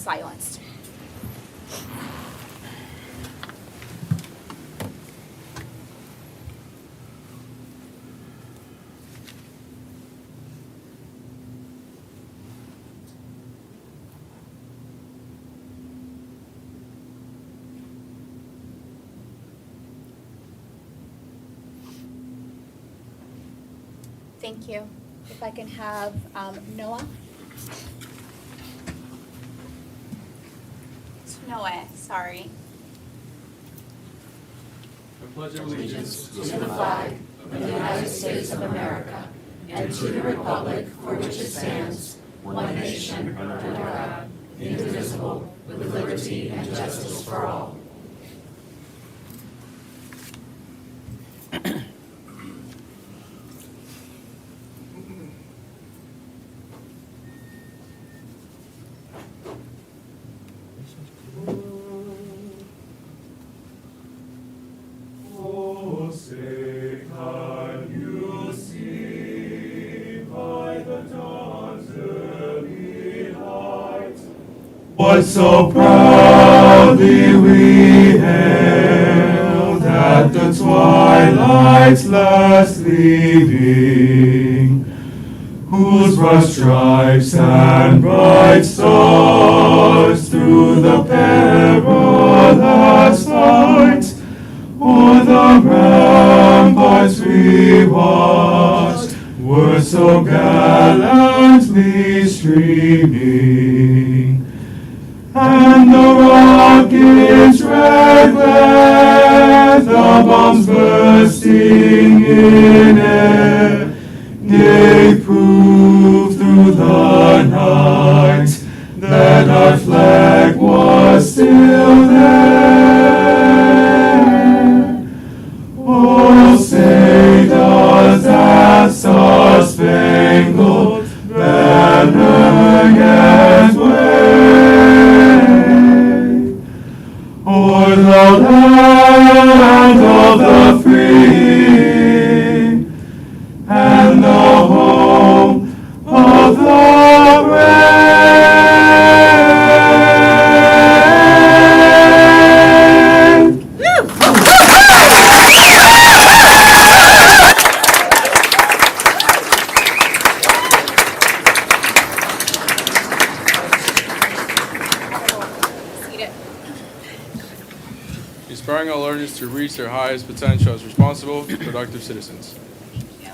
silenced. Thank you. If I can have Noah. Noah, sorry. I pledge allegiance To the flag of the United States of America and to the republic for which it stands, one nation, under God, indivisible, with liberty and justice for all. Oh, say, can you see by the dawn's early light what so proudly we hailed at the twilight's last leaving, whose broad stripes and bright stars through the perilous fight o'er the ramparts we watched were so gallantly streaming, and the rocket's red glare, the bombs bursting in air, gave proof through the night that our flag was still there. Oh, say does that star-spangled banner yet wave o'er the land of the free and the home of the brave. Seated. Inspiring our learners to reach their highest potential as responsible, productive citizens. Thank you.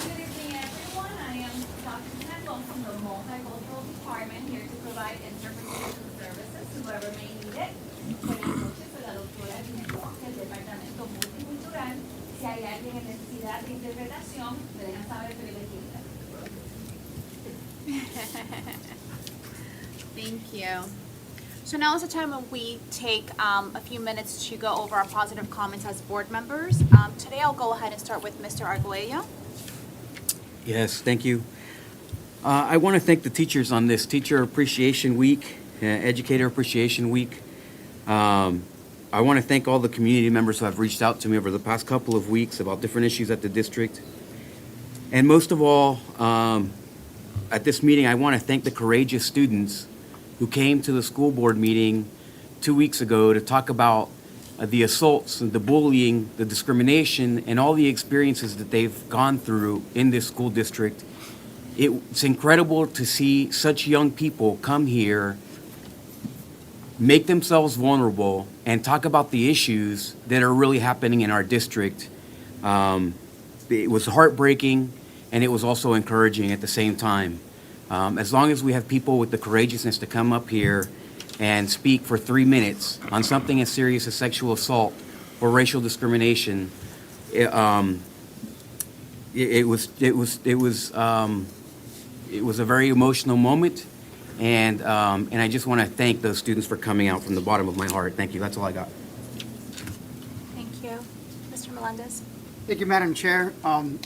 Good evening, everyone. I am Dr. Kendall from the Multicultural Department here to provide interpretation services to whoever may need it. Buenas noches, soy la doctora Ginebra del Departamento Multicultural. Si hay alguien en necesidad de interpretación, me dejan saber que yo le quiero. Thank you. So now is the time when we take a few minutes to go over our positive comments as board members. Today I'll go ahead and start with Mr. Arguello. Yes, thank you. I want to thank the teachers on this Teacher Appreciation Week, Educator Appreciation Week. I want to thank all the community members who have reached out to me over the past couple of weeks about different issues at the district. And most of all, at this meeting, I want to thank the courageous students who came to the school board meeting 2 weeks ago to talk about the assaults, the bullying, the discrimination, and all the experiences that they've gone through in this school district. It's incredible to see such young people come here, make themselves vulnerable, and talk about the issues that are really happening in our district. It was heartbreaking, and it was also encouraging at the same time. As long as we have people with the courageousness to come up here and speak for 3 minutes on something as serious as sexual assault or racial discrimination, it was a very emotional moment, and I just want to thank those students for coming out from the bottom of my heart. Thank you. That's all I got. Thank you. Mr. Melendez. Thank you, Madam Chair.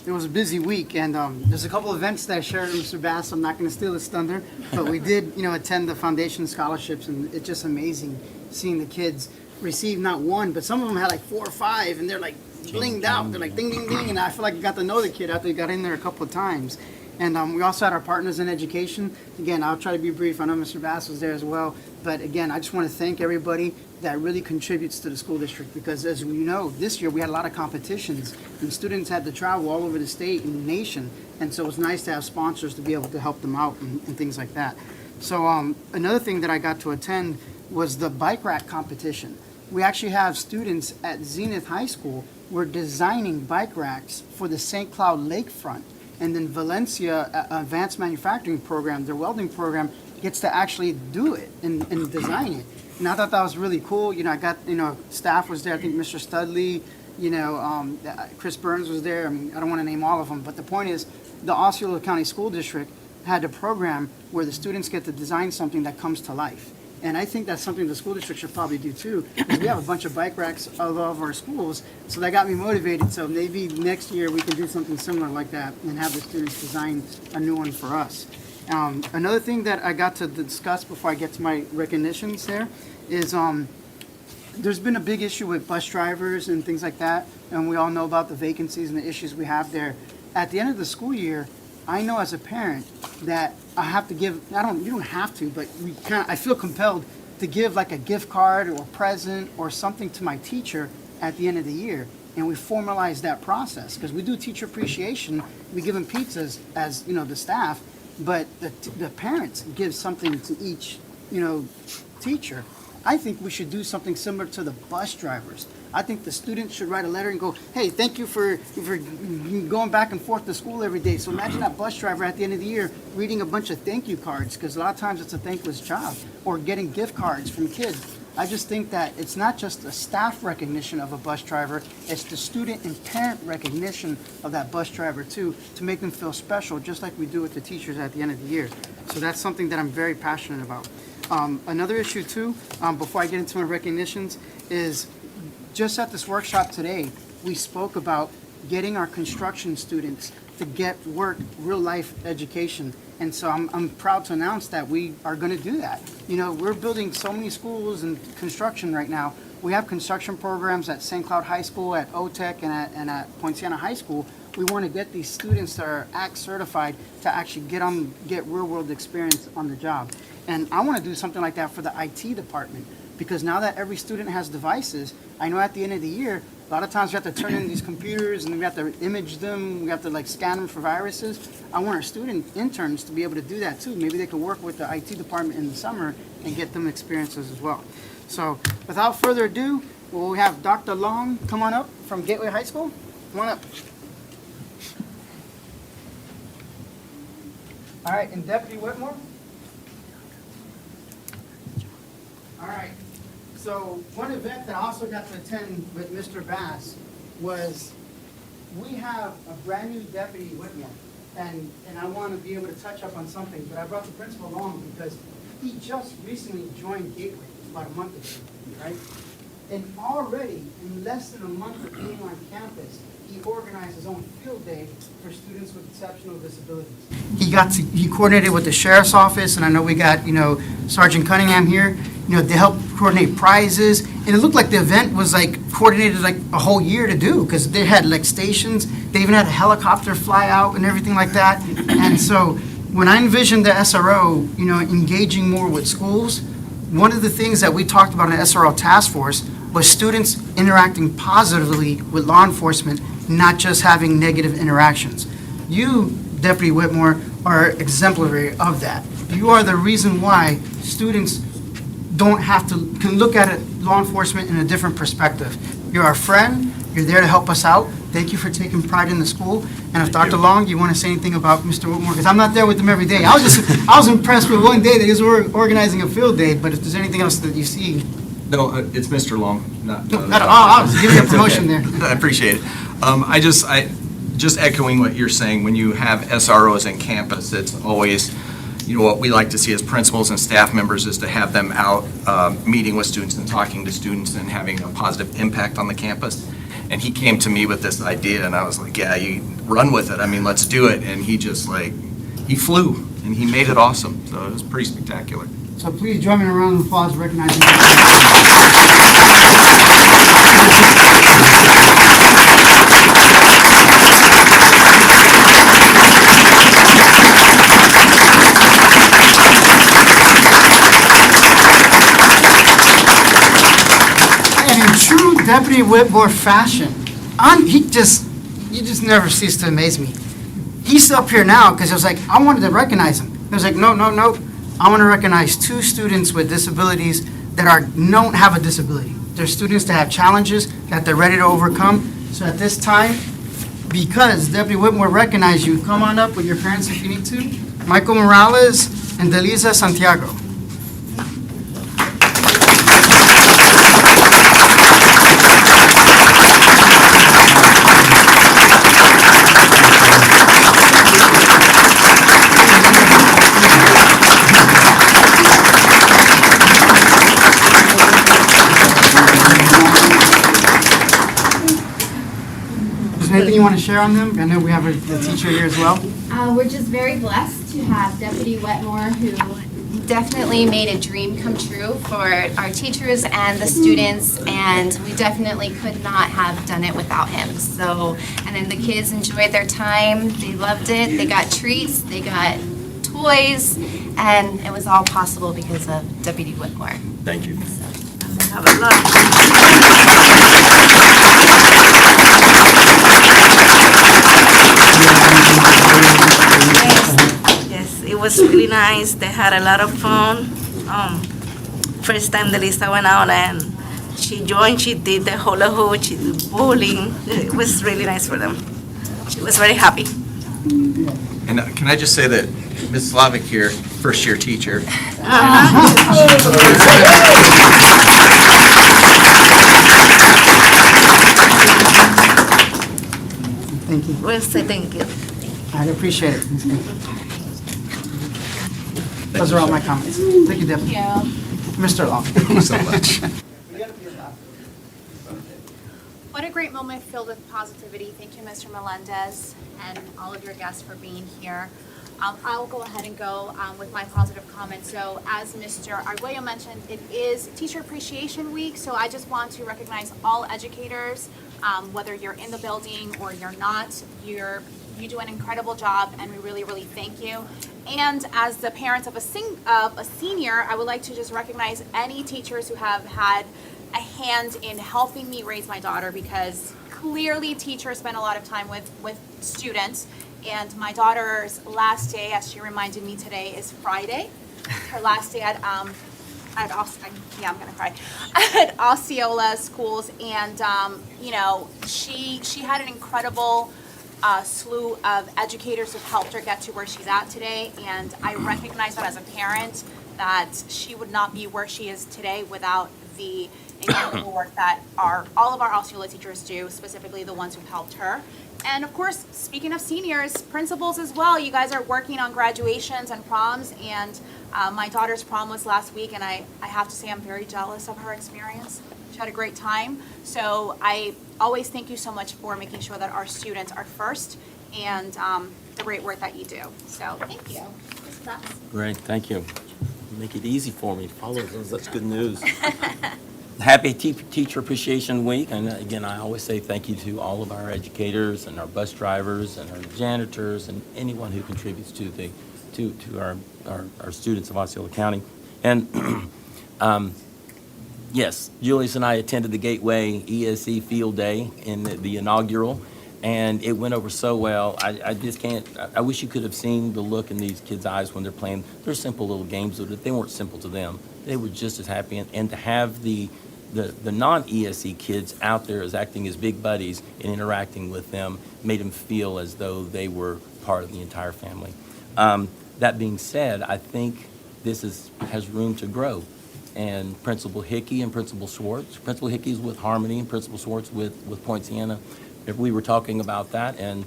It was a busy week, and there's a couple events that I shared with Mr. Bass. I'm not going to steal his thunder, but we did, attend the foundation scholarships, and it's just amazing seeing the kids receive not one, but some of them had like 4 or 5, and they're like blinged out. They're like ding, ding, ding, and I feel like I got to know the kid after he got in there a couple of times. And we also had our partners in education. Again, I'll try to be brief. I know Mr. Bass was there as well. But again, I just want to thank everybody that really contributes to the school district, because as we know, this year we had a lot of competitions and students had to travel all over the state and the nation. And so it was nice to have sponsors to be able to help them out and things like that. So another thing that I got to attend was the bike rack competition. We actually have students at Zenith High School. We're designing bike racks for the St. Cloud Lakefront. And then Valencia Advanced Manufacturing Program, their welding program, gets to actually do it and design it. And I thought that was really cool. You know, I got, staff was there. I think Mr. Studley, Chris Burns was there. I mean, I don't want to name all of them, but the point is the Osceola County School District had a program where the students get to design something that comes to life. And I think that's something the school district should probably do too, because we have a bunch of bike racks all over our schools. So that got me motivated. So maybe next year we can do something similar like that and have the students design a new one for us. Another thing that I got to discuss before I get to my recognitions there is there's been a big issue with bus drivers and things like that. And we all know about the vacancies and the issues we have there. At the end of the school year, I know as a parent that I have to give, you don't have to, but I feel compelled to give like a gift card or a present or something to my teacher at the end of the year. And we formalize that process because we do teacher appreciation. We give them pizzas as, the staff, but the parents give something to each, teacher. I think we should do something similar to the bus drivers. I think the students should write a letter and go, hey, thank you for going back and forth to school every day. So imagine that bus driver at the end of the year reading a bunch of thank you cards, because a lot of times it's a thankless job, or getting gift cards from kids. I just think that it's not just the staff recognition of a bus driver, it's the student and parent recognition of that bus driver too, to make them feel special, just like we do with the teachers at the end of the year. So that's something that I'm very passionate about. Another issue too, before I get into my recognitions, is just at this workshop today, we spoke about getting our construction students to get work, real life education. And so I'm proud to announce that we are going to do that. We're building so many schools and construction right now. We have construction programs at St. Cloud High School, at OTEC, and at Poinciana High School. We want to get these students that are ACT certified to actually get real world experience on the job. And I want to do something like that for the IT department, because now that every student has devices, I know at the end of the year, a lot of times we have to turn in these computers and we have to image them, we have to scan them for viruses. I want our student interns to be able to do that too. Maybe they could work with the IT department in the summer and get them experiences as well. So without further ado, we'll have Dr. Long come on up from Gateway High School. Come on up. All right, and Deputy Whitmore. All right. So one event that I also got to attend with Mr. Bass was we have a brand new Deputy Whitmore. And I want to be able to touch up on something, but I brought the principal along because he just recently joined Gateway about a month ago, right? And already, in less than a month of being on campus, he organized his own field day for students with exceptional disabilities. He coordinated with the sheriff's office, and I know we got, Sergeant Cunningham here, to help coordinate prizes. And it looked like the event was coordinated a whole year to do, because they had stations, they even had a helicopter fly out and everything like that. And so when I envisioned the SRO, engaging more with schools, one of the things that we talked about in the SRO task force was students interacting positively with law enforcement, not just having negative interactions. You, Deputy Whitmore, are exemplary of that. You are the reason why students can look at law enforcement in a different perspective. You're our friend, you're there to help us out. Thank you for taking pride in the school. And if Dr. Long, you want to say anything about Mr. Whitmore, because I'm not there with him every day. I was impressed with one day that he was organizing a field day, but if there's anything else that you see. No, it's Mr. Long, not. I was giving you a promotion there. I appreciate it. I just echoing what you're saying, when you have SROs in campus, it's always, what we like to see as principals and staff members is to have them out meeting with students and talking to students and having a positive impact on the campus. And he came to me with this idea, and I was like, yeah, you run with it. I mean, let's do it. And he just he flew, and he made it awesome. So it was pretty spectacular. So please join me in a round of applause recognizing Deputy Whitmore fashion. You just never cease to amaze me. He's up here now because it was like, I wanted to recognize him. It was like, no. I want to recognize 2 students with disabilities that don't have a disability. They're students that have challenges that they're ready to overcome. So at this time, because Deputy Whitmore recognized you, come on up with your parents if you need to. Michael Morales and Delisa Santiago. Is there anything you want to share on them? I know we have a teacher here as well. We're just very blessed to have Deputy Wetmore, who definitely made a dream come true for our teachers and the students, and we definitely could not have done it without him. So, and then the kids enjoyed their time. They loved it. They got treats. They got toys, and it was all possible because of Deputy Wetmore. Thank you. Have a lot. Yes, it was really nice. They had a lot of fun. First time Delisa went out and she joined, she did the hula hoop, she did bowling. It was really nice for them. She was very happy. And can I just say that Ms. Slavic here, first-year teacher, Thank you. We'll say thank you. I appreciate it. Those are all my comments. Thank you, Deputy. Mr. Long. thank you so much. What a great moment filled with positivity. Thank you, Mr. Melendez, and all of your guests for being here. I'll go ahead and go with my positive comments. So as Mr. Arguello mentioned, it is Teacher Appreciation Week, so I just want to recognize all educators, whether you're in the building or you're not. You do an incredible job, and we really, really thank you. And as the parents of a senior, I would like to just recognize any teachers who have had a hand in helping me raise my daughter, because clearly teachers spend a lot of time with students. And my daughter's last day, as she reminded me today, is Friday. Her last day at I'm gonna cry, at Osceola schools, and she had an incredible slew of educators who helped her get to where she's at today, and I recognize that as a parent, that she would not be where she is today without the incredible work that all of our Osceola teachers do, specifically the ones who helped her. And of course, speaking of seniors, principals as well, you guys are working on graduations and proms, and my daughter's prom was last week, and I have to say I'm very jealous of her experience. She had a great time. So I always thank you so much for making sure that our students are first, and the great work that you do. So thank you. Great, thank you. Make it easy for me to follow those. That's good news. Happy Teacher Appreciation Week, and again, I always say thank you to all of our educators and our bus drivers and our janitors and anyone who contributes to our students of Osceola County. And yes, Julius and I attended the Gateway ESE Field Day in the inaugural, and it went over so well. I just can't, I wish you could have seen the look in these kids' eyes when they're playing. They're simple little games, but they weren't simple to them. They were just as happy, and to have the non-ESE kids out there as acting as big buddies and interacting with them made them feel as though they were part of the entire family. That being said, I think this has room to grow. And Principal Hickey and Principal Schwartz, Principal Hickey's with Harmony and Principal Schwartz with Poinciana. We were talking about that, and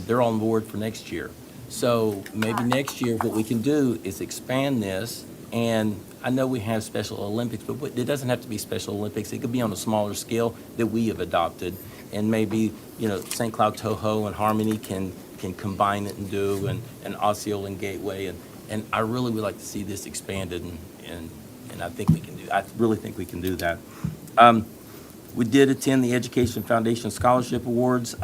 they're on board for next year. So maybe next year what we can do is expand this. And I know we have Special Olympics, but it doesn't have to be Special Olympics. It could be on a smaller scale that we have adopted. And maybe, St. Cloud Toho and Harmony can combine it and do, and Osceola and Gateway. And I really would like to see this expanded, and I think we can do. I really think we can do that. We did attend the Education Foundation Scholarship Awards.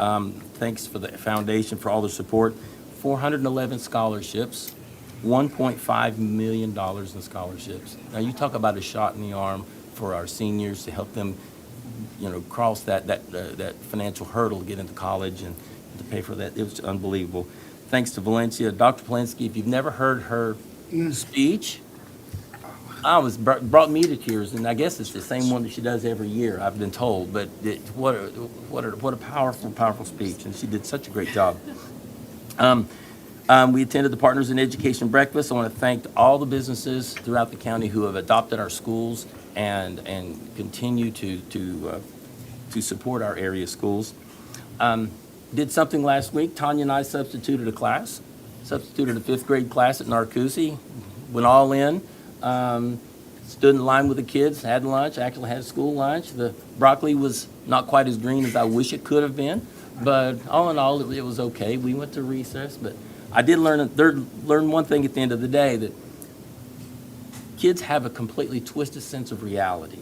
Thanks for the foundation for all the support. 411 scholarships. $1.5 million in scholarships. Now, you talk about a shot in the arm for our seniors to help them cross that financial hurdle to get into college and to pay for that. It was unbelievable. Thanks to Valencia. Dr. Polinsky, if you've never heard her speech, brought me to tears, and I guess it's the same one that she does every year, I've been told, but what a powerful speech, and she did such a great job. We attended the Partners in Education breakfast. I want to thank all the businesses throughout the county who have adopted our schools and continue to support our area schools. Did something last week. Tanya and I substituted a fifth grade class at Narcoossee, went all in, stood in line with the kids, had lunch, actually had school lunch. The broccoli was not quite as green as I wish it could have been, but all in all, it was okay. We went to recess, but I did learn one thing at the end of the day, that kids have a completely twisted sense of reality.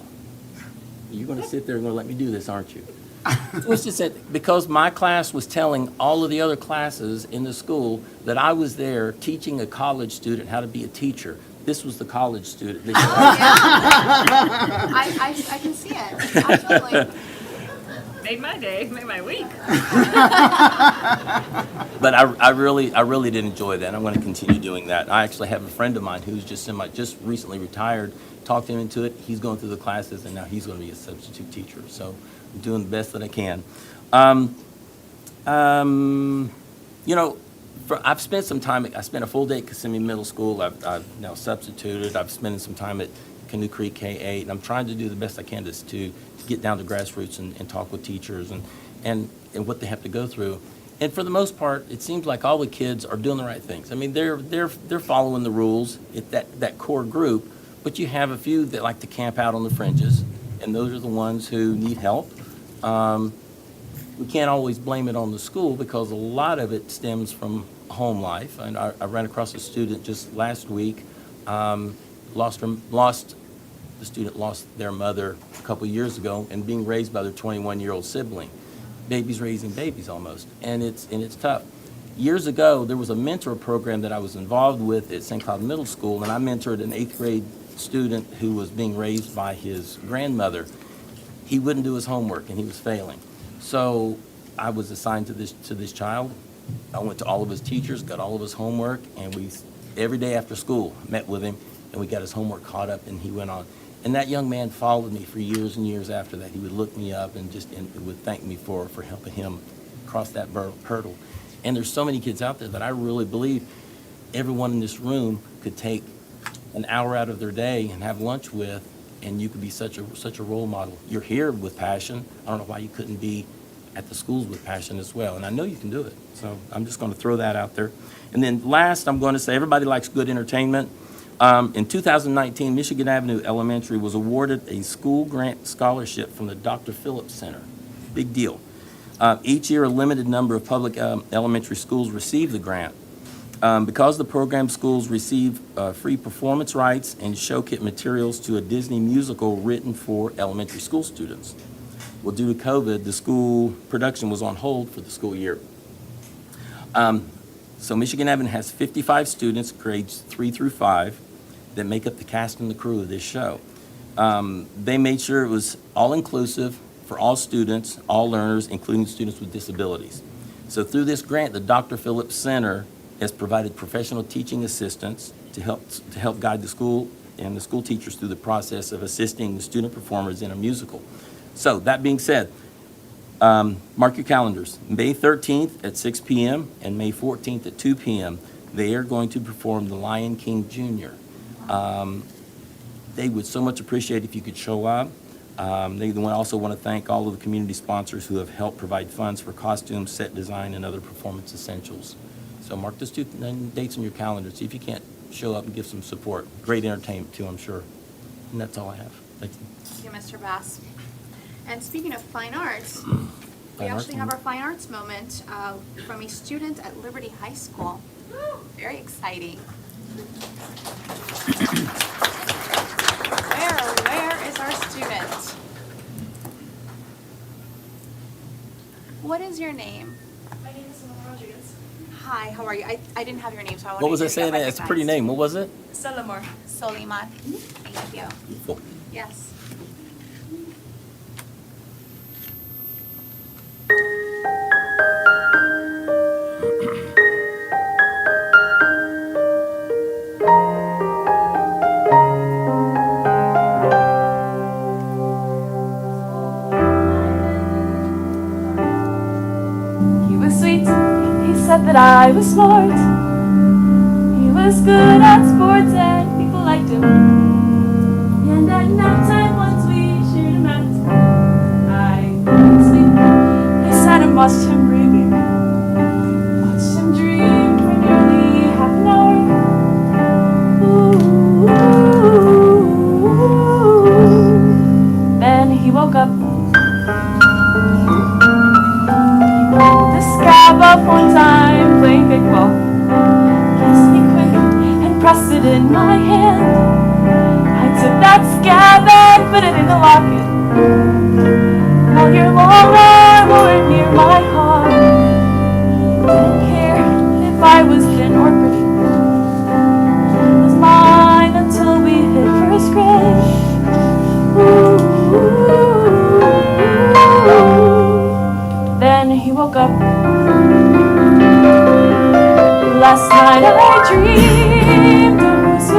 You're going to sit there and going to let me do this, aren't you? Twisted sense, because my class was telling all of the other classes in the school that I was there teaching a college student how to be a teacher. This was the college student. I can see it. Absolutely. Made my day, made my week. But I really did enjoy that. I'm going to continue doing that. I actually have a friend of mine who's just recently retired. Talked him into it. He's going through the classes, and now he's going to be a substitute teacher. So I'm doing the best that I can. I've spent some time. I spent a full day at Kissimmee Middle School. I've now substituted. I've spent some time at Canoe Creek K-8, and I'm trying to do the best I can to get down to grassroots and talk with teachers and what they have to go through. And for the most part, it seems like all the kids are doing the right things. I mean, they're following the rules at that core group, but you have a few that like to camp out on the fringes, and those are the ones who need help. We can't always blame it on the school because a lot of it stems from home life. And I ran across a student just last week, the student lost their mother a couple years ago and being raised by their 21-year-old sibling. Babies raising babies almost, and it's tough. Years ago, there was a mentor program that I was involved with at St. Cloud Middle School, and I mentored an 8th grade student who was being raised by his grandmother. He wouldn't do his homework, and he was failing. So I was assigned to this child. I went to all of his teachers, got all of his homework, and we, every day after school, met with him, and we got his homework caught up, and he went on. And that young man followed me for years and years after that. He would look me up and would thank me for helping him cross that hurdle. And there's so many kids out there that I really believe everyone in this room could take an hour out of their day and have lunch with, and you could be such a role model. You're here with passion. I don't know why you couldn't be at the schools with passion as well. And I know you can do it. So I'm just going to throw that out there. And then last, I'm going to say everybody likes good entertainment. In 2019, Michigan Avenue Elementary was awarded a school grant scholarship from the Dr. Phillips Center. Big deal. Each year, a limited number of public elementary schools receive the grant. Because the program schools receive free performance rights and show kit materials to a Disney musical written for elementary school students. Well, due to COVID, the school production was on hold for the school year. So Michigan Avenue has 55 students, grades 3 through 5, that make up the cast and the crew of this show. They made sure it was all-inclusive for all students, all learners, including students with disabilities. So through this grant, the Dr. Phillips Center has provided professional teaching assistants to help guide the school and the school teachers through the process of assisting the student performers in a musical. So that being said, mark your calendars. May 13th at 6 p.m. and May 14th at 2 p.m. They are going to perform The Lion King Jr. They would so much appreciate if you could show up. They also want to thank all of the community sponsors who have helped provide funds for costumes, set design, and other performance essentials. So mark those two dates on your calendar. See if you can't show up and give some support. Great entertainment too, I'm sure. And that's all I have. Thank you. Thank you, Mr. Bass. And speaking of fine arts, we actually have our fine arts moment from a student at Liberty High School. Very exciting. Where is our student? What is your name? My name is Solima Rodriguez. Hi, how are you? I didn't have your name, so I wanted What was to I saying? get It's a pretty recognized. name. What was it? Solimar. Soliman. Thank you. Beautiful. Yes. said that I was smart. He was good at sports and people liked him. And at nap time once we shared a mat. I couldn't sleep. I sat and watched him breathing. Watched him dream for nearly half an hour. Then he woke up. The scab off one time playing kickball. Kissed me quick and pressed it in my hand. I took that scab and put it in the locket. While your long arm were near my heart. Didn't care if I was thin or pretty. It was mine until we hit first grade. Then he woke up. Last night I dreamed a horse with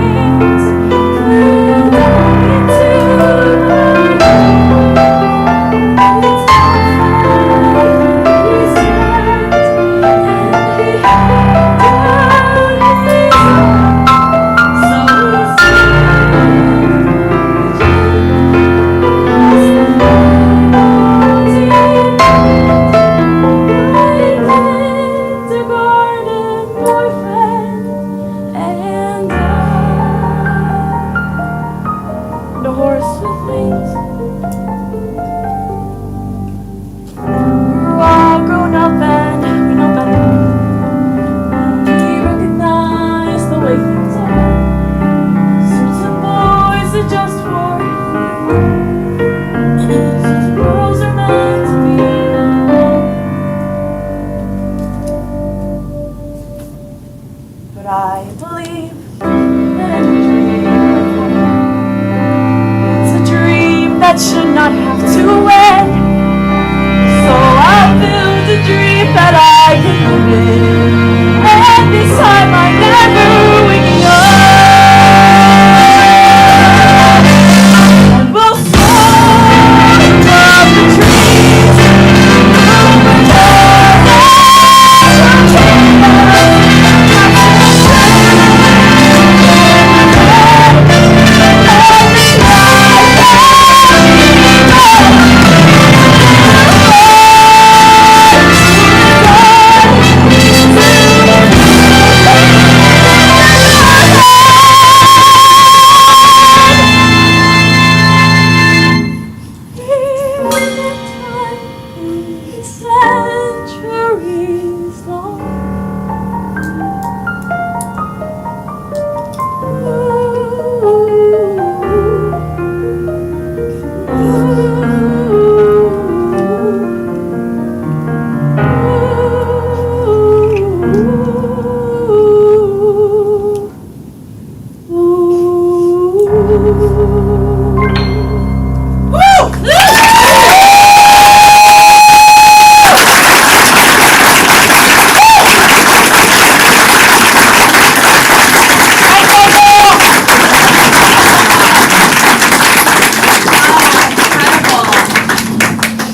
wings flew down into the night. Its he slept, and he held down his head. So the horse with wings. We're all grown up and we know better. We recognize the way things are. Certain boys are just for certain girls are meant to be alone. But I believe that any dream it's a dream that should not have to end. So I built a dream that I can live in. And this time I'm never waking up. And we'll soar above the trees. Centuries long.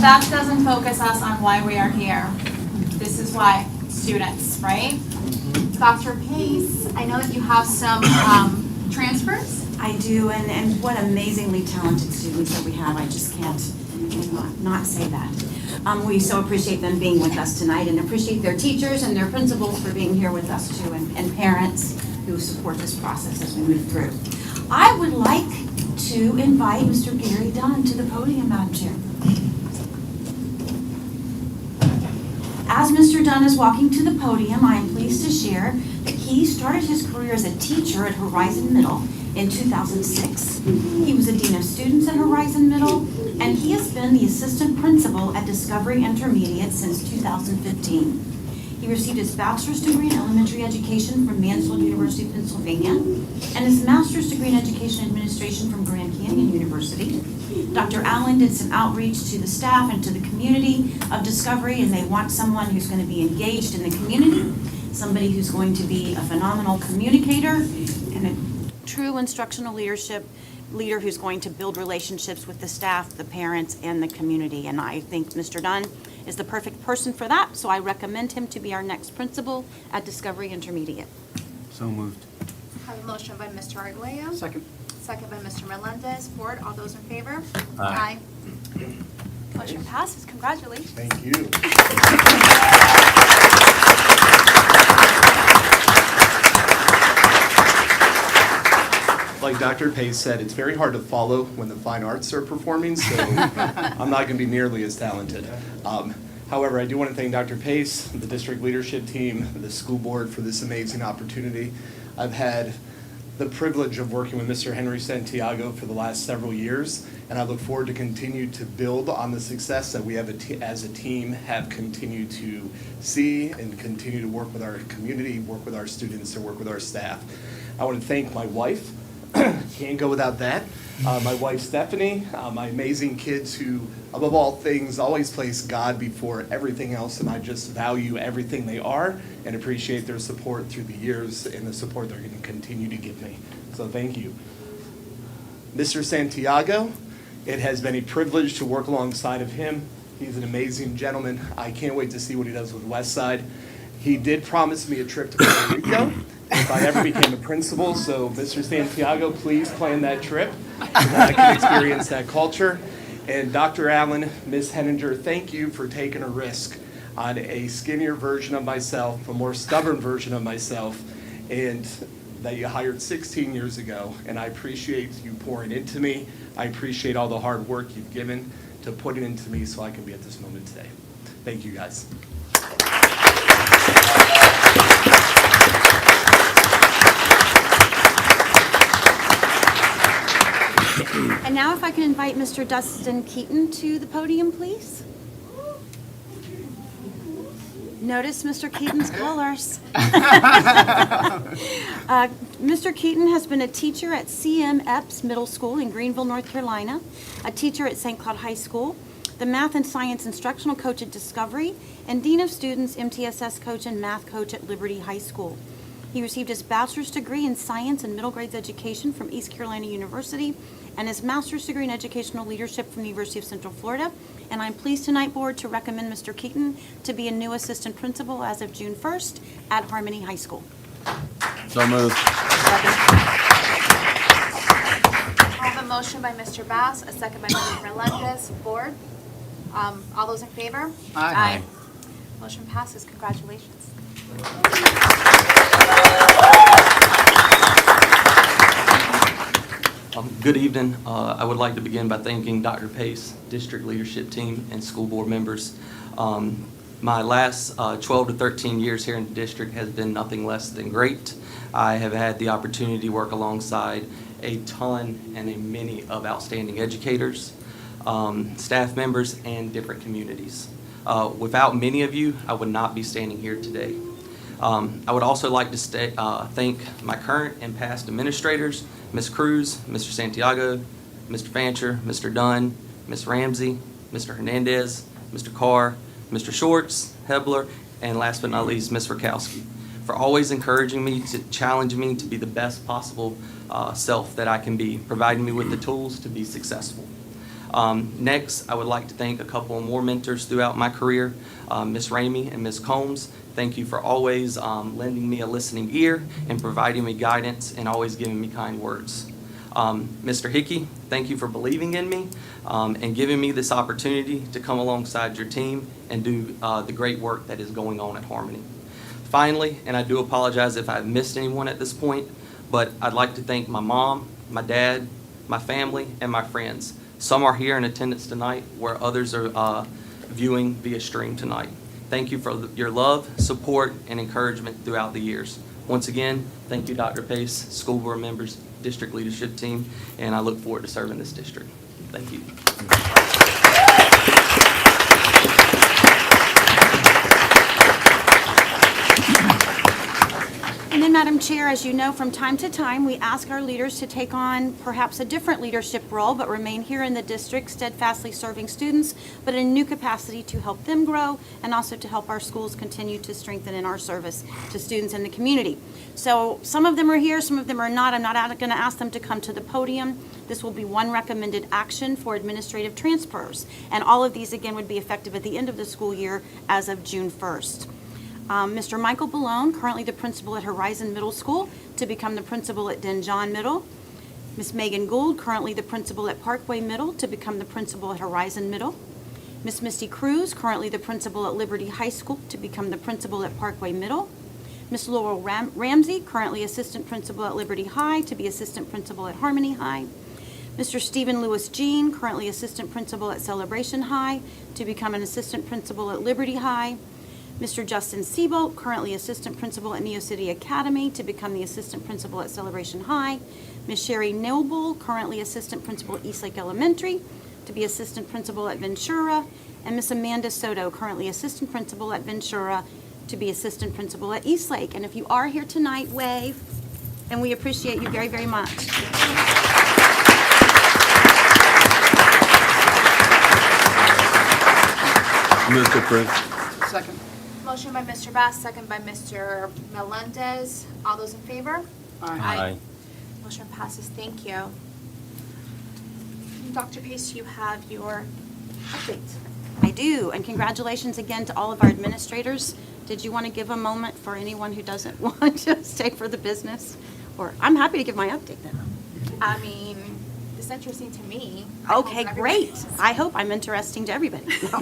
That doesn't focus us on why we are here. This is why, students, right? Dr. Pace, I know that you have some transfers. I do, and what amazingly talented students that we have. I just can't not say that. We so appreciate them being with us tonight and appreciate their teachers and their principals for being here with us too, and parents who support this process as we move through. I would like to invite Mr. Gary Dunn to the podium, Madam Chair. As Mr. Dunn is walking to the podium, I am pleased to share that he started his career as a teacher at Horizon Middle in 2006. He was a dean of students at Horizon Middle, and he has been the assistant principal at Discovery Intermediate since 2015. He received his bachelor's degree in elementary education from Mansfield University of Pennsylvania and his master's degree in education administration from Grand Canyon University. Dr. Allen did some outreach to the staff and to the community of Discovery, and they want someone who's going to be engaged in the community, somebody who's going to be a phenomenal communicator and a true instructional leader who's going to build relationships with the staff, the parents, and the community. And I think Mr. Dunn is the perfect person for that, so I recommend him to be our next principal at Discovery Intermediate. So moved. I have a motion by Mr. Arguello. Second. Second by Mr. Melendez. Board, all those in favor? Aye. Motion passes. Congratulations. Thank you. Like Dr. Pace said, it's very hard to follow when the fine arts are performing, so I'm not going to be nearly as talented. However, I do want to thank Dr. Pace, the district leadership team, the school board for this amazing opportunity. I've had the privilege of working with Mr. Henry Santiago for the last several years, and I look forward to continue to build on the success that we have as a team have continued to see and continue to work with our community, work with our students, and work with our staff. I want to thank my wife. Can't go without that. My wife Stephanie, my amazing kids who, above all things, always place God before everything else, and I just value everything they are and appreciate their support through the years and the support they're going to continue to give me. So thank you. Mr. Santiago, it has been a privilege to work alongside of him. He's an amazing gentleman. I can't wait to see what he does with Westside. He did promise me a trip to Puerto Rico if I ever became a principal, so Mr. Santiago, please plan that trip so that I can experience that culture. And Dr. Allen, Ms. Henninger, thank you for taking a risk on a skinnier version of myself, a more stubborn version of myself, and that you hired 16 years ago. And I appreciate you pouring into me. I appreciate all the hard work you've given to put it into me so I can be at this moment today. Thank you, guys. And now if I can invite Mr. Dustin Keaton to the podium, please. Notice Mr. Keaton's colors. Mr. Keaton has been a teacher at CM Epps Middle School in Greenville, North Carolina, a teacher at St. Cloud High School, the math and science instructional coach at Discovery, and dean of students, MTSS coach, and math coach at Liberty High School. He received his bachelor's degree in science and middle grades education from East Carolina University and his master's degree in educational leadership from the University of Central Florida. And I'm pleased tonight, Board, to recommend Mr. Keaton to be a new assistant principal as of June 1st at Harmony High School. So moved. I have a motion by Mr. Bass, a second by Mr. Melendez. Board, all those in favor? Aye. Motion passes. Congratulations. Good evening. I would like to begin by thanking Dr. Pace, district leadership team, and school board members. My last 12 to 13 years here in the district has been nothing less than great. I have had the opportunity to work alongside a ton and a many of outstanding educators, staff members, and different communities. Without many of you, I would not be standing here today. I would also like to thank my current and past administrators, Ms. Cruz, Mr. Santiago, Mr. Fancher, Mr. Dunn, Ms. Ramsey, Mr. Hernandez, Mr. Carr, Mr. Shorts, Hebler, and last but not least, Ms. Rakowski, for always encouraging me, to challenge me to be the best possible self that I can be, providing me with the tools to be successful. Next, I would like to thank a couple more mentors throughout my career, Ms. Ramey and Ms. Combs. Thank you for always lending me a listening ear and providing me guidance and always giving me kind words. Mr. Hickey, thank you for believing in me and giving me this opportunity to come alongside your team and do the great work that is going on at Harmony. Finally, and I do apologize if I've missed anyone at this point, but I'd like to thank my mom, my dad, my family, and my friends. Some are here in attendance tonight, where others are viewing via stream tonight. Thank you for your love, support, and encouragement throughout the years. Once again, thank you, Dr. Pace, school board members, district leadership team, and I look forward to serving this district. Thank you. And then, Madam Chair, as you know, from time to time, we ask our leaders to take on perhaps a different leadership role, but remain here in the district, steadfastly serving students, but in a new capacity to help them grow and also to help our schools continue to strengthen in our service to students in the community. So some of them are here, some of them are not. I'm not going to ask them to come to the podium. This will be one recommended action for administrative transfers. And all of these, again, would be effective at the end of the school year as of June 1st. Mr. Michael Ballone, currently the principal at Horizon Middle School, to become the principal at Denjon Middle. Ms. Megan Gould, currently the principal at Parkway Middle, to become the principal at Horizon Middle. Ms. Misty Cruz, currently the principal at Liberty High School, to become the principal at Parkway Middle. Ms. Laurel Ramsey, currently assistant principal at Liberty High, to be assistant principal at Harmony High. Mr. Stephen Lewis Jean, currently assistant principal at Celebration High, to become an assistant principal at Liberty High. Mr. Justin Seabolt, currently assistant principal at Neo City Academy, to become the assistant principal at Celebration High. Ms. Sherry Noble, currently assistant principal at Eastlake Elementary, to be assistant principal at Ventura. And Ms. Amanda Soto, currently assistant principal at Ventura, to be assistant principal at Eastlake. And if you are here tonight, wave, and we appreciate you very, very much. Move to approve. Second. Motion by Mr. Bass, second by Mr. Melendez. All those in favor? Aye. Motion passes. Thank you. Dr. Pace, you have your update. I do, and congratulations again to all of our administrators. Did you want to give a moment for anyone who doesn't want to stay for the business? Or, I'm happy to give my update then. I mean, it's interesting to me. Okay, great. I hope I'm interesting to everybody. No.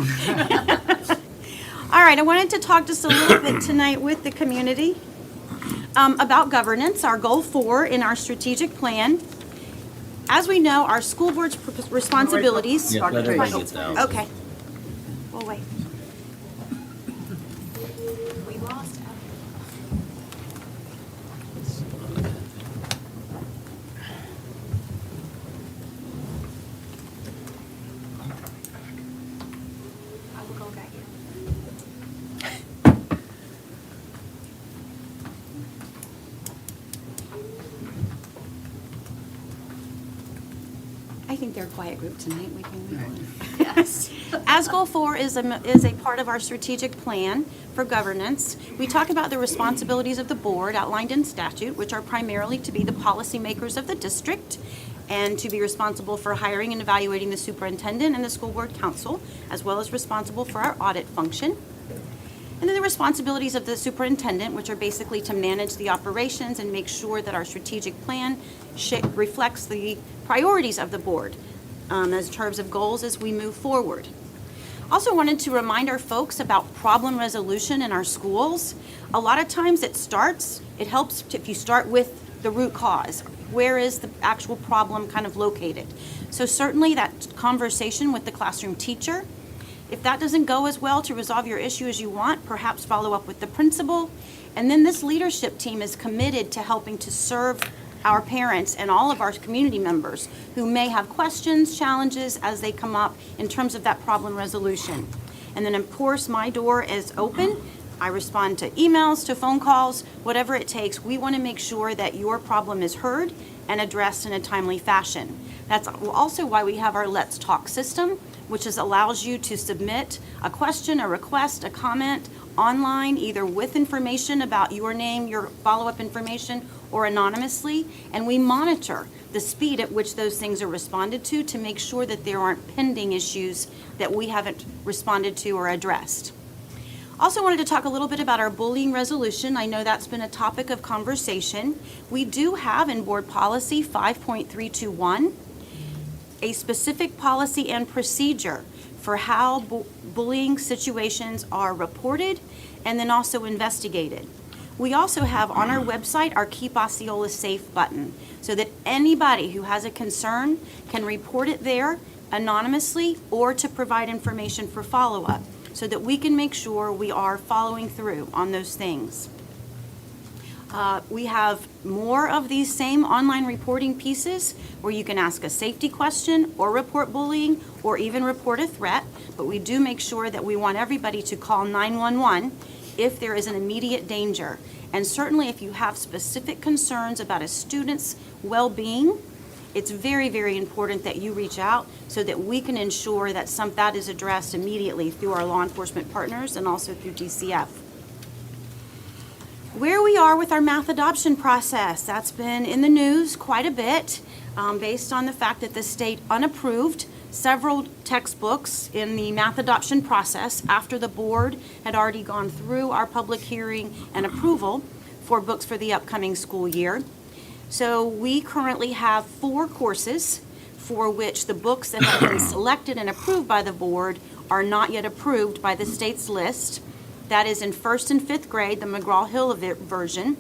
All right, I wanted to talk just a little bit tonight with the community about governance, our goal 4 in our strategic plan. As we know, our school board's responsibilities. Yeah, let everybody get down. Okay. We'll wait. We lost. I will go get you. I think they're a quiet group tonight. We can move on. Yes. As Goal 4 is a part of our strategic plan for governance, we talk about the responsibilities of the board outlined in statute, which are primarily to be the policymakers of the district and to be responsible for hiring and evaluating the superintendent and the school board council, as well as responsible for our audit function. And then the responsibilities of the superintendent, which are basically to manage the operations and make sure that our strategic plan reflects the priorities of the board as terms of goals as we move forward. Also wanted to remind our folks about problem resolution in our schools. A lot of times it helps if you start with the root cause. Where is the actual problem kind of located? So certainly that conversation with the classroom teacher. If that doesn't go as well to resolve your issue as you want, perhaps follow up with the principal. And then this leadership team is committed to helping to serve our parents and all of our community members who may have questions, challenges as they come up in terms of that problem resolution. And then of course, my door is open. I respond to emails, to phone calls, whatever it takes. We want to make sure that your problem is heard and addressed in a timely fashion. That's also why we have our Let's Talk system, which allows you to submit a question, a request, a comment online, either with information about your name, your follow-up information, or anonymously, and we monitor the speed at which those things are responded to make sure that there aren't pending issues that we haven't responded to or addressed. Also wanted to talk a little bit about our bullying resolution. I know that's been a topic of conversation. We do have in board policy 5.321 a specific policy and procedure for how bullying situations are reported and then also investigated. We also have on our website our Keep Osceola Safe button so that anybody who has a concern can report it there anonymously or to provide information for follow-up so that we can make sure we are following through on those things. We have more of these same online reporting pieces where you can ask a safety question or report bullying or even report a threat, but we do make sure that we want everybody to call 911 if there is an immediate danger. And certainly if you have specific concerns about a student's well-being, it's very, very important that you reach out so that we can ensure that that is addressed immediately through our law enforcement partners and also through DCF. where we are with our math adoption process. That's been in the news quite a bit based on the fact that the state unapproved several textbooks in the math adoption process after the board had already gone through our public hearing and approval for books for the upcoming school year. So we currently have 4 courses for which the books that have been selected and approved by the board are not yet approved by the state's list. That is in 1st and 5th grade, the McGraw-Hill version,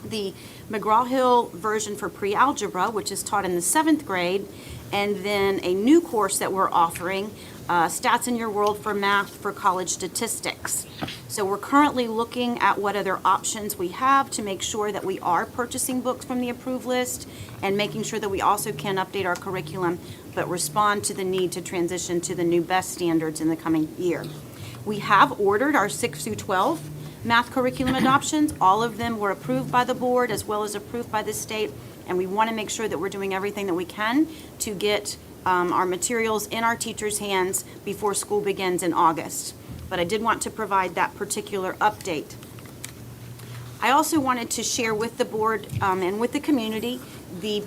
the McGraw-Hill version for pre-algebra, which is taught in the 7th grade, and then a new course that we're offering, Stats in Your World for Math for College Statistics. So we're currently looking at what other options we have to make sure that we are purchasing books from the approved list and making sure that we also can update our curriculum but respond to the need to transition to the new best standards in the coming year. We have ordered our 6 through 12 math curriculum adoptions. All of them were approved by the board as well as approved by the state, and we want to make sure that we're doing everything that we can to get our materials in our teachers' hands before school begins in August. But I did want to provide that particular update. I also wanted to share with the board and with the community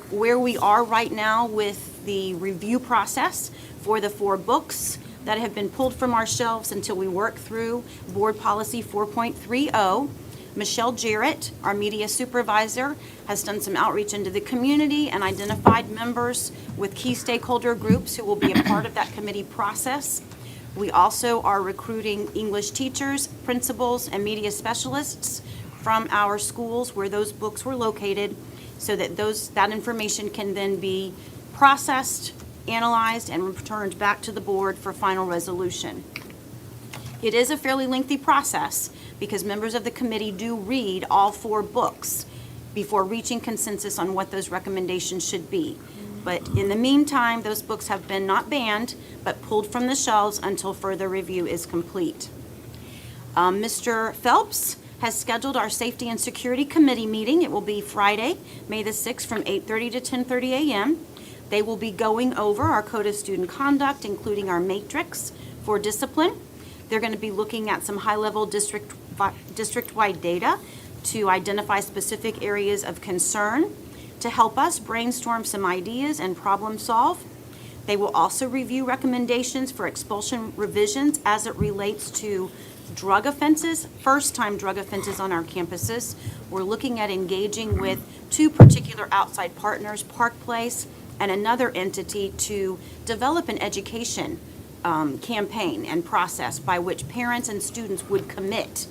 where we are right now with the review process for the 4 books that have been pulled from our shelves until we work through Board Policy 4.30. Michelle Jarrett, our media supervisor, has done some outreach into the community and identified members with key stakeholder groups who will be a part of that committee process. We also are recruiting English teachers, principals, and media specialists from our schools where those books were located so that that information can then be processed, analyzed, and returned back to the board for final resolution. It is a fairly lengthy process because members of the committee do read all 4 books before reaching consensus on what those recommendations should be. But in the meantime, those books have been not banned, but pulled from the shelves until further review is complete. Mr. Phelps has scheduled our Safety and Security Committee meeting. It will be Friday, May the 6th from 8:30 to 10:30 a.m. They will be going over our Code of Student Conduct, including our matrix for discipline. They're going to be looking at some high-level district-wide data to identify specific areas of concern to help us brainstorm some ideas and problem solve. They will also review recommendations for expulsion revisions as it relates to drug offenses, first-time drug offenses on our campuses. We're looking at engaging with 2 particular outside partners, Park Place and another entity, to develop an education campaign and process by which parents and students would commit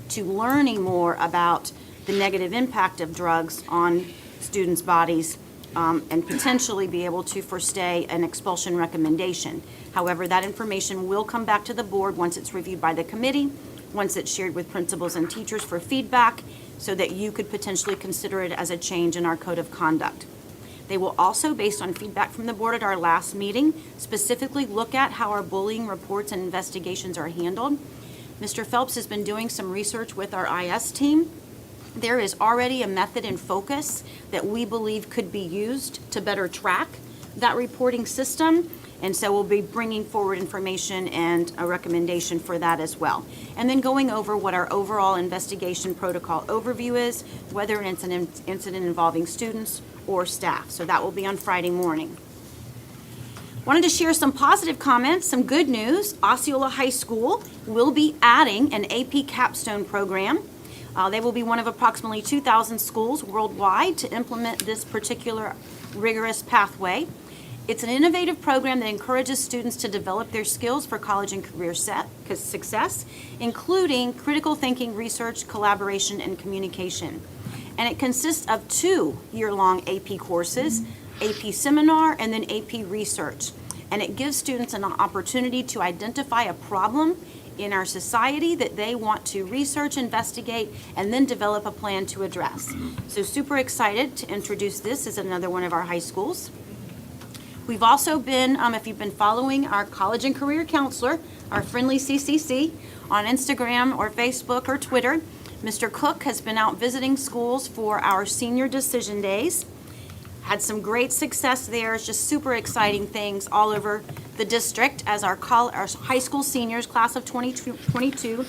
to learning more about the negative impact of drugs on students' bodies and potentially be able to forestay an expulsion recommendation. However, that information will come back to the board once it's reviewed by the committee, once it's shared with principals and teachers for feedback, so that you could potentially consider it as a change in our code of conduct. They will also, based on feedback from the board at our last meeting, specifically look at how our bullying reports and investigations are handled. Mr. Phelps has been doing some research with our IS team. There is already a method in focus that we believe could be used to better track that reporting system, and so we'll be bringing forward information and a recommendation for that as well. And then going over what our overall investigation protocol overview is, whether it's an incident involving students or staff. So that will be on Friday morning. Wanted to share some positive comments, some good news. Osceola High School will be adding an AP capstone program. They will be one of approximately 2,000 schools worldwide to implement this particular rigorous pathway. It's an innovative program that encourages students to develop their skills for college and career success, including critical thinking, research, collaboration, and communication. And it consists of 2 year-long AP courses, AP Seminar, and then AP Research. And it gives students an opportunity to identify a problem in our society that they want to research, investigate, and then develop a plan to address. So super excited to introduce this as another one of our high schools. We've also been, if you've been following our college and career counselor, our friendly CCC, on Instagram or Facebook or Twitter, Mr. Cook has been out visiting schools for our senior decision days. Had some great success there. It's just super exciting things all over the district as our high school seniors, class of 2022,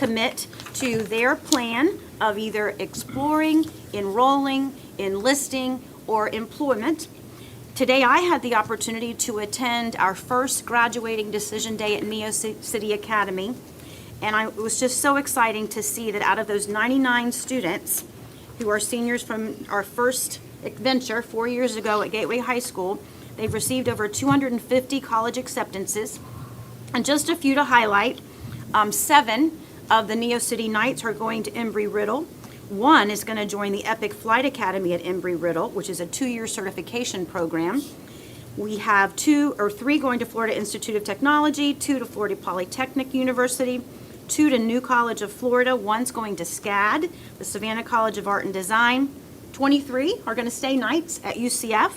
commit to their plan of either exploring, enrolling, enlisting, or employment. Today, I had the opportunity to attend our first graduating decision day at Neo City Academy, and it was just so exciting to see that out of those 99 students who are seniors from our first venture 4 years ago at Gateway High School, they've received over 250 college acceptances. And just a few to highlight, 7 of the Neo City Knights are going to Embry-Riddle. 1 is going to join the Epic Flight Academy at Embry-Riddle, which is a 2-year certification program. We have 2 or 3 going to Florida Institute of Technology, 2 to Florida Polytechnic University, 2 to New College of Florida, 1's going to SCAD, the Savannah College of Art and Design. 23 are going to stay Knights at UCF.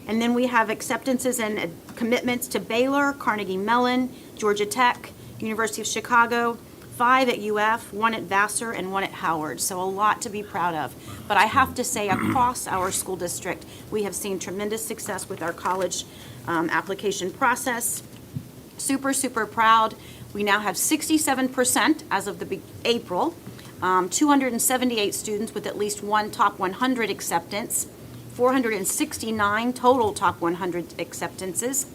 And then we have acceptances and commitments to Baylor, Carnegie Mellon, Georgia Tech, University of Chicago, 5 at UF, 1 at Vassar, and 1 at Howard. So a lot to be proud of. But I have to say, across our school district, we have seen tremendous success with our college application process. Super, super proud. We now have 67% as of the April, 278 students with at least 1 top 100 acceptance, 469 total top 100 acceptances.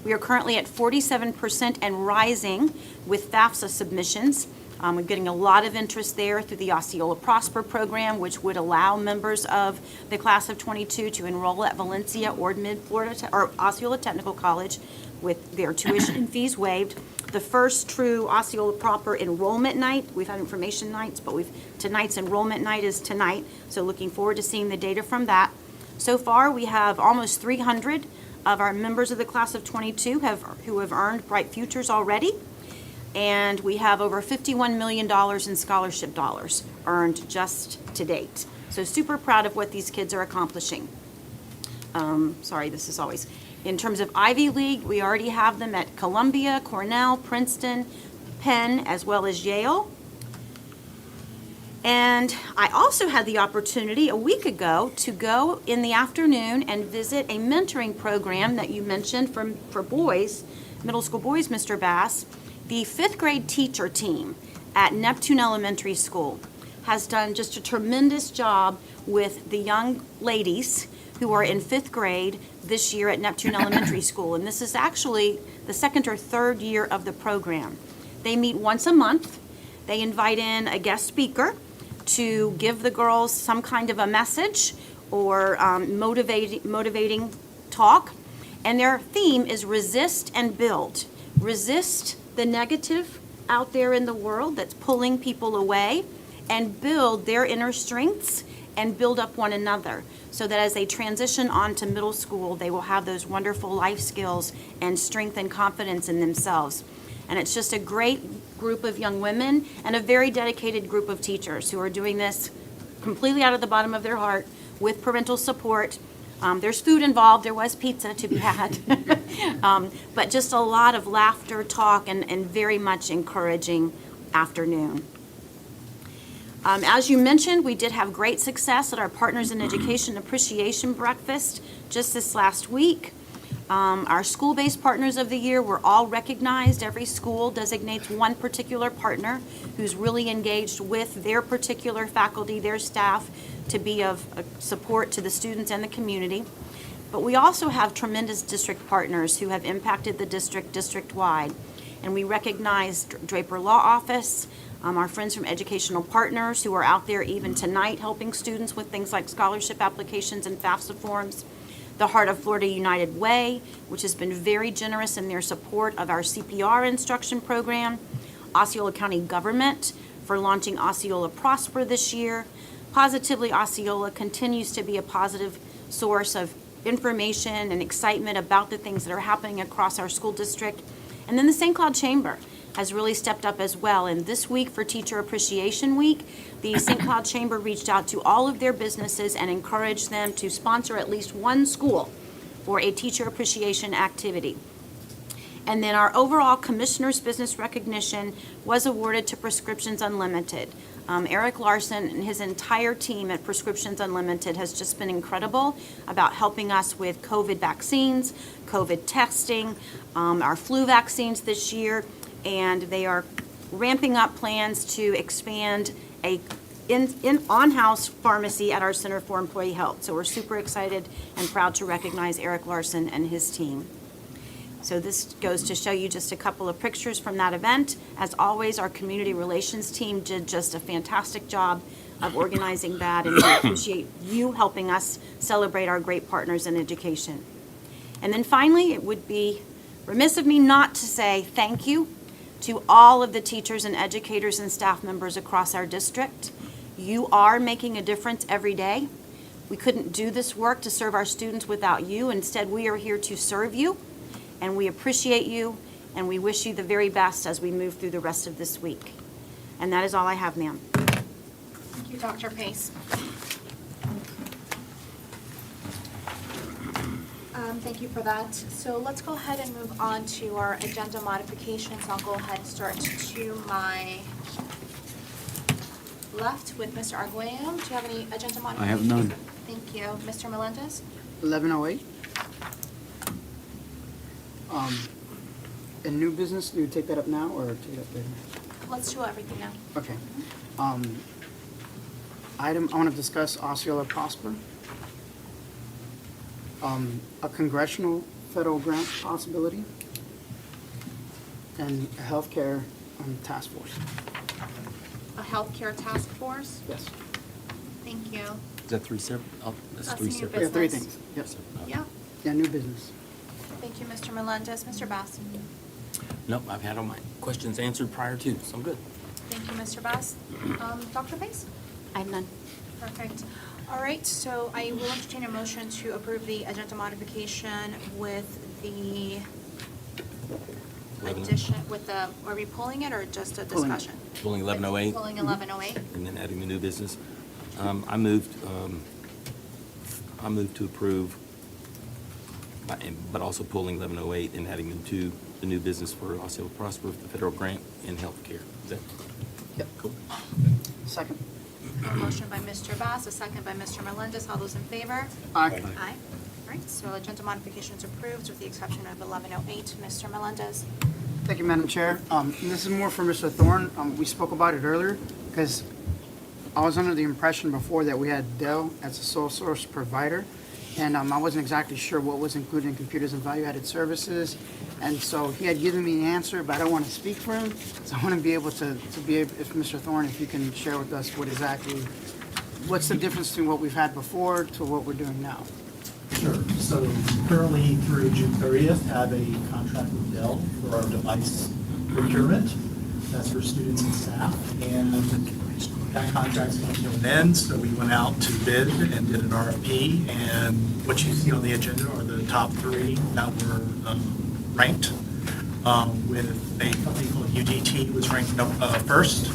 We are currently at 47% and rising with FAFSA submissions. We're getting a lot of interest there through the Osceola Prosper program, which would allow members of the class of 22 to enroll at Valencia or Mid-Florida or Osceola Technical College with their tuition fees waived. The first true Osceola proper enrollment night. We've had information nights, but tonight's enrollment night is tonight. So looking forward to seeing the data from that. So far, we have almost 300 of our members of the class of 22 who have earned Bright Futures already. And we have over $51 million in scholarship dollars earned just to date. So super proud of what these kids are accomplishing. In terms of Ivy League, we already have them at Columbia, Cornell, Princeton, Penn, as well as Yale. And I also had the opportunity a week ago to go in the afternoon and visit a mentoring program that you mentioned for boys, middle school boys, Mr. Bass. The 5th grade teacher team at Neptune Elementary School has done just a tremendous job with the young ladies who are in 5th grade this year at Neptune Elementary School. And this is actually the 2nd or 3rd year of the program. They meet once a month. They invite in a guest speaker to give the girls some kind of a message or motivating talk. And their theme is resist and build. Resist the negative out there in the world that's pulling people away, and build their inner strengths and build up one another, so that as they transition on to middle school, they will have those wonderful life skills and strength and confidence in themselves. And it's just a great group of young women and a very dedicated group of teachers who are doing this completely out of the bottom of their heart with parental support. There's food involved. There was pizza to be had. But just a lot of laughter, talk, and very much encouraging afternoon. As you mentioned, we did have great success at our Partners in Education Appreciation Breakfast just this last week. Our school-based partners of the year were all recognized. Every school designates one particular partner who's really engaged with their particular faculty, their staff, to be of support to the students and the community. But we also have tremendous district partners who have impacted the district-wide. And we recognize Draper Law Office, our friends from Educational Partners who are out there even tonight helping students with things like scholarship applications and FAFSA forms. The Heart of Florida United Way, which has been very generous in their support of our CPR instruction program. Osceola County Government for launching Osceola Prosper this year. Positively Osceola continues to be a positive source of information and excitement about the things that are happening across our school district. And then the St. Cloud Chamber has really stepped up as well. And this week for Teacher Appreciation Week, the St. Cloud Chamber reached out to all of their businesses and encouraged them to sponsor at least one school for a teacher appreciation activity. And then our overall Commissioner's Business Recognition was awarded to Prescriptions Unlimited. Eric Larson and his entire team at Prescriptions Unlimited has just been incredible about helping us with COVID vaccines, COVID testing, our flu vaccines this year, and they are ramping up plans to expand a on-house pharmacy at our Center for Employee Health. So we're super excited and proud to recognize Eric Larson and his team. So this goes to show you just a couple of pictures from that event. As always, our community relations team did just a fantastic job of organizing that, and we appreciate you helping us celebrate our great partners in education. And then finally, it would be remiss of me not to say thank you to all of the teachers and educators and staff members across our district. You are making a difference every day. We couldn't do this work to serve our students without you. Instead, we are here to serve you, and we appreciate you, and we wish you the very best as we move through the rest of this week. And that is all I have, ma'am. Thank you, Dr. Pace. Thank you for that. So let's go ahead and move on to our agenda modifications. I'll go ahead and start to my left with Mr. Arguello. Do you have any agenda modifications? I have none. Thank you. Mr. Melendez? 1108. In new business, do you take that up now or take it up later? Let's do everything now. Okay. Item, I want to discuss Osceola Prosper. A congressional federal grant possibility and a healthcare task force. A healthcare task force? Yes. Thank you. Is that three separate? Oh, that's That's three in your separate. Yeah, three business. things. Yep. Yeah. Yeah, new business. Thank you, Mr. Melendez. Mr. Bass? Nope, I've had all my questions answered prior to, so I'm good. Thank you, Mr. Bass. Dr. Pace? I have none. Perfect. All right, so I will entertain a motion to approve the agenda modification with the addition, with the, are we pulling it or just a Pulling it. discussion? Pulling 1108. Pulling 1108. And then adding the new business. I moved to approve, but also pulling 1108 and adding them to the new business for Osceola Prosper, the federal grant and healthcare. Is that? Yep. Cool. Second. A motion by Mr. Bass, a second by Mr. Melendez. All those in favor? Aye. Aye. All right, so agenda modifications approved with the exception of 1108. Mr. Melendez? Thank you, Madam Chair. And this is more for Mr. Thorne. We spoke about it earlier because I was under the impression before that we had Dell as a sole source provider, and I wasn't exactly sure what was included in computers and value-added services. And so he had given me an answer, but I don't want to speak for him. So I want to be able to be able, if Mr. Thorne, if you can share with us what's the difference between what we've had before to what we're doing now? Sure. So currently through June 30th, have a contract with Dell for our device procurement. That's for students and staff. And that contract's coming to an end, so we went out to bid and did an RFP. And what you see on the agenda are the top three that were ranked, with a company called UDT was ranked first.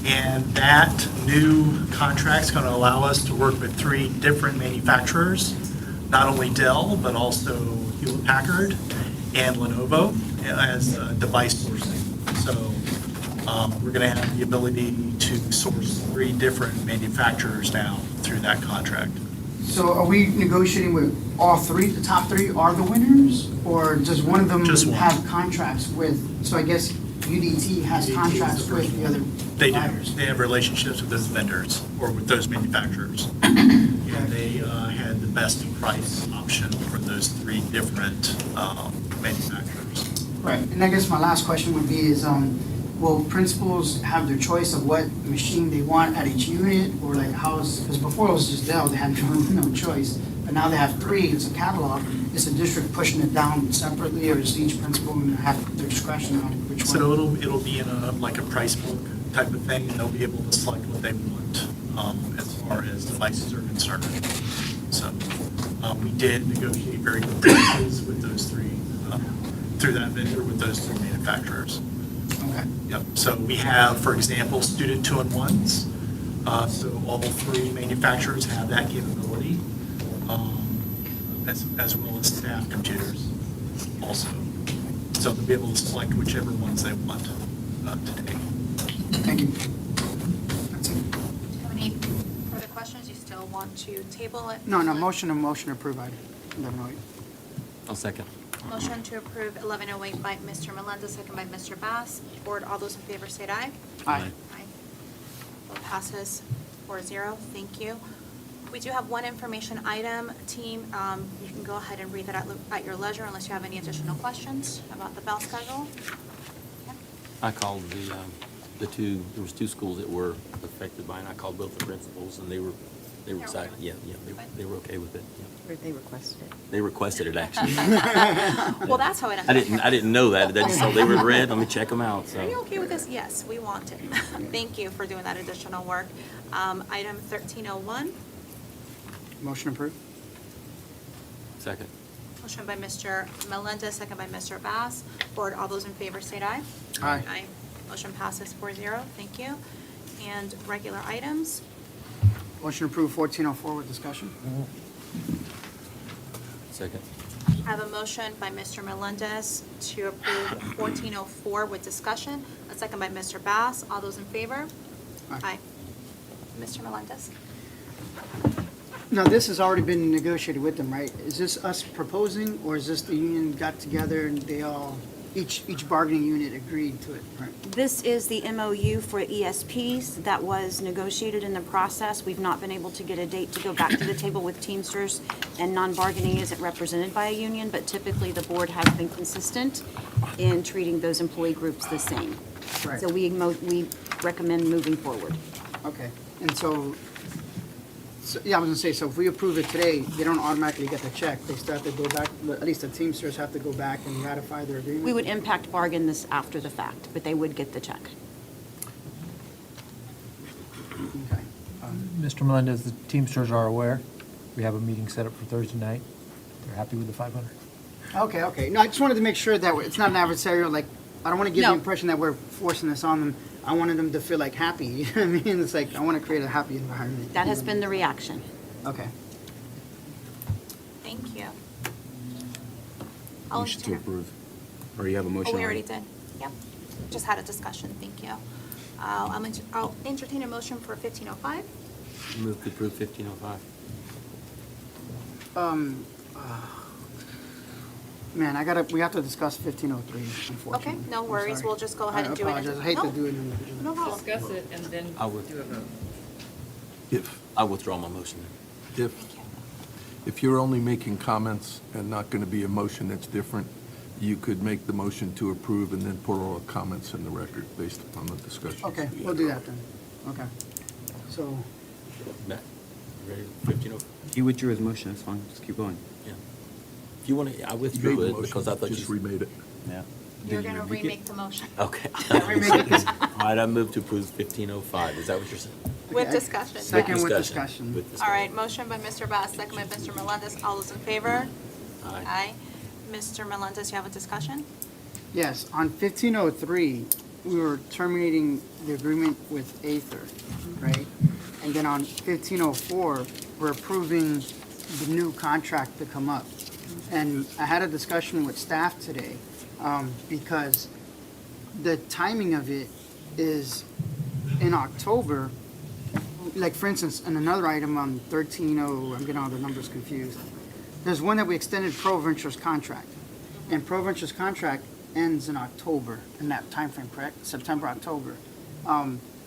And that new contract's going to allow us to work with three different manufacturers, not only Dell, but also Hewlett-Packard and Lenovo as device sourcing. So we're going to have the ability to source three different manufacturers now through that contract. So are we negotiating with all three, the top three are the winners? Or does one of them Just one. have contracts with, so I guess UDT has UDT contracts is the with first the other They do. providers? They have relationships with those vendors or with those manufacturers. And they had the best price option for those three different manufacturers. Right, and I guess my last question would be is, will principals have their choice of what machine they want at each unit? Or like how's, because before it was just Dell, they had no choice. But now they have three, it's a catalog. Is the district pushing it down separately or is each principal going to have their discretion on which one? So it'll be in like a price book type of thing, and they'll be able to select what they want as far as devices are concerned. So we did negotiate very good prices with those three, through that vendor with those three manufacturers. Okay. Yep. So we have, for example, student two-in-ones. So all three manufacturers have that capability, as well as staff computers also. So they'll be able to select whichever ones they want to take. Thank you. Do you have any further questions? You still want to table it? No, motion to approve item 1108. I'll second. Motion to approve 1108 by Mr. Melendez, second by Mr. Bass. Board, all those in favor state aye. Aye. Aye. Vote passes 4-0. Thank you. We do have one information item. Team, you can go ahead and read that at your leisure unless you have any additional questions about the bell schedule. I called the two, there was two schools that were affected by it, and I called both the principals, and they were excited. Yeah, they were okay with it. Yeah. Or they requested it. They requested it, actually. Well, that's how it I didn't know that. They just told they were red. Let me check them out. Are you So okay with this? Yes, we want it. Thank you for doing that additional work. Item 1301, Motion approved. second. motion by Mr. Melendez, second by Mr. Bass. Board, all those in favor state aye. Aye. Aye. Motion passes 4-0. Thank you. And regular items. Motion approved 1404 with discussion. Second. I have a motion by Mr. Melendez to approve 1404 with discussion, a second by Mr. Bass. All those in favor? Aye. Mr. Melendez? Now, this has already been negotiated with them, right? Is this us proposing, or is this the union got together and they all, each bargaining unit agreed to it, right? This is the MOU for ESPs that was negotiated in the process. We've not been able to get a date to go back to the table with Teamsters, and non-bargaining isn't represented by a union, but typically the board has been consistent in treating those employee groups the same. Right. So we recommend moving forward. Okay, and so, yeah, I was gonna say, so if we approve it today, they don't automatically get the check. They still have to go back, at least the Teamsters have to go back and ratify their agreement? We would impact bargain this after the fact, but they would get the check. Okay. Mr. Melendez, the Teamsters are aware. We have a meeting set up for Thursday night. They're happy with the 500. Okay. No, I just wanted to make sure that it's not an adversarial, like, I don't want to give the No. impression that we're forcing this on them. I wanted them to feel like happy, you know what I mean? It's like, I want to create a happy environment. That has been the reaction. Okay. Thank you. I'll Motion to entertain- approve. Or you have a motion? Oh, we already did. Yep. Just had a discussion. Thank you. I'll entertain a motion for 1505. Move to approve 1505. Man, we have to discuss 1503, unfortunately. Okay, no I'm worries. sorry. We'll just go ahead and do it. I apologize. I hate to No. do it individually. No problem. Discuss it and then I would. do a vote. If, I withdraw my motion. if you're only making comments and not going to be a motion that's different, you could make the motion to approve and then put all the comments in the record based upon the discussion. Okay, we'll do that then. Okay. So, Matt, you ready? 1505. He withdrew his motion, that's fine, just keep going. Yeah. If you want to, I You made withdrew the it motion, because I thought just you. remade it. Yeah. You're Did you going to remake it? remake the motion. Okay. remake it. All right, I move to approve 1505. Is that what you're saying? With Okay, discussion. second with yes. discussion. With All discussion. right, motion by Mr. Bass, second by Mr. Melendez. All those in favor? Aye. Aye. Mr. Melendez, you have a discussion? yes, on 1503, we were terminating the agreement with Aether, right? And then on 1504, we're approving the new contract to come up. And I had a discussion with staff today, because the timing of it is in October. Like, for instance, in another item on 130, I'm getting all the numbers confused. There's one that we extended ProVenture's contract. And ProVenture's contract ends in October, in that timeframe, correct? September, October.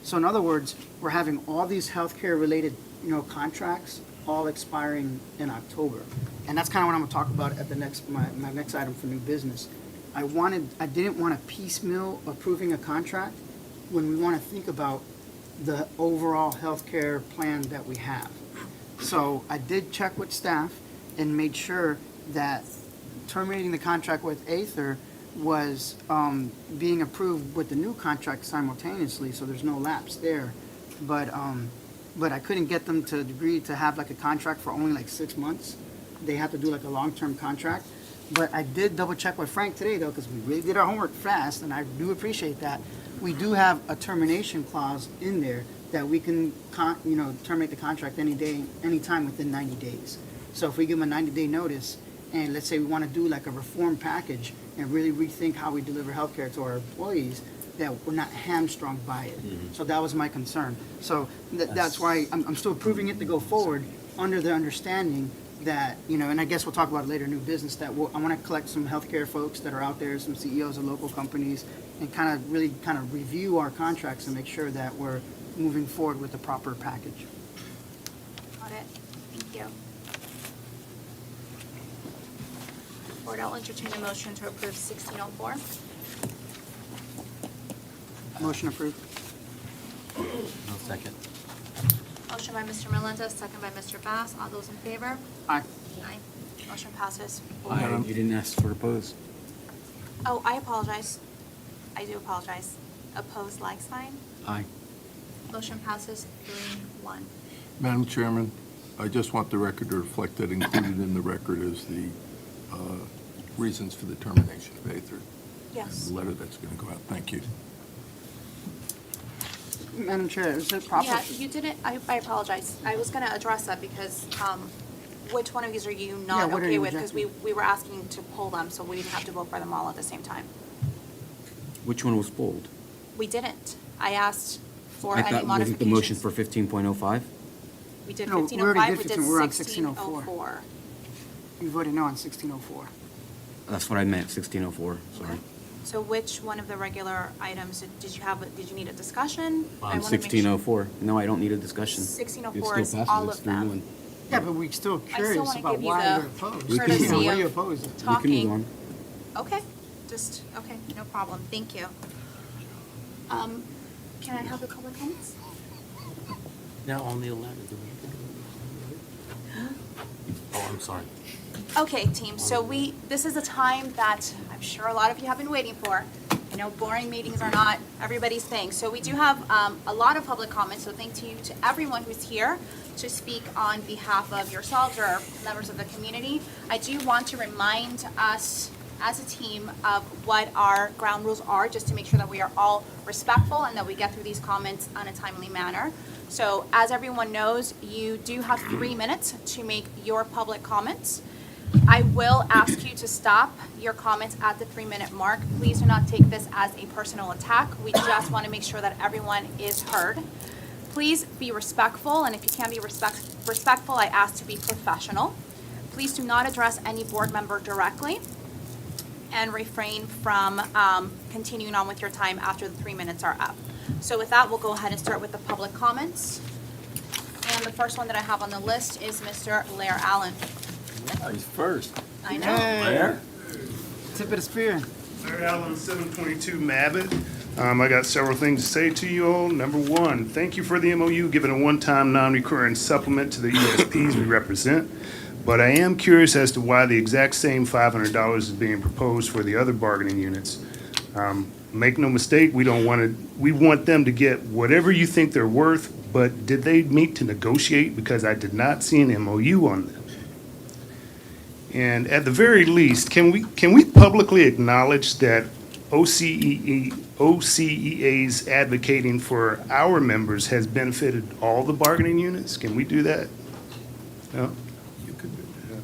So in other words, we're having all these healthcare-related, contracts all expiring in October. And that's kind of what I'm gonna talk about at the next, my next item for new business. I didn't want to piecemeal approving a contract when we want to think about the overall healthcare plan that we have. So I did check with staff and made sure that terminating the contract with Aether was being approved with the new contract simultaneously, so there's no lapse there. But I couldn't get them to agree to have like a contract for only like 6 months. They have to do like a long-term contract. But I did double check with Frank today though, because we really did our homework fast, and I do appreciate that. We do have a termination clause in there that we can, terminate the contract any day, anytime within 90 days. So if we give them a 90-day notice, and let's say we want to do like a reform package and really rethink how we deliver healthcare to our employees, that we're not hamstrung by it. So that was my concern. So that's why I'm still approving it to go forward under the understanding that, you know, and I guess we'll talk about it later, new business, that I want to collect some healthcare folks that are out there, some CEOs of local companies, and kind of really kind of review our contracts and make sure that we're moving forward with the proper package. Got it. Thank you. Board, I'll entertain a motion to approve 1604. Motion approved. I'll second. Motion by Mr. Melendez, second by Mr. Bass. All those in favor? Aye. Aye. Motion passes. You didn't ask for opposed. Oh, I apologize. I do apologize. Opposed, like sign. Aye. Motion passes 3-1. Madam Chairman, I just want the record to reflect that included in the record is the reasons for the termination of Ather. Yes. The letter that's going to go out. Thank you. Madam Chair, is it proper? Yeah, you didn't, I apologize. I was gonna address that because, which one of these are you not Yeah, what are okay you with? Because we rejecting? were asking to pull them, so we didn't have to vote for them all at the same time. Which one was pulled? We didn't. I asked for I any thought, wasn't the motion modifications. for 15.05? We did No, we already 1505, did we did 15, we're on 1604. You voted no on 1604. That's what I meant, 1604, sorry. So which one of the regular items, did you need a discussion? I On wanna make sure- 1604. No, I don't need a discussion. 1604 It is still passes. all It's of them. 3-1. Yeah, but we're still curious wanna about give you why the you're opposed. courtesy Yeah, why of you opposed? We can talking. move on. Okay, just, okay, no problem, thank you. Can I have the public comments? Now on the 11th. Oh, I'm sorry. Okay, team, so this is a time that I'm sure a lot of you have been waiting for. I know boring meetings are not everybody's thing. So we do have a lot of public comments, so thank you to everyone who's here to speak on behalf of yourselves or members of the community. I do want to remind us as a team of what our ground rules are, just to make sure that we are all respectful and that we get through these comments in a timely manner. So as everyone knows, you do have 3 minutes to make your public comments. I will ask you to stop your comments at the 3-minute mark. Please do not take this as a personal attack. We just want to make sure that everyone is heard. Please be respectful, and if you can't be respectful, I ask to be professional. Please do not address any board member directly, and refrain from continuing on with your time after the 3 minutes are up. So with that, we'll go ahead and start with the public comments. And the first one that I have on the list is Mr. Lair Allen. Oh, he's first. I know. There. Tip of the spear. Larry Allen, 722 Mabbitt. I got several things to say to you all. Number one, thank you for the MOU, giving a one-time non-recurring supplement to the ESPs we represent. But I am curious as to why the exact same $500 is being proposed for the other bargaining units. Make no mistake, we want them to get whatever you think they're worth, but did they meet to negotiate? Because I did not see an MOU on them. And at the very least, can we publicly acknowledge that OCEA's advocating for our members has benefited all the bargaining units? Can we do that? No? You could do that.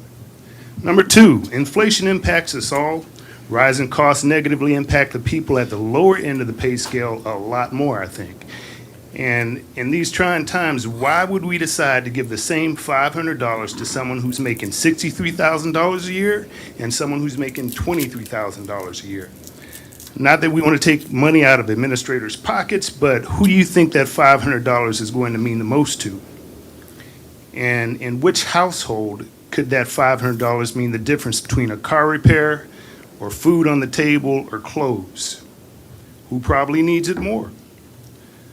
Number two, inflation impacts us all. Rising costs negatively impact the people at the lower end of the pay scale a lot more, I think. And in these trying times, why would we decide to give the same $500 to someone who's making $63,000 a year and someone who's making $23,000 a year? Not that we want to take money out of administrators' pockets, but who do you think that $500 is going to mean the most to? And in which household could that $500 mean the difference between a car repair or food on the table or clothes? Who probably needs it more?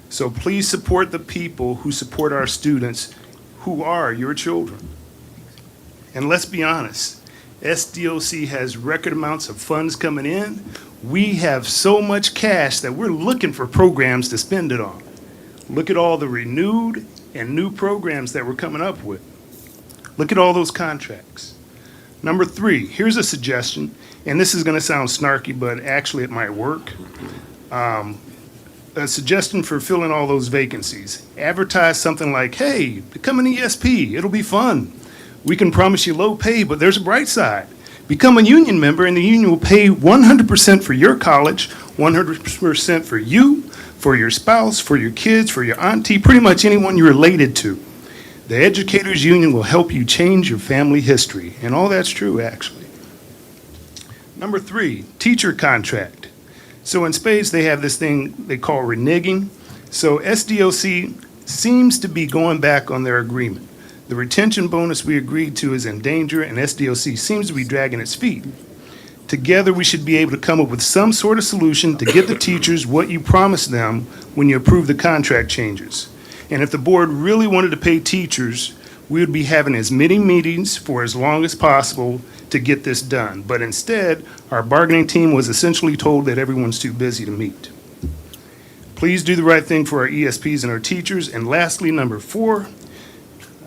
So please support the people who support our students, who are your children. And let's be honest, SDOC has record amounts of funds coming in. We have so much cash that we're looking for programs to spend it on. Look at all the renewed and new programs that we're coming up with. Look at all those contracts. Number three, here's a suggestion, and this is going to sound snarky, but actually it might work. A suggestion for filling all those vacancies. Advertise something like, hey, become an ESP, it'll be fun. We can promise you low pay, but there's a bright side. Become a union member and the union will pay 100% for your college, 100% for you, for your spouse, for your kids, for your auntie, pretty much anyone you're related to. The Educators Union will help you change your family history. And all that's true, actually. Number 3, teacher contract. So in spades, they have this thing they call reneging. So SDOC seems to be going back on their agreement. The retention bonus we agreed to is in danger, and SDOC seems to be dragging its feet. Together, we should be able to come up with some sort of solution to get the teachers what you promised them when you approve the contract changes. And if the board really wanted to pay teachers, we would be having as many meetings for as long as possible to get this done. But instead, our bargaining team was essentially told that everyone's too busy to meet. Please do the right thing for our ESPs and our teachers. And lastly, number 4,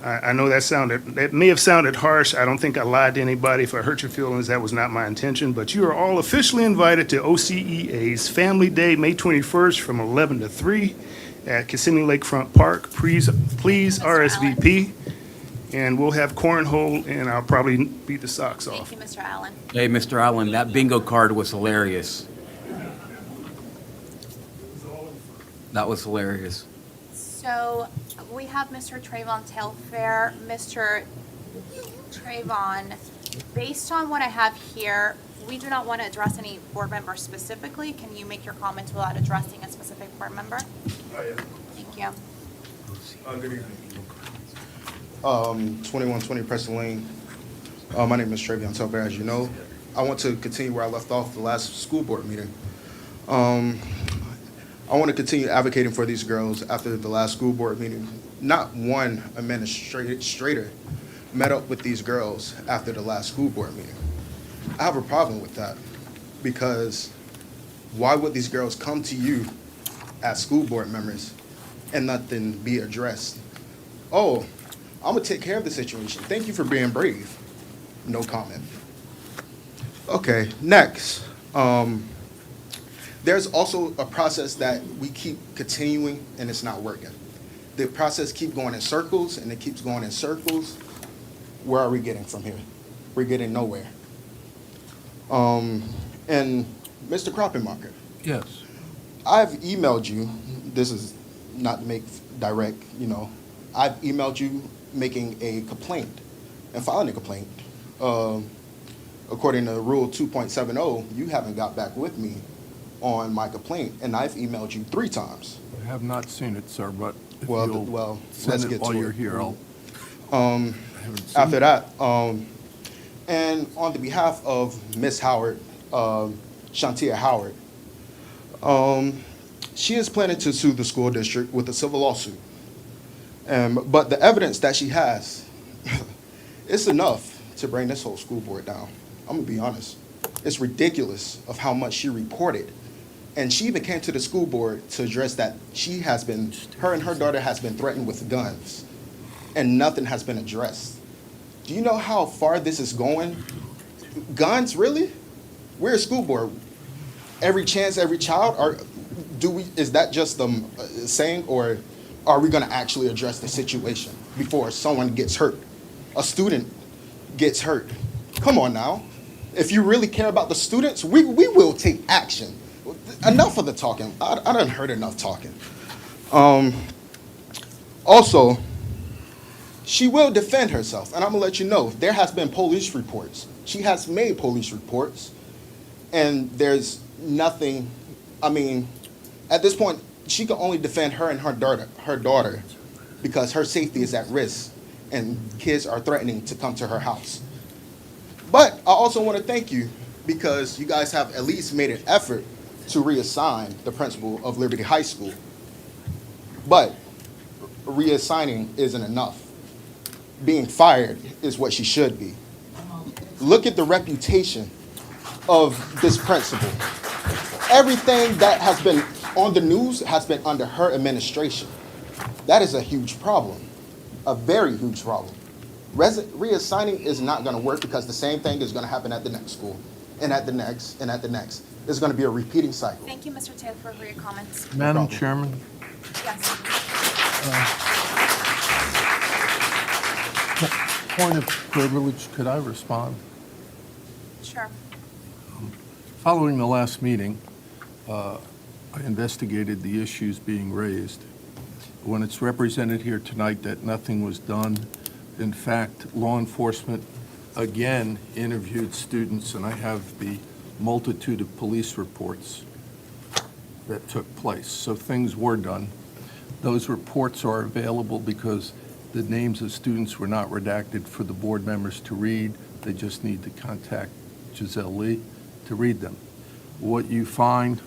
I know that may have sounded harsh. I don't think I lied to anybody. If I hurt your feelings, that was not my intention. But you are all officially invited to OCEA's Family Day, May 21st from 11 to 3 at Kissimmee Lakefront Park. Please RSVP. And we'll have cornhole, and I'll probably beat the socks off. Thank you, Mr. Allen. Hey, Mr. Allen, that bingo card was hilarious. That was hilarious. So we have Mr. Trayvon Tailfair. Mr. Trayvon, based on what I have here, we do not want to address any board member specifically. Can you make your comments without addressing a specific board member? Oh, yeah. Thank you. Good evening. 2120 Preston Lane. My name is Trayvon Tailfair, as you know. I want to continue where I left off the last school board meeting. I want to continue advocating for these girls after the last school board meeting. Not one administrator met up with these girls after the last school board meeting. I have a problem with that because why would these girls come to you as school board members and nothing be addressed? Oh, I'm gonna take care of the situation. Thank you for being brave. No comment. Okay, next. There's also a process that we keep continuing and it's not working. The process keeps going in circles and it keeps going in circles. Where are we getting from here? We're getting nowhere. And Mr. Kroppenmacher. Yes. I've emailed you, this is not to make direct, I've emailed you making a complaint and filing a complaint. According to Rule 2.70, you haven't got back with me on my complaint, and I've emailed you 3 times. I have not seen it, sir, but if Well, you'll well, send let's it get while to you're it. here, I'll. After that, and on the behalf of Miss Howard, Shantia Howard, she is planning to sue the school district with a civil lawsuit. But the evidence that she has, it's enough to bring this whole school board down. I'm gonna be honest. It's ridiculous of how much she reported. And she even came to the school board to address that her and her daughter has been threatened with guns, and nothing has been addressed. Do you know how far this is going? Guns, really? We're a school board. Every chance, every child, is that just the saying, or are we gonna actually address the situation before someone gets hurt? A student gets hurt. Come on now. If you really care about the students, we will take action. Enough of the talking. I done heard enough talking. Also, she will defend herself, and I'm gonna let you know, there has been police reports. She has made police reports, and there's nothing, at this point, she can only defend her and her daughter because her safety is at risk, and kids are threatening to come to her house. But I also want to thank you because you guys have at least made an effort to reassign the principal of Liberty High School. But reassigning isn't enough. Being fired is what she should be. Look at the reputation of this principal. Everything that has been on the news has been under her administration. That is a huge problem, a very huge problem. Reassigning is not going to work because the same thing is going to happen at the next school, and at the next, and at the next. It's going to be a repeating cycle. Thank you, Mr. Taylor, for your comments. Madam Chairman, Yes. point of privilege, could I respond? Sure. Following the last meeting, I investigated the issues being raised, when it's represented here tonight that nothing was done. In fact, law enforcement again interviewed students, and I have the multitude of police reports that took place. So things were done. Those reports are available because the names of students were not redacted for the board members to read. They just need to contact Giselle Lee to read them. What you find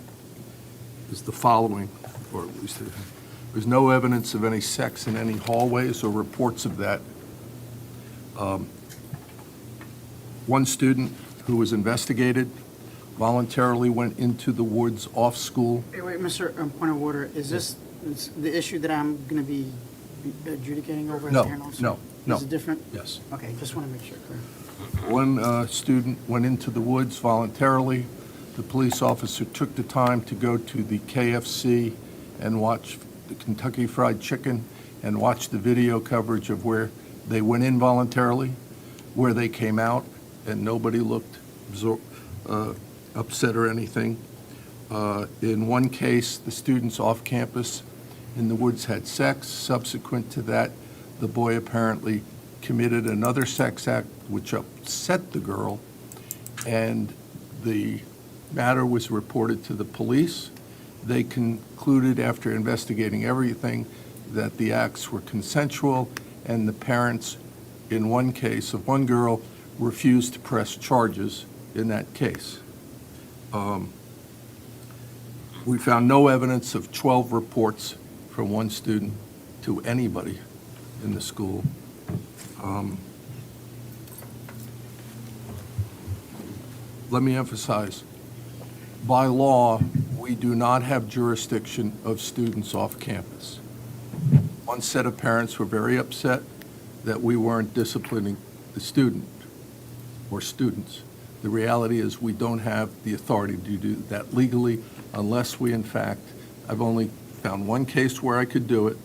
is the following, or at least there's no evidence of any sex in any hallways or reports of that. One student who was investigated voluntarily went into the woods off school. Hey, wait, Mr. Point of order, is this the issue that I'm going to be adjudicating over? No, as the hearing officer? no. Is it different? Yes. Okay, just want to make sure, clear. One student went into the woods voluntarily. The police officer took the time to go to the KFC and watch the Kentucky Fried Chicken and watch the video coverage of where they went in voluntarily, where they came out, and nobody looked upset or anything. In one case, the students off campus in the woods had sex. Subsequent to that, the boy apparently committed another sex act which upset the girl, and the matter was reported to the police. They concluded, after investigating everything, that the acts were consensual, and the parents, in one case of one girl, refused to press charges in that case. We found no evidence of 12 reports from one student to anybody in the school. Let me emphasize, by law, we do not have jurisdiction of students off campus. One set of parents were very upset that we weren't disciplining the student or students. The reality is we don't have the authority to do that legally unless we, in fact, I've only found one case where I could do it,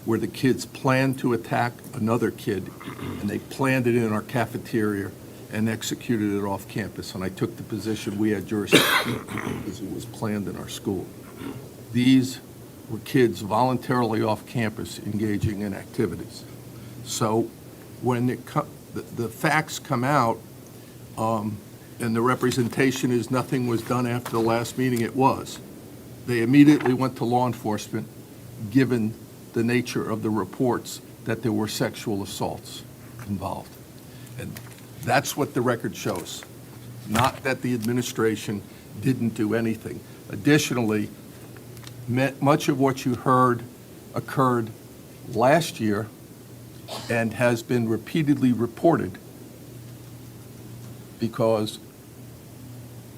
where the kids planned to attack another kid, and they planned it in our cafeteria and executed it off campus. And I took the position we had jurisdiction because it was planned in our school. These were kids voluntarily off campus engaging in activities. So when the facts come out, and the representation is nothing was done after the last meeting, it was. They immediately went to law enforcement, given the nature of the reports that there were sexual assaults involved. And that's what the record shows, not that the administration didn't do anything. Additionally, much of what you heard occurred last year and has been repeatedly reported because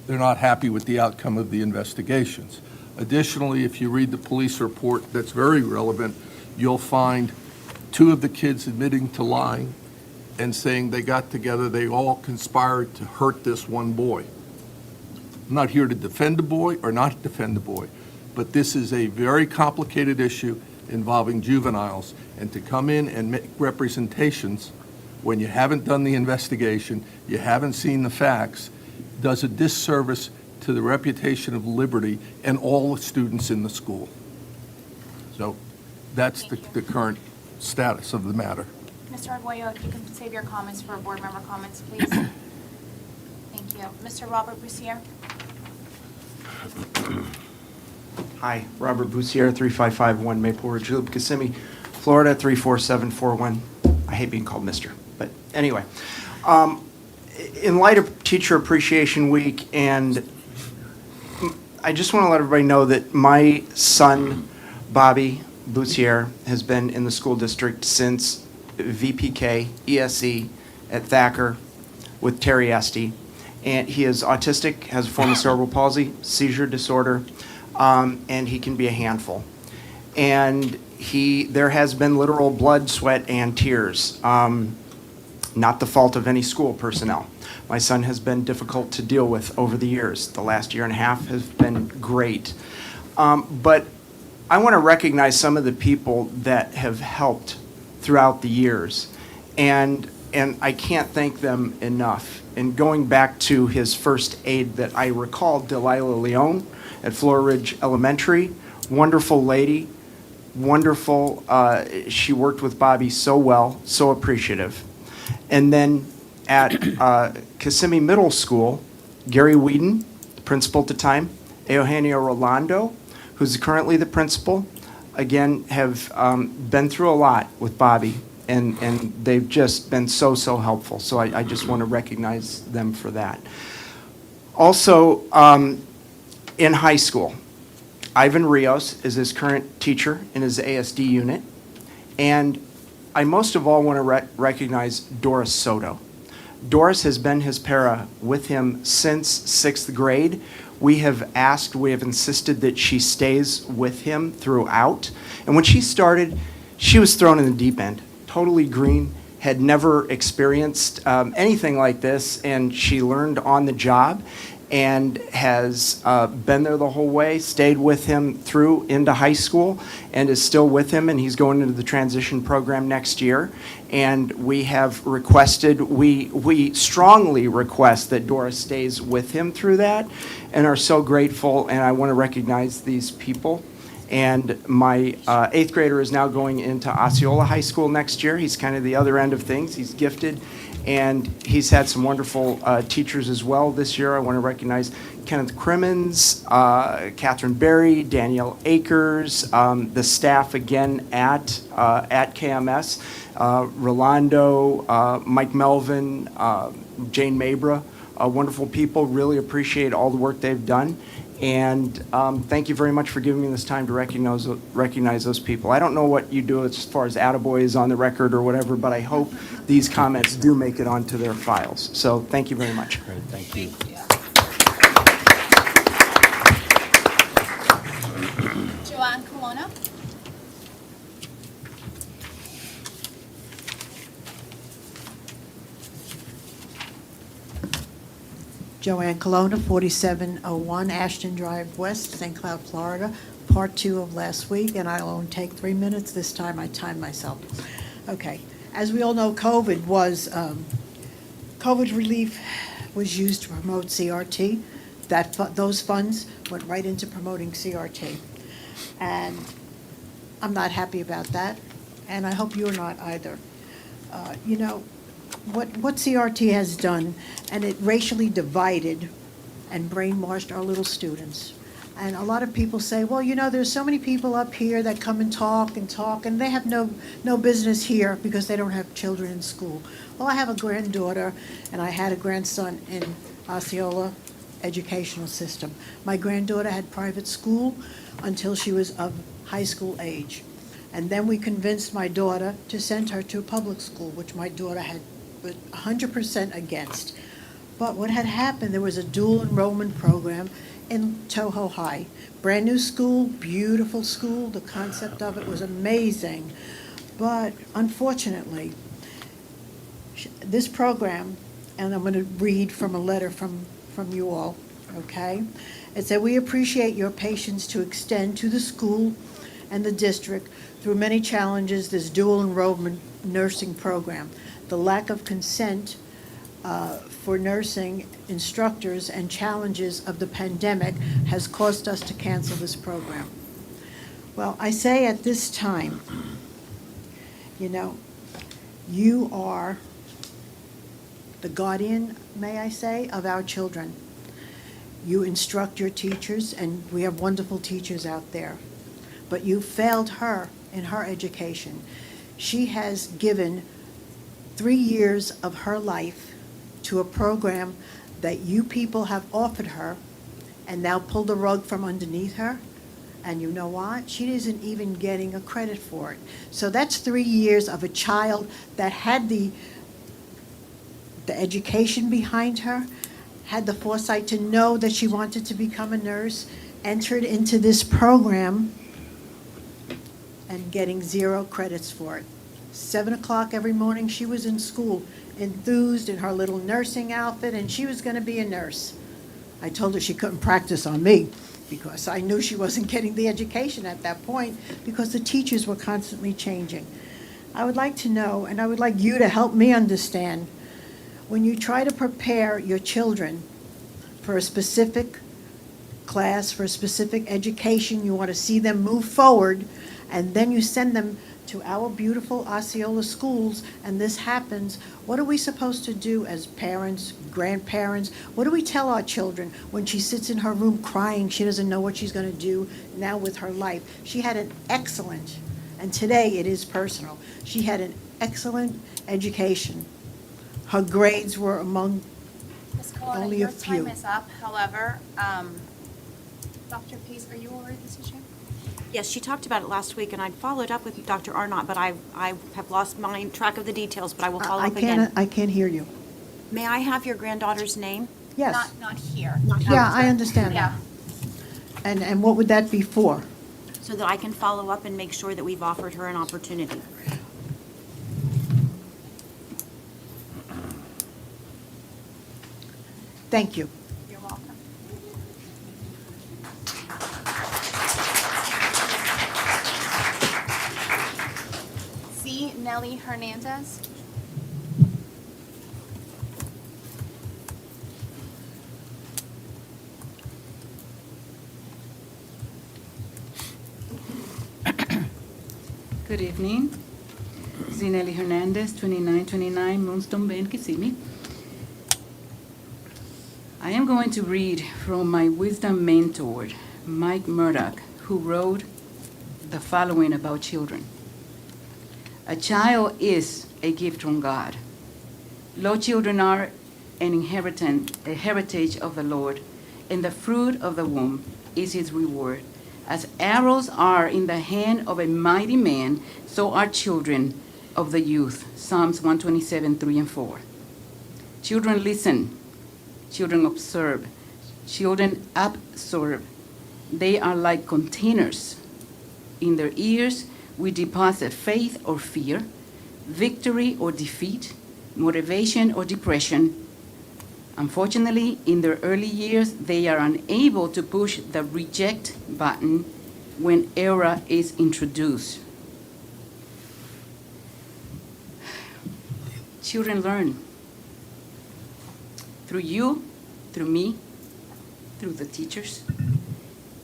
they're not happy with the outcome of the investigations. Additionally, if you read the police report that's very relevant, you'll find 2 of the kids admitting to lying and saying they got together, they all conspired to hurt this one boy. I'm not here to defend the boy or not defend the boy, but this is a very complicated issue involving juveniles, and to come in and make representations when you haven't done the investigation, you haven't seen the facts, does a disservice to the reputation of Liberty and all the students in the school. So that's the current status of the matter. Mr. Arguello, if you can save your comments for board member comments, please. Thank you. Mr. Robert Bussier. Hi, Robert Bussier, 3551 Maple Ridge Loop, Kissimmee, Florida, 34741. I hate being called Mr., but anyway. In light of Teacher Appreciation Week, and I just want to let everybody know that my son, Bobby Bussier, has been in the school district since VPK, ESE at Thacker with Terry Estee. And he is autistic, has a form of cerebral palsy, seizure disorder, and he can be a handful. And there has been literal blood, sweat, and tears. Not the fault of any school personnel. My son has been difficult to deal with over the years. The last year and a half has been great. But I want to recognize some of the people that have helped throughout the years. And I can't thank them enough. And going back to his first aide that I recall, Delilah Leone at Flora Ridge Elementary, wonderful lady, wonderful. She worked with Bobby so well, so appreciative. And then at Kissimmee Middle School, Gary Whedon, the principal at the time, Eugenio Rolando, who's currently the principal, again, have been through a lot with Bobby, and they've just been so, so helpful. So I just want to recognize them for that. Also, in high school, Ivan Rios is his current teacher in his ASD unit, and I most of all want to recognize Doris Soto. Doris has been his para with him since 6th grade. We have insisted that she stays with him throughout. And when she started, she was thrown in the deep end, totally green, had never experienced anything like this, and she learned on the job and has been there the whole way, stayed with him through into high school, and is still with him, and he's going into the transition program next year. And we have requested, we strongly request that Doris stays with him through that, and are so grateful, and I want to recognize these people. And my 8th grader is now going into Osceola High School next year. He's kind of the other end of things. He's gifted, and he's had some wonderful teachers as well this year. I want to recognize Kenneth Crimmins, Catherine Berry, Danielle Akers, the staff again at KMS, Rolando, Mike Melvin, Jane Mabra, wonderful people. Really appreciate all the work they've done. And thank you very much for giving me this time to recognize those people. I don't know what you do as far as attaboys on the record or whatever, but I hope these comments do make it onto their files. So thank you very much. Great, thank you. Joanne Colonna. Joanne Colonna, 4701 Ashton Drive West, St. Cloud, Florida. Part 2 of last week, and I'll only take 3 minutes. This time I timed myself. Okay. As we all know, COVID relief was used to promote CRT. Those funds went right into promoting CRT. And I'm not happy about that, and I hope you're not either. What CRT has done, and it racially divided and brainwashed our little students. And a lot of people say, well, there's so many people up here that come and talk, and they have no business here because they don't have children in school. Well, I have a granddaughter, and I had a grandson in Osceola educational system. My granddaughter had private school until she was of high school age. And then we convinced my daughter to send her to a public school, which my daughter had 100% against. But what had happened, there was a dual enrollment program in Toho High. Brand new school, beautiful school. The concept of it was amazing. But unfortunately, this program, and I'm going to read from a letter from you all, okay? It said, we appreciate your patience to extend to the school and the district through many challenges this dual enrollment nursing program. The lack of consent for nursing instructors and challenges of the pandemic has caused us to cancel this program. Well, I say at this time, you are the guardian, may I say, of our children. You instruct your teachers, and we have wonderful teachers out there, but you failed her in her education. She has given 3 years of her life to a program that you people have offered her and now pulled the rug from underneath her. And you know what? She isn't even getting a credit for it. So that's 3 years of a child that had the education behind her, had the foresight to know that she wanted to become a nurse, entered into this program, and getting 0 credits for it. 7 o'clock every morning, she was in school, enthused in her little nursing outfit, and she was going to be a nurse. I told her she couldn't practice on me because I knew she wasn't getting the education at that point because the teachers were constantly changing. I would like to know, and I would like you to help me understand, when you try to prepare your children for a specific class, for a specific education, you want to see them move forward, and then you send them to our beautiful Osceola schools, and this happens, what are we supposed to do as parents, grandparents? What do we tell our children when she sits in her room crying, she doesn't know what she's going to do now with her life? She had an excellent, and today it is personal, she had an excellent education. Her grades were among Ms. Colonna, only a your few. time is up. However, Dr. Peace, are you aware of this issue? Yes, she talked about it last week, and I followed up with Dr. Arnott, but I have lost track of the details, but I will follow up again. I can't hear you. May I have your granddaughter's name? Yes. Not here. Yeah, I understand Yeah. that. And what would that be for? So that I can follow up and make sure that we've offered her an opportunity. Thank you. You're welcome. C. Nelly Hernandez. Good evening. Zinelli Hernandez, 2929 Moonstone Bend, Kissimmee. I am going to read from my wisdom mentor, Mike Murdoch, who wrote the following about children. A child is a gift from God. Lo, children are an inheritance, a heritage of the Lord, and the fruit of the womb is his reward. As arrows are in the hand of a mighty man, so are children of the youth. Psalms 127, 3 and 4. Children listen. Children observe. Children absorb. They are like containers. In their ears, we deposit faith or fear, victory or defeat, motivation or depression. Unfortunately, in their early years, they are unable to push the reject button when error is introduced. Children learn through you, through me, through the teachers.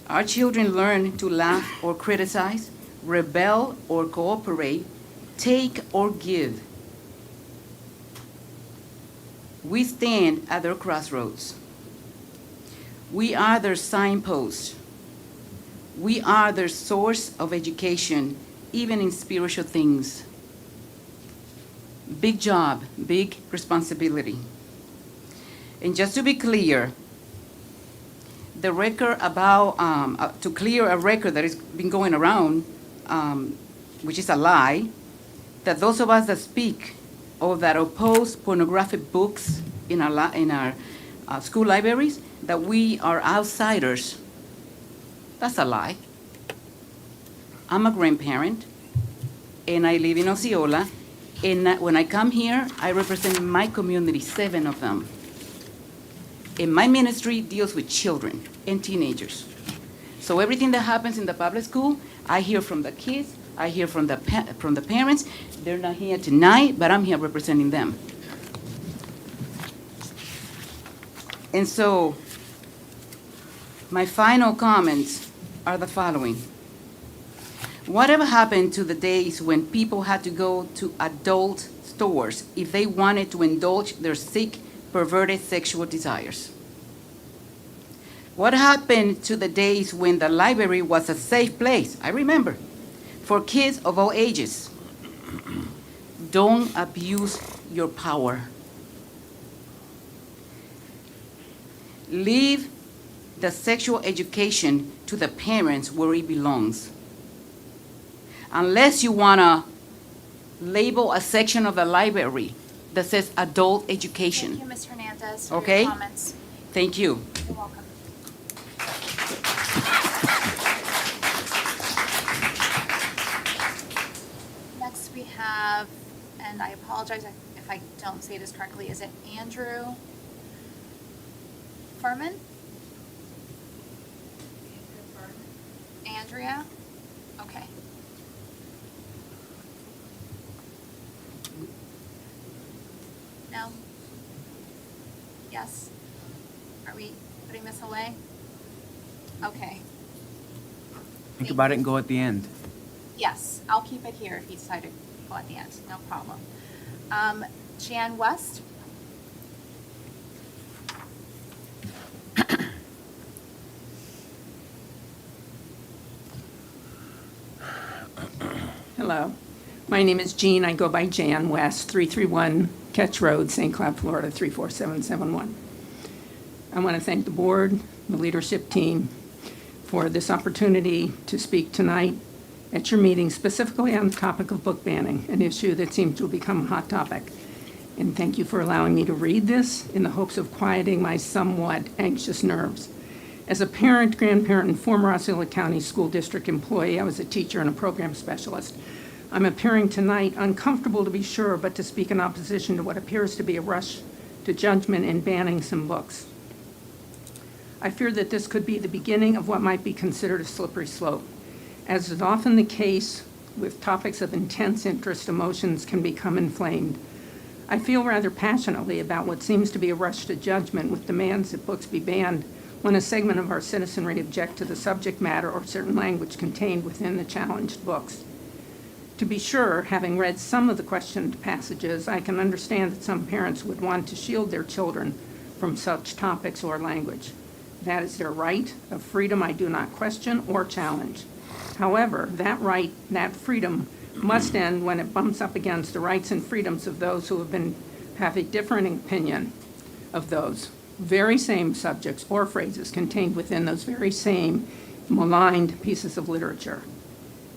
Our children learn to laugh or criticize, rebel or cooperate, take or give. We stand at their crossroads. We are their signposts. We are their source of education, even in spiritual things. Big job, big responsibility. And just to be clear, the record about, to clear a record that has been going around, which is a lie, that those of us that speak or that oppose pornographic books in our school libraries, that we are outsiders. That's a lie. I'm a grandparent, and I live in Osceola, and when I come here, I represent my community, 7 of them. And my ministry deals with children and teenagers. So everything that happens in the public school, I hear from the kids, I hear from the parents. They're not here tonight, but I'm here representing them. And so my final comments are the following. Whatever happened to the days when people had to go to adult stores if they wanted to indulge their sick, perverted sexual desires? What happened to the days when the library was a safe place? I remember, for kids of all ages. Don't abuse your power. Leave the sexual education to the parents where it belongs. Unless you want to label a section of the library that says adult education. Thank you, Ms. Hernandez, for Okay? your comments. Thank you. You're welcome. Next, we have, and I apologize if I don't say this correctly, is it Andrew Furman? Andrea? Okay. No? Yes? Are we putting this away? Okay. Think about it and go at the end. Yes, I'll keep it here if you decide to go at the end, no problem. Jan West? Hello, my name is Jean. I go by Jan West, 331 Ketch Road, St. Cloud, Florida, 34771. I want to thank the board, the leadership team, for this opportunity to speak tonight at your meeting specifically on the topic of book banning, an issue that seems to have become a hot topic. And thank you for allowing me to read this in the hopes of quieting my somewhat anxious nerves. As a parent, grandparent, and former Osceola County School District employee, I was a teacher and a program specialist. I'm appearing tonight uncomfortable to be sure, but to speak in opposition to what appears to be a rush to judgment in banning some books. I fear that this could be the beginning of what might be considered a slippery slope. As is often the case with topics of intense interest, emotions can become inflamed. I feel rather passionately about what seems to be a rush to judgment with demands that books be banned when a segment of our citizenry object to the subject matter or certain language contained within the challenged books. To be sure, having read some of the questioned passages, I can understand that some parents would want to shield their children from such topics or language. That is their right, a freedom I do not question or challenge. However, that right, that freedom, must end when it bumps up against the rights and freedoms of those who have a different opinion of those very same subjects or phrases contained within those very same maligned pieces of literature.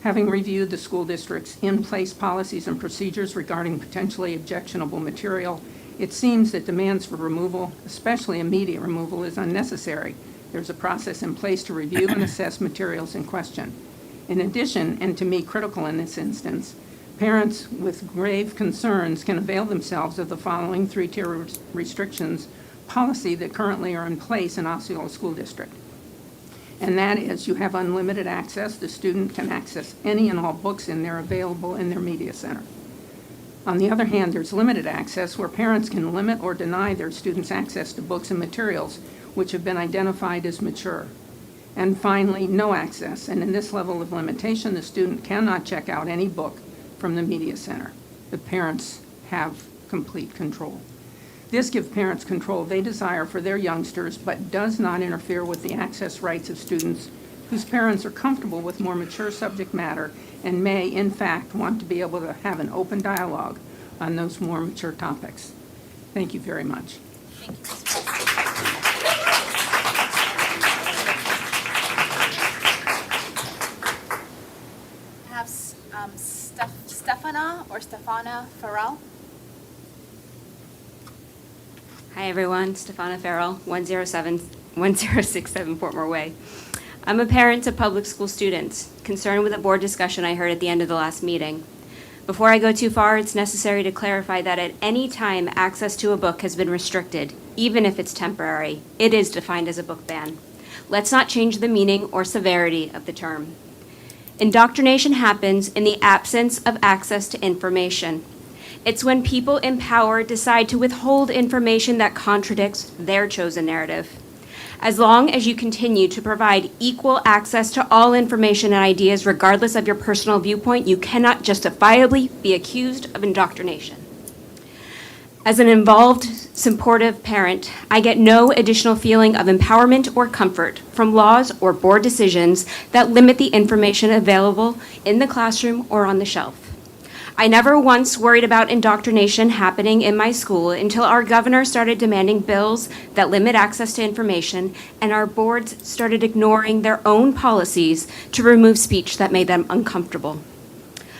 Having reviewed the school district's in-place policies and procedures regarding potentially objectionable material, it seems that demands for removal, especially immediate removal, is unnecessary. There's a process in place to review and assess materials in question. In addition, and to me critical in this instance, parents with grave concerns can avail themselves of the following three-tier restrictions policy that currently are in place in Osceola School District. And that is, you have unlimited access. The student can access any and all books available in their media center. On the other hand, there's limited access where parents can limit or deny their students access to books and materials which have been identified as mature. And finally, no access. And in this level of limitation, the student cannot check out any book from the media center. The parents have complete control. This gives parents control they desire for their youngsters, but does not interfere with the access rights of students whose parents are comfortable with more mature subject matter and may, in fact, want to be able to have an open dialogue on those more mature topics. Thank you very much. Thank you, Ms. West. I have Stefana Farrell. Hi, everyone. Stefana Farrell, 1067 Portmore Way. I'm a parent of public school students, concerned with a board discussion I heard at the end of the last meeting. Before I go too far, it's necessary to clarify that at any time access to a book has been restricted, even if it's temporary, it is defined as a book ban. Let's not change the meaning or severity of the term. Indoctrination happens in the absence of access to information. It's when people in power decide to withhold information that contradicts their chosen narrative. As long as you continue to provide equal access to all information and ideas, regardless of your personal viewpoint, you cannot justifiably be accused of indoctrination. As an involved, supportive parent, I get no additional feeling of empowerment or comfort from laws or board decisions that limit the information available in the classroom or on the shelf. I never once worried about indoctrination happening in my school until our governor started demanding bills that limit access to information, and our boards started ignoring their own policies to remove speech that made them uncomfortable.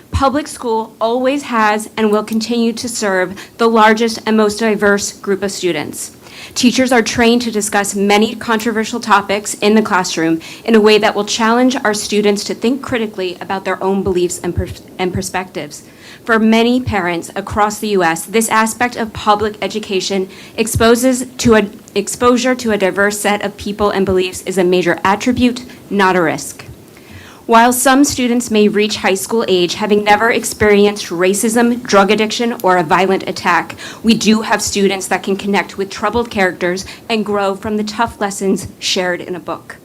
Public school always has and will continue to serve the largest and most diverse group of students. Teachers are trained to discuss many controversial topics in the classroom in a way that will challenge our students to think critically about their own beliefs and perspectives. For many parents across the U.S., this aspect of public education exposure to a diverse set of people and beliefs is a major attribute, not a risk. While some students may reach high school age having never experienced racism, drug addiction, or a violent attack, we do have students that can connect with troubled characters and grow from the tough lessons shared in a book.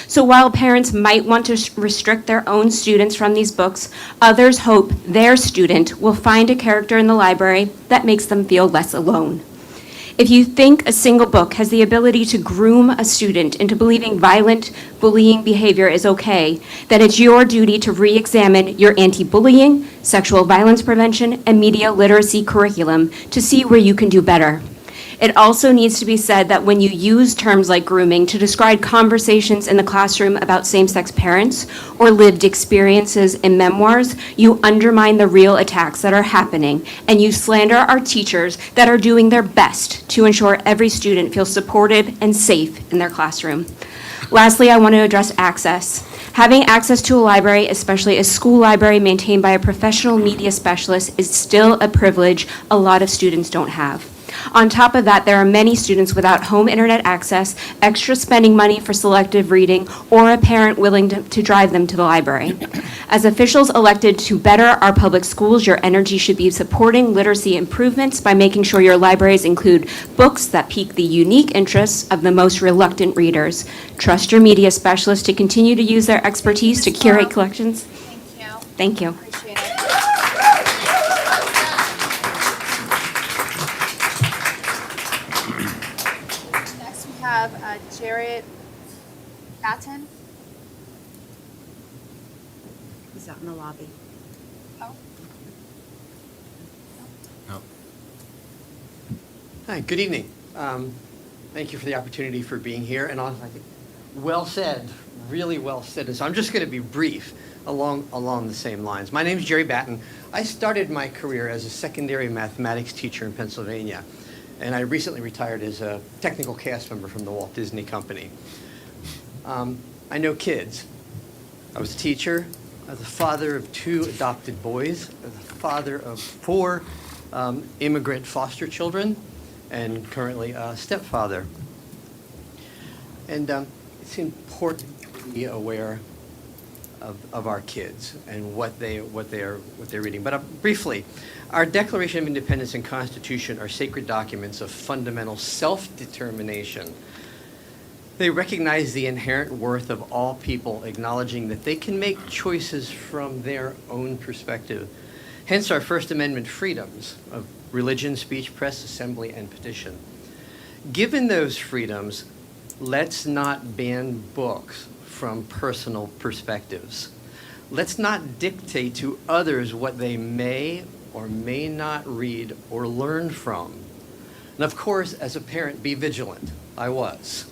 So while parents might want to restrict their own students from these books, others hope their student will find a character in the library that makes them feel less alone. If you think a single book has the ability to groom a student into believing violent, bullying behavior is okay, then it's your duty to re-examine your anti-bullying, sexual violence prevention, and media literacy curriculum to see where you can do better. It also needs to be said that when you use terms like grooming to describe conversations in the classroom about same-sex parents or lived experiences in memoirs, you undermine the real attacks that are happening, and you slander our teachers that are doing their best to ensure every student feels supported and safe in their classroom. Lastly, I want to address access. Having access to a library, especially a school library maintained by a professional media specialist, is still a privilege a lot of students don't have. On top of that, there are many students without home internet access, extra spending money for selective reading, or a parent willing to drive them to the library. As officials elected to better our public schools, your energy should be supporting literacy improvements by making sure your libraries include books that pique the unique interests of the most reluctant readers. Trust your media specialists to continue to use their expertise to curate collections. Thank you. Appreciate it. Next, we have Jared Batten. He's out in the lobby. Oh. Hi, good evening. Thank you for the opportunity for being here, and I think well said, really well said. And so I'm just going to be brief along the same lines. My name is Jerry Batten. I started my career as a secondary mathematics teacher in Pennsylvania, and I recently retired as a technical cast member from the Walt Disney Company. I know kids. I was a teacher. I was the father of 2 adopted boys, the father of 4 immigrant foster children, and currently a stepfather. And it's important to be aware of our kids and what they're reading. But briefly, our Declaration of Independence and Constitution are sacred documents of fundamental self-determination. They recognize the inherent worth of all people, acknowledging that they can make choices from their own perspective. Hence our First Amendment freedoms of religion, speech, press, assembly, and petition. Given those freedoms, let's not ban books from personal perspectives. Let's not dictate to others what they may or may not read or learn from. And of course, as a parent, be vigilant. I was.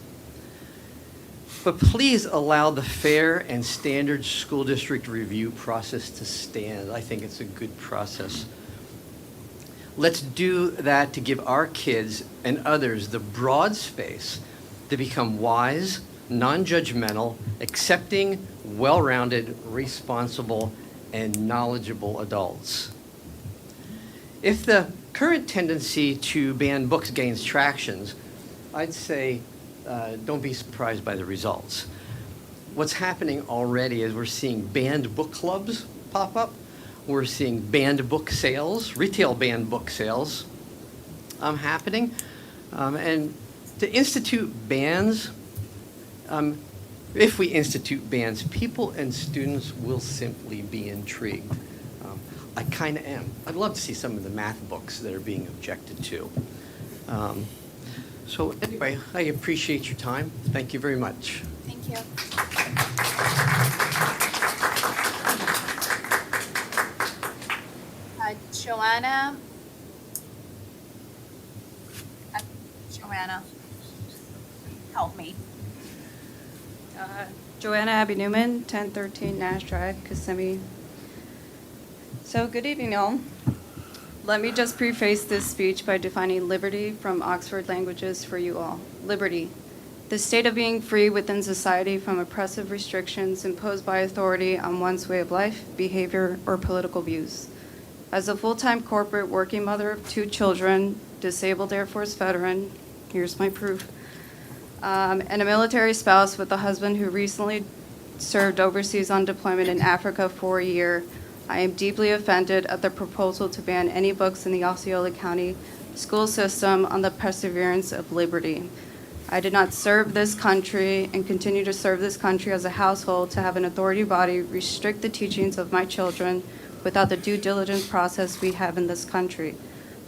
But please allow the fair and standard school district review process to stand. I think it's a good process. Let's do that to give our kids and others the broad space to become wise, non-judgmental, accepting, well-rounded, responsible, and knowledgeable adults. If the current tendency to ban books gains traction, I'd say don't be surprised by the results. What's happening already is we're seeing banned book clubs pop up. We're seeing banned book sales, retail banned book sales happening. And to institute bans, if we institute bans, people and students will simply be intrigued. I kind of am. I'd love to see some of the math books that are being objected to. So anyway, I appreciate your time. Thank you very much. Thank you. Joanna. Joanna, help me. Joanna Abby Newman, 1013 Nash Drive, Kissimmee. So good evening, all. Let me just preface this speech by defining liberty from Oxford Languages for you all. Liberty, the state of being free within society from oppressive restrictions imposed by authority on one's way of life, behavior, or political views. As a full-time corporate working mother of 2 children, disabled Air Force veteran, here's my proof, and a military spouse with a husband who recently served overseas on deployment in Africa for a year, I am deeply offended at the proposal to ban any books in the Osceola County school system on the perseverance of liberty. I did not serve this country and continue to serve this country as a household to have an authority body restrict the teachings of my children without the due diligence process we have in this country.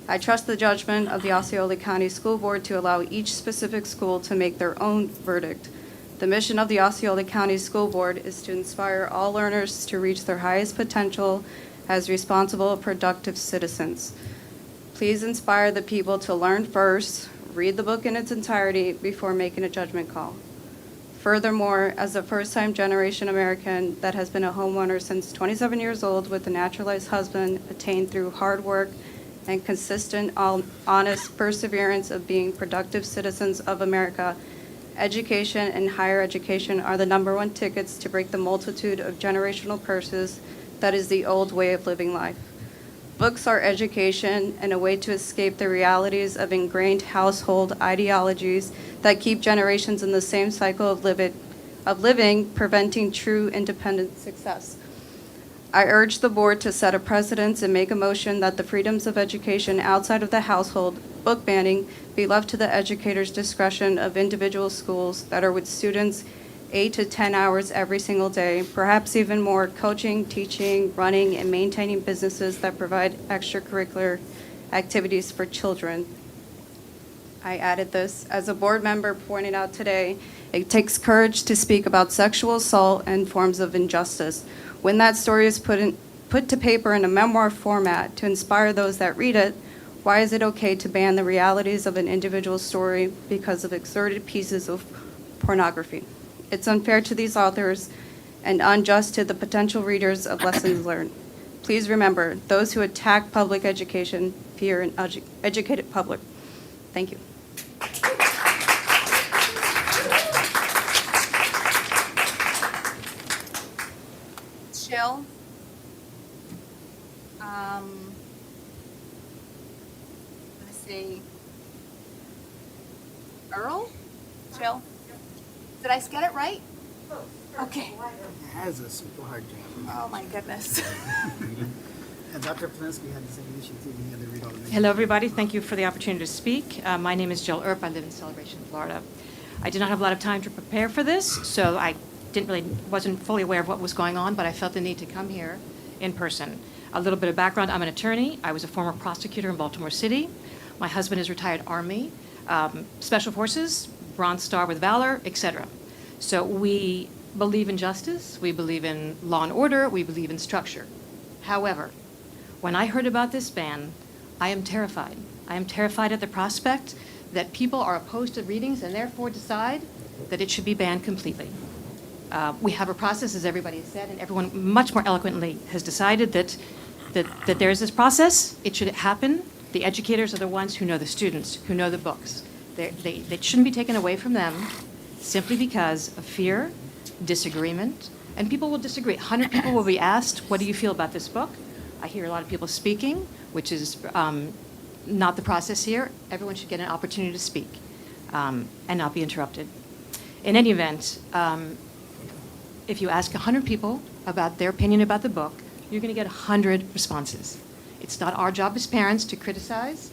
I trust the judgment of the Osceola County School Board to allow each specific school to make their own verdict. The mission of the Osceola County School Board is to inspire all learners to reach their highest potential as responsible, productive citizens. Please inspire the people to learn first, read the book in its entirety before making a judgment call. Furthermore, as a first-time generation American that has been a homeowner since 27 years old with a naturalized husband attained through hard work and consistent, honest perseverance of being productive citizens of America, education and higher education are the #1 tickets to break the multitude of generational curses that is the old way of living life. Books are education and a way to escape the realities of ingrained household ideologies that keep generations in the same cycle of living, preventing true independent success. I urge the board to set a precedent and make a motion that the freedoms of education outside of the household, book banning, be left to the educator's discretion of individual schools that are with students 8 to 10 hours every single day, perhaps even more, coaching, teaching, running, and maintaining businesses that provide extracurricular activities for children. I added this, as a board member pointed out today, it takes courage to speak about sexual assault and forms of injustice. When that story is put to paper in a memoir format to inspire those that read it, why is it okay to ban the realities of an individual story because of excerpted pieces of pornography? It's unfair to these authors and unjust to the potential readers of lessons learned. Please remember, those who attack public education fear an educated public. Thank you. Jill? Let's see. Earl? Jill? Did I get it right? Okay. That is a super hard job. Oh, my goodness. And Dr. Polinsky had the same issue too. He had to read all the names. Hello, everybody. Thank you for the opportunity to speak. My name is Jill Earp. I live in Celebration, Florida. I did not have a lot of time to prepare for this, so I wasn't fully aware of what was going on, but I felt the need to come here in person. A little bit of background. I'm an attorney. I was a former prosecutor in Baltimore City. My husband is retired Army, Special Forces, Bronze Star with Valor, etc. So we believe in justice. We believe in law and order. We believe in structure. However, when I heard about this ban, I am terrified. I am terrified at the prospect that people are opposed to readings and therefore decide that it should be banned completely. We have a process, as everybody has said, and everyone much more eloquently has decided that there is this process. It should happen. The educators are the ones who know the students, who know the books. They shouldn't be taken away from them simply because of fear, disagreement, and people will disagree. 100 people will be asked, what do you feel about this book? I hear a lot of people speaking, which is not the process here. Everyone should get an opportunity to speak and not be interrupted. In any event, if you ask 100 people about their opinion about the book, you're going to get 100 responses. It's not our job as parents to criticize.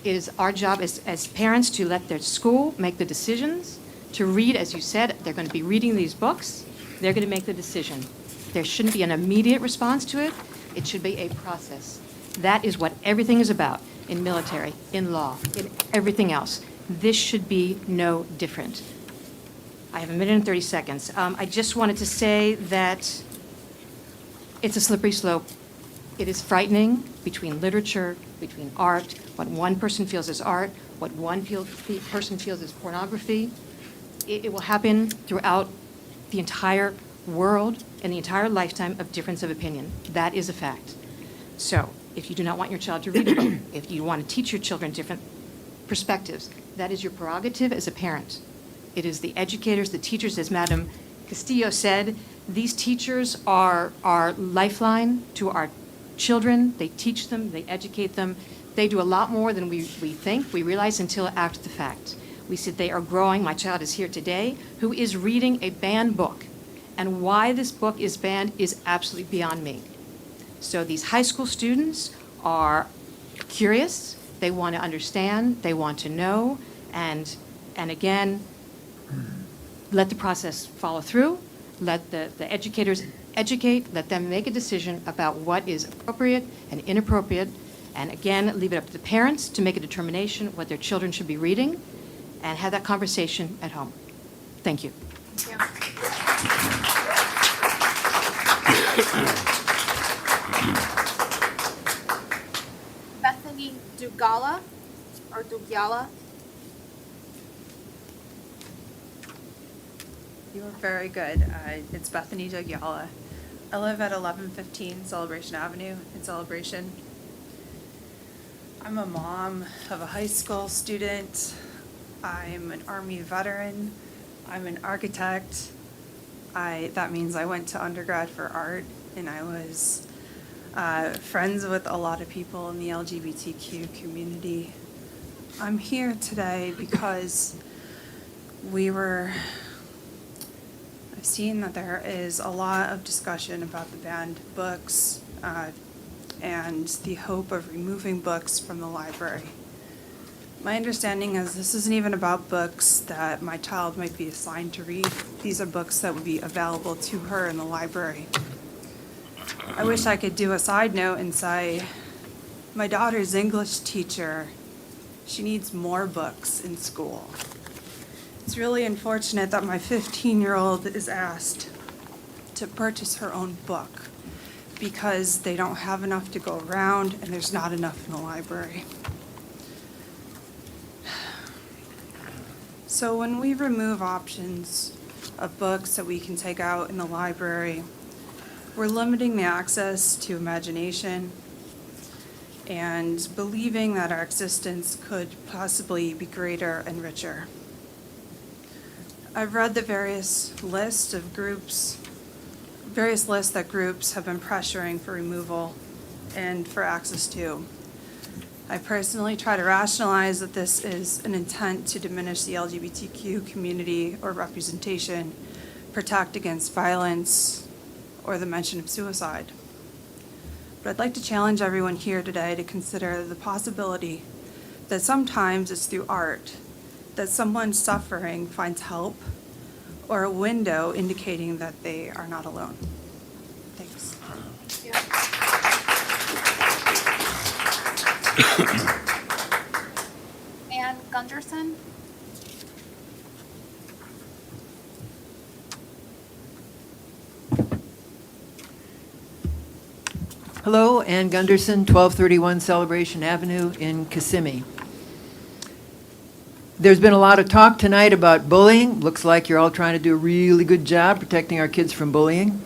It is our job as parents to let their school make the decisions, to read, as you said, they're going to be reading these books. They're going to make the decision. There shouldn't be an immediate response to it. It should be a process. That is what everything is about in military, in law, in everything else. This should be no different. I have 1 minute and 30 seconds. I just wanted to say that it's a slippery slope. It is frightening between literature, between art, what one person feels is art, what one person feels is pornography. It will happen throughout the entire world and the entire lifetime of difference of opinion. That is a fact. So if you do not want your child to read a book, if you want to teach your children different perspectives, that is your prerogative as a parent. It is the educators, the teachers, as Madam Castillo said, these teachers are our lifeline to our children. They teach them, they educate them. They do a lot more than we think, we realize until after the fact. We said they are growing. My child is here today, who is reading a banned book. And why this book is banned is absolutely beyond me. So these high school students are curious. They want to understand. They want to know. And And again, let the process follow through, let the educators educate, let them make a decision about what is appropriate and inappropriate, and again, leave it up to the parents to make a determination what their children should be reading, and have that conversation at home. Thank you. Bethany Dugala, or Dugyala? You are very good. It's Bethany Dogyala. I live at 1115 Celebration Avenue in Celebration. I'm a mom of a high school student. I'm an Army veteran. I'm an architect. That means I went to undergrad for art, and I was friends with a lot of people in the LGBTQ community. I'm here today because I've seen that there is a lot of discussion about the banned books and the hope of removing books from the library. My understanding is this isn't even about books that my child might be assigned to read. These are books that would be available to her in the library. I wish I could do a side note and say, my daughter's English teacher, she needs more books in school. It's really unfortunate that my 15-year-old is asked to purchase her own book because they don't have enough to go around and there's not enough in the library. So when we remove options of books that we can take out in the library, we're limiting the access to imagination and believing that our existence could possibly be greater and richer. I've read the various lists that groups have been pressuring for removal and for access to. I personally try to rationalize that this is an intent to diminish the LGBTQ community or representation, protect against violence, or the mention of suicide. But I'd like to challenge everyone here today to consider the possibility that sometimes it's through art that someone suffering finds help or a window indicating that they are not alone. Thanks. Ann Gunderson? Hello, Ann Gunderson, 1231 Celebration Avenue in Kissimmee. There's been a lot of talk tonight about bullying. Looks like you're all trying to do a really good job protecting our kids from bullying.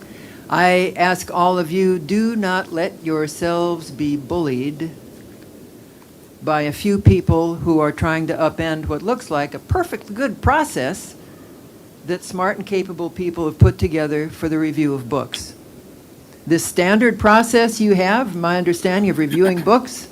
I ask all of you, do not let yourselves be bullied by a few people who are trying to upend what looks like a perfectly good process that smart and capable people have put together for the review of books. This standard process you have, my understanding of reviewing books,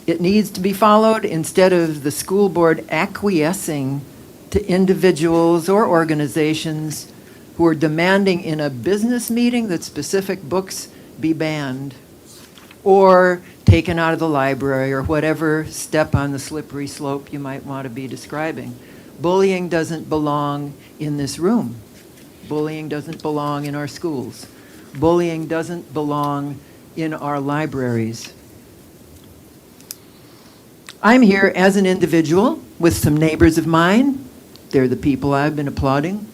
it needs to be followed instead of the school board acquiescing to individuals or organizations who are demanding in a business meeting that specific books be banned or taken out of the library or whatever step on the slippery slope you might want to be describing. Bullying doesn't belong in this room. Bullying doesn't belong in our schools. Bullying doesn't belong in our libraries. I'm here as an individual with some neighbors of mine. They're the people I've been applauding.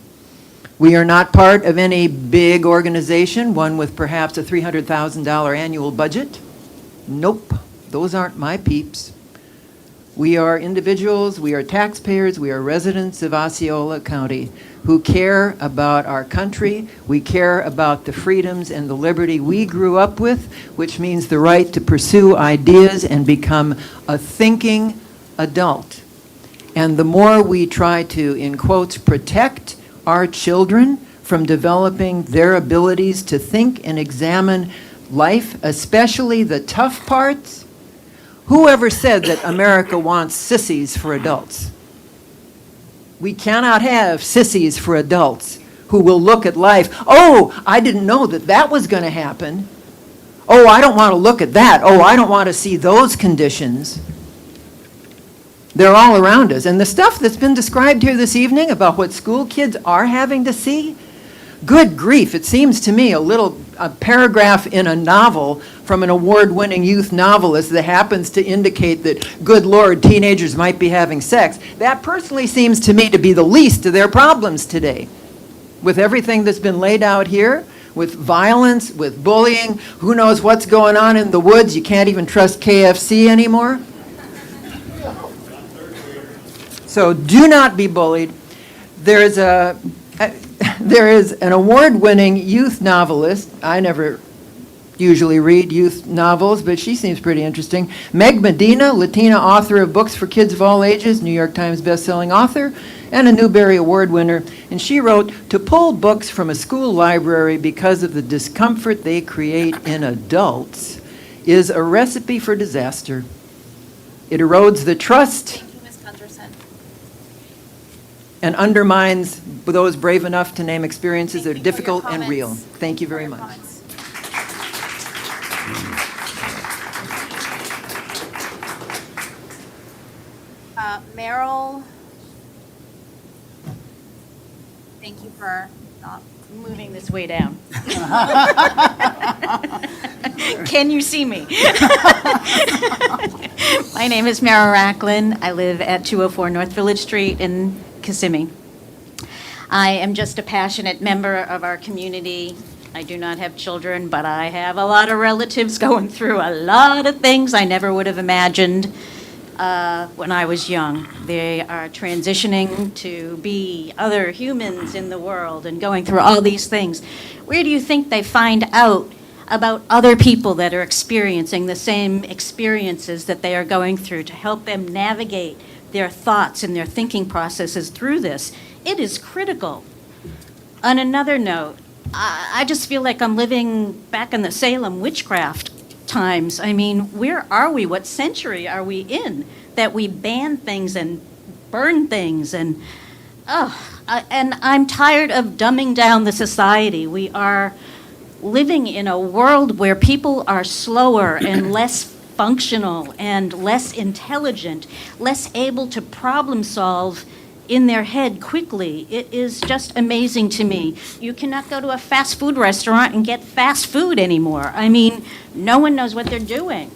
We are not part of any big organization, one with perhaps a $300,000 annual budget. Nope, those aren't my peeps. We are individuals, we are taxpayers, we are residents of Osceola County who care about our country. We care about the freedoms and the liberty we grew up with, which means the right to pursue ideas and become a thinking adult. And the more we try to, in quotes, protect our children from developing their abilities to think and examine life, especially the tough parts. Whoever said that America wants sissies for adults? We cannot have sissies for adults who will look at life. Oh, I didn't know that that was going to happen. Oh, I don't want to look at that. Oh, I don't want to see those conditions. They're all around us. And the stuff that's been described here this evening about what school kids are having to see, good grief, it seems to me a paragraph in a novel from an award-winning youth novelist that happens to indicate that, good Lord, teenagers might be having sex. That personally seems to me to be the least of their problems today. With everything that's been laid out here, with violence, with bullying, who knows what's going on in the woods, you can't even trust KFC anymore. So do not be bullied. There is an award-winning youth novelist. I never usually read youth novels, but she seems pretty interesting. Meg Medina, Latina author of books for kids of all ages, New York Times bestselling author, and a Newbery Award winner. And she wrote, "To pull books from a school library because of the discomfort they create in adults is a recipe for disaster. It erodes the trust and undermines those brave enough to name experiences that are difficult and real." Thank you very much. Meryl, thank you for not moving this way down. Can you see me? My name is Mara Racklin. I live at 204 North Village Street in Kissimmee. I am just a passionate member of our community. I do not have children, but I have a lot of relatives going through a lot of things I never would have imagined when I was young. They are transitioning to be other humans in the world and going through all these things. Where do you think they find out about other people that are experiencing the same experiences that they are going through to help them navigate their thoughts and their thinking processes through this? It is critical. On another note, I just feel like I'm living back in the Salem witchcraft times. I mean, where are we? What century are we in that we ban things and burn things? And I'm tired of dumbing down the society. We are living in a world where people are slower and less functional and less intelligent, less able to problem solve in their head quickly. It is just amazing to me. You cannot go to a fast food restaurant and get fast food anymore. I mean, no one knows what they're doing.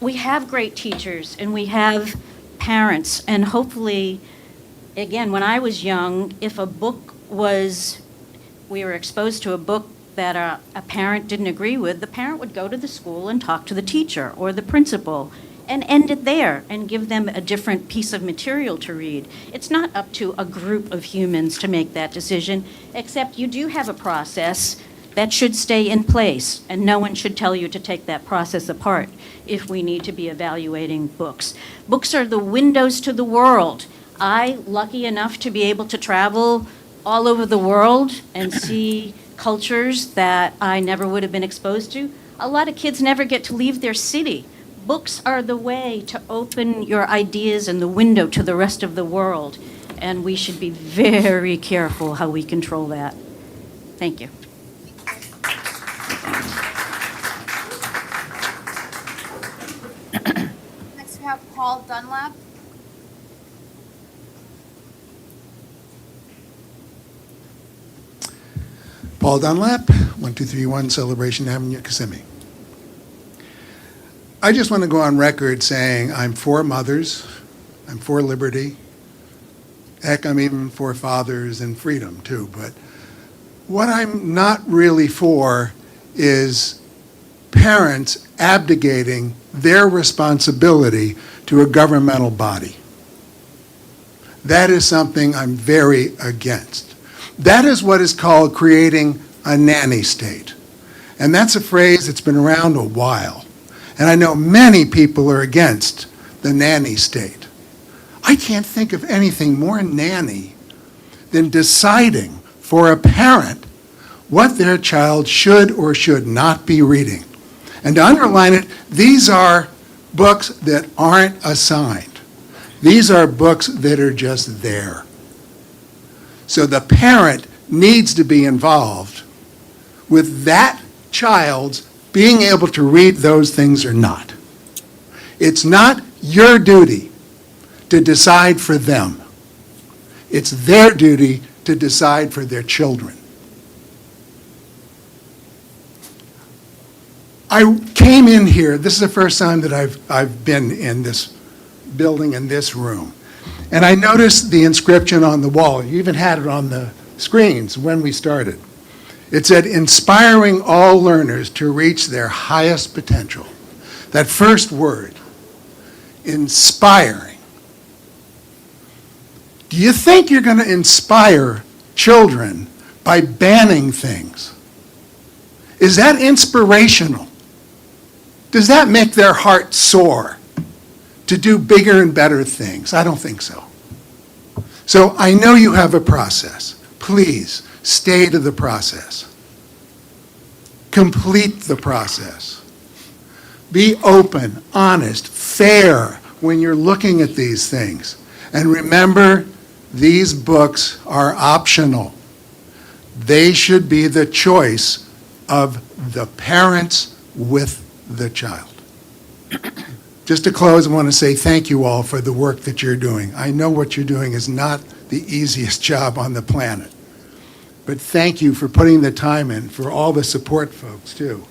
We have great teachers and we have parents, and hopefully, again, when I was young, if we were exposed to a book that a parent didn't agree with, the parent would go to the school and talk to the teacher or the principal and end it there and give them a different piece of material to read. It's not up to a group of humans to make that decision, except you do have a process that should stay in place, and no one should tell you to take that process apart if we need to be evaluating books. Books are the windows to the world. Lucky enough to be able to travel all over the world and see cultures that I never would have been exposed to. A lot of kids never get to leave their city. Books are the way to open your ideas and the window to the rest of the world, and we should be very careful how we control that. Thank you. Next we have Paul Dunlap. Paul Dunlap, 1231 Celebration Avenue, Kissimmee. I just want to go on record saying I'm for mothers, I'm for liberty. Heck, I'm even for fathers and freedom too. But what I'm not really for is parents abdicating their responsibility to a governmental body. That is something I'm very against. That is what is called creating a nanny state. And that's a phrase that's been around a while. And I know many people are against the nanny state. I can't think of anything more nanny than deciding for a parent what their child should or should not be reading. And to underline it, these are books that aren't assigned. These are books that are just there. So the parent needs to be involved with that child's being able to read those things or not. It's not your duty to decide for them. It's their duty to decide for their children. I came in here, this is the first time that I've been in this building, in this room, and I noticed the inscription on the wall. You even had it on the screens when we started. It said, "Inspiring all learners to reach their highest potential." That first word, inspiring. Do you think you're going to inspire children by banning things? Is that inspirational? Does that make their heart soar to do bigger and better things? I don't think so. So I know you have a process. Please stay to the process. Complete the process. Be open, honest, fair when you're looking at these things. And remember, these books are optional. They should be the choice of the parents with the child. Just to close, I want to say thank you all for the work that you're doing. I know what you're doing is not the easiest job on the planet. But thank you for putting the time in, for all the support folks, too.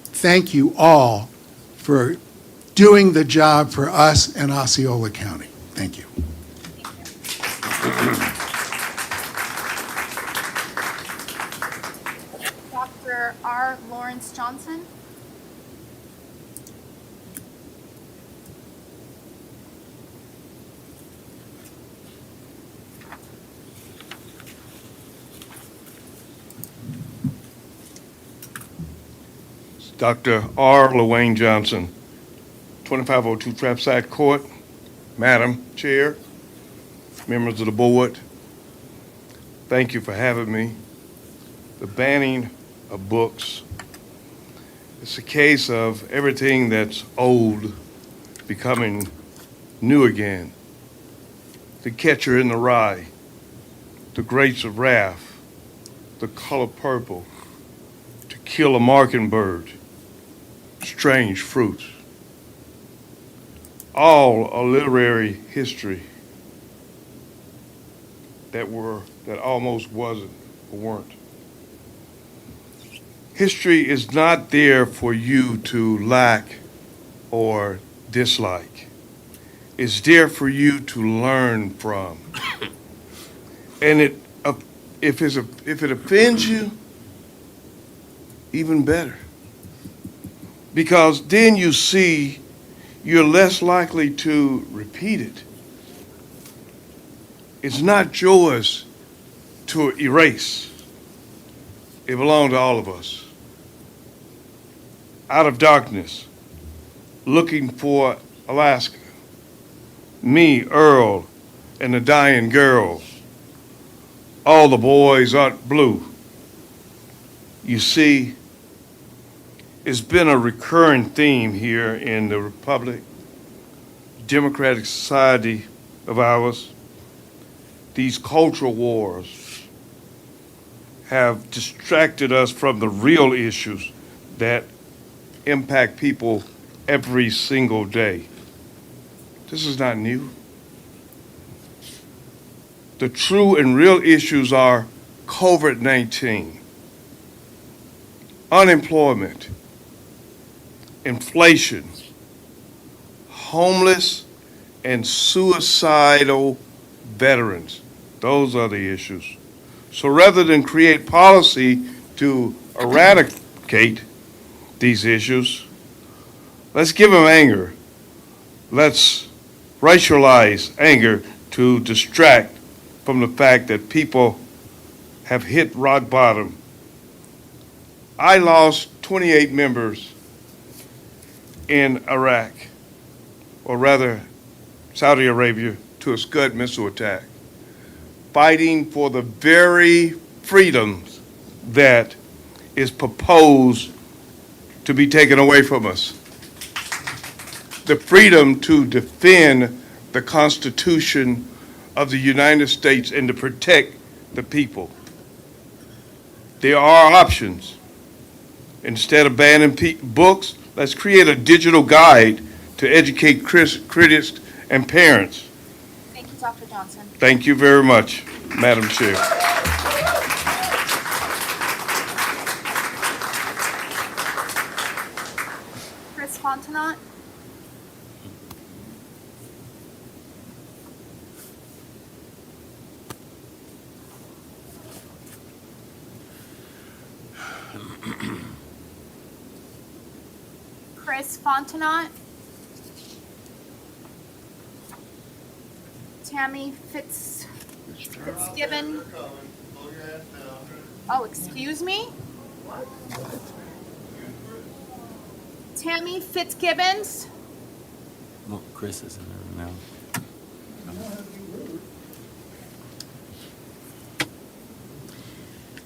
Thank you all for doing the job for us in Osceola County. Thank you. Dr. R. Lawrence Johnson. Dr. R. Lawayne Johnson, 2502 Trapside Court, Madam Chair, members of the board, thank you for having me. The banning of books, it's a case of everything that's old becoming new again. The Catcher in the Rye, The Grapes of Wrath, The Color Purple, To Kill a Mockingbird, Strange Fruits. All a literary history that almost wasn't or weren't. History is not there for you to like or dislike. It's there for you to learn from. And if it offends you, even better. Because then you see you're less likely to repeat it. It's not yours to erase. It belongs to all of us. Out of Darkness, Looking for Alaska, Me, Earl, and the Dying Girl, All the Boys Aren't Blue. You see, it's been a recurring theme here in the Republic, democratic society of ours. These cultural wars have distracted us from the real issues that impact people every single day. This is not new. The true and real issues are COVID-19, unemployment, inflation, homeless and suicidal veterans. Those are the issues. So rather than create policy to eradicate these issues, let's give them anger. Let's racialize anger to distract from the fact that people have hit rock bottom. I lost 28 members in Iraq, or rather Saudi Arabia, to a Scud missile attack, fighting for the very freedoms that is proposed to be taken away from us. The freedom to defend the Constitution of the United States and to protect the people. There are options. Instead of banning books, let's create a digital guide to educate critics and parents. Thank you, Dr. Johnson. Thank you very much, Madam Chair. Chris Fontenot? Chris Fontenot? Tammy Fitzgibbon? Oh, excuse me? Tammy Fitzgibbons? Well, Chris isn't there now.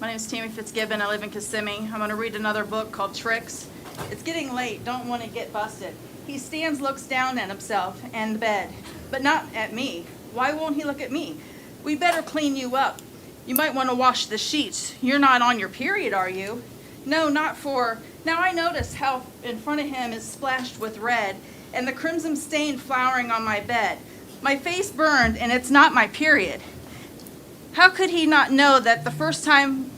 My name is Tammy Fitzgibbon. I live in Kissimmee. I'm going to read another book called Tricks. It's getting late. Don't want to get busted. He stands, looks down at himself and the bed, but not at me. Why won't he look at me? We better clean you up. You might want to wash the sheets. You're not on your period, are you? No, not for... Now I notice how in front of him is splashed with red and the crimson stain flowering on my bed. My face burned and it's not my period. How could he not know that the first time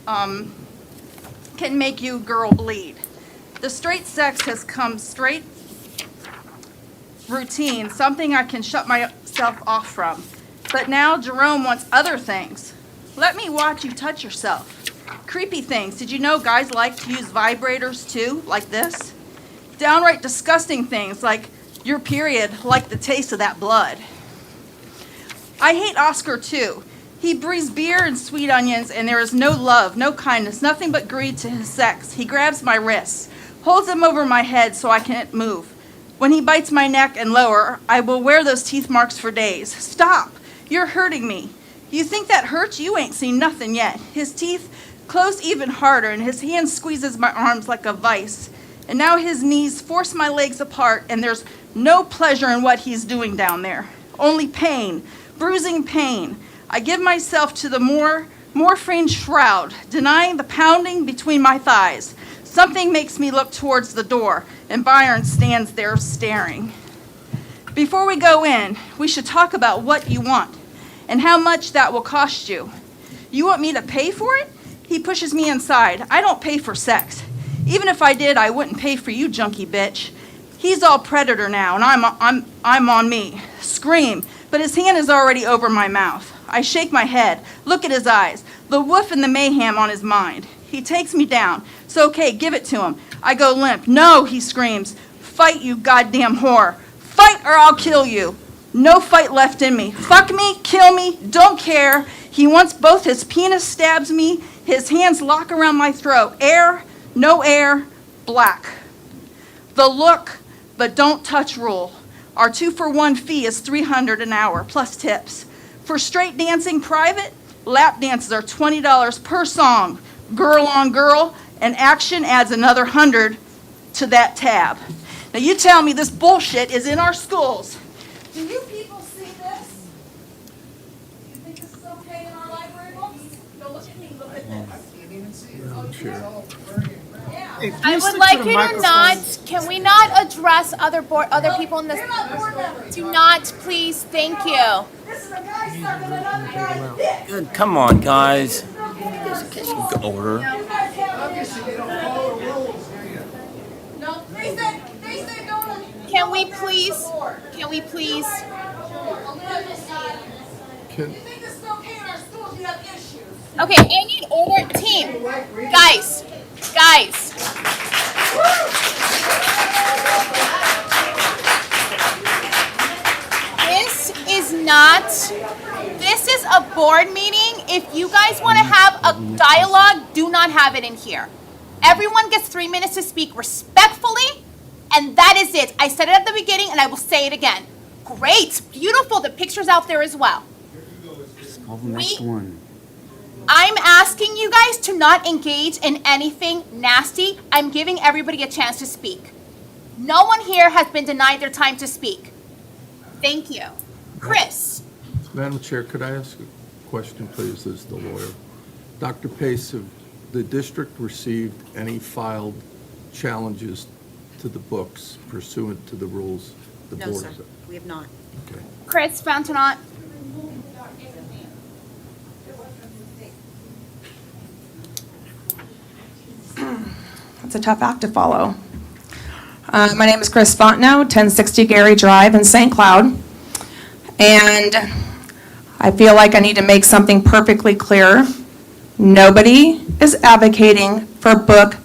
can make you girl bleed? The straight sex has come straight routine, something I can shut myself off from. But now Jerome wants other things. Let me watch you touch yourself. Creepy things. Did you know guys like to use vibrators too, like this? Downright disgusting things like your period, like the taste of that blood. I hate Oscar too. He breathes beer and sweet onions, and there is no love, no kindness, nothing but greed to his sex. He grabs my wrists, holds them over my head so I can't move. When he bites my neck and lower, I will wear those teeth marks for days. Stop! You're hurting me. You think that hurts? You ain't seen nothing yet. His teeth close even harder, and his hand squeezes my arms like a vice. And now his knees force my legs apart, and there's no pleasure in what he's doing down there. Only pain, bruising pain. I give myself to the morphine shroud, denying the pounding between my thighs. Something makes me look towards the door, and Byron stands there staring. Before we go in, we should talk about what you want and how much that will cost you. You want me to pay for it? He pushes me inside. I don't pay for sex. Even if I did, I wouldn't pay for you, junkie bitch. He's all predator now, and I'm on me. Scream, but his hand is already over my mouth. I shake my head, look at his eyes, the woof and the mayhem on his mind. He takes me down. So, okay, give it to him. I go limp. No, he screams. Fight, you goddamn whore. Fight or I'll kill you. No fight left in me. Fuck me, kill me, don't care. He wants both. His penis stabs me. His hands lock around my throat. Air, no air, black. The look, but don't touch rule. Our 2-for-1 fee is $300 an hour, plus tips. For straight dancing private, lap dances are $20 per song, girl on girl, and action adds another $100 to that tab. Now you tell me this bullshit is in our schools. Do you people see this? You think this is okay in our library books? Go look at me, look at this. I would like you to not, can we not address other people in this? Do not, please, thank you. This is a guy stuck in another guy's dick. Come on, guys. Order. No, they said don't. Can we please? You think this is okay in our schools? You have issues. Okay, I need order, team. Guys. This is a board meeting. If you guys want to have a dialogue, do not have it in here. Everyone gets 3 minutes to speak respectfully, and that is it. I said it at the beginning, and I will say it again. Great, beautiful, the picture's out there as well. Call the next one. I'm asking you guys to not engage in anything nasty. I'm giving everybody a chance to speak. No one here has been denied their time to speak. Thank you. Chris. Madam Chair, could I ask a question, please, as the lawyer? Dr. Pace, have the district received any filed challenges to the books pursuant to the rules the No, board sir, has? we have not. Chris Fountainot. That's a tough act to follow. My name is Chris Fontenot, 1060 Gary Drive in St. Cloud. And I feel like I need to make something perfectly clear. Nobody is advocating for book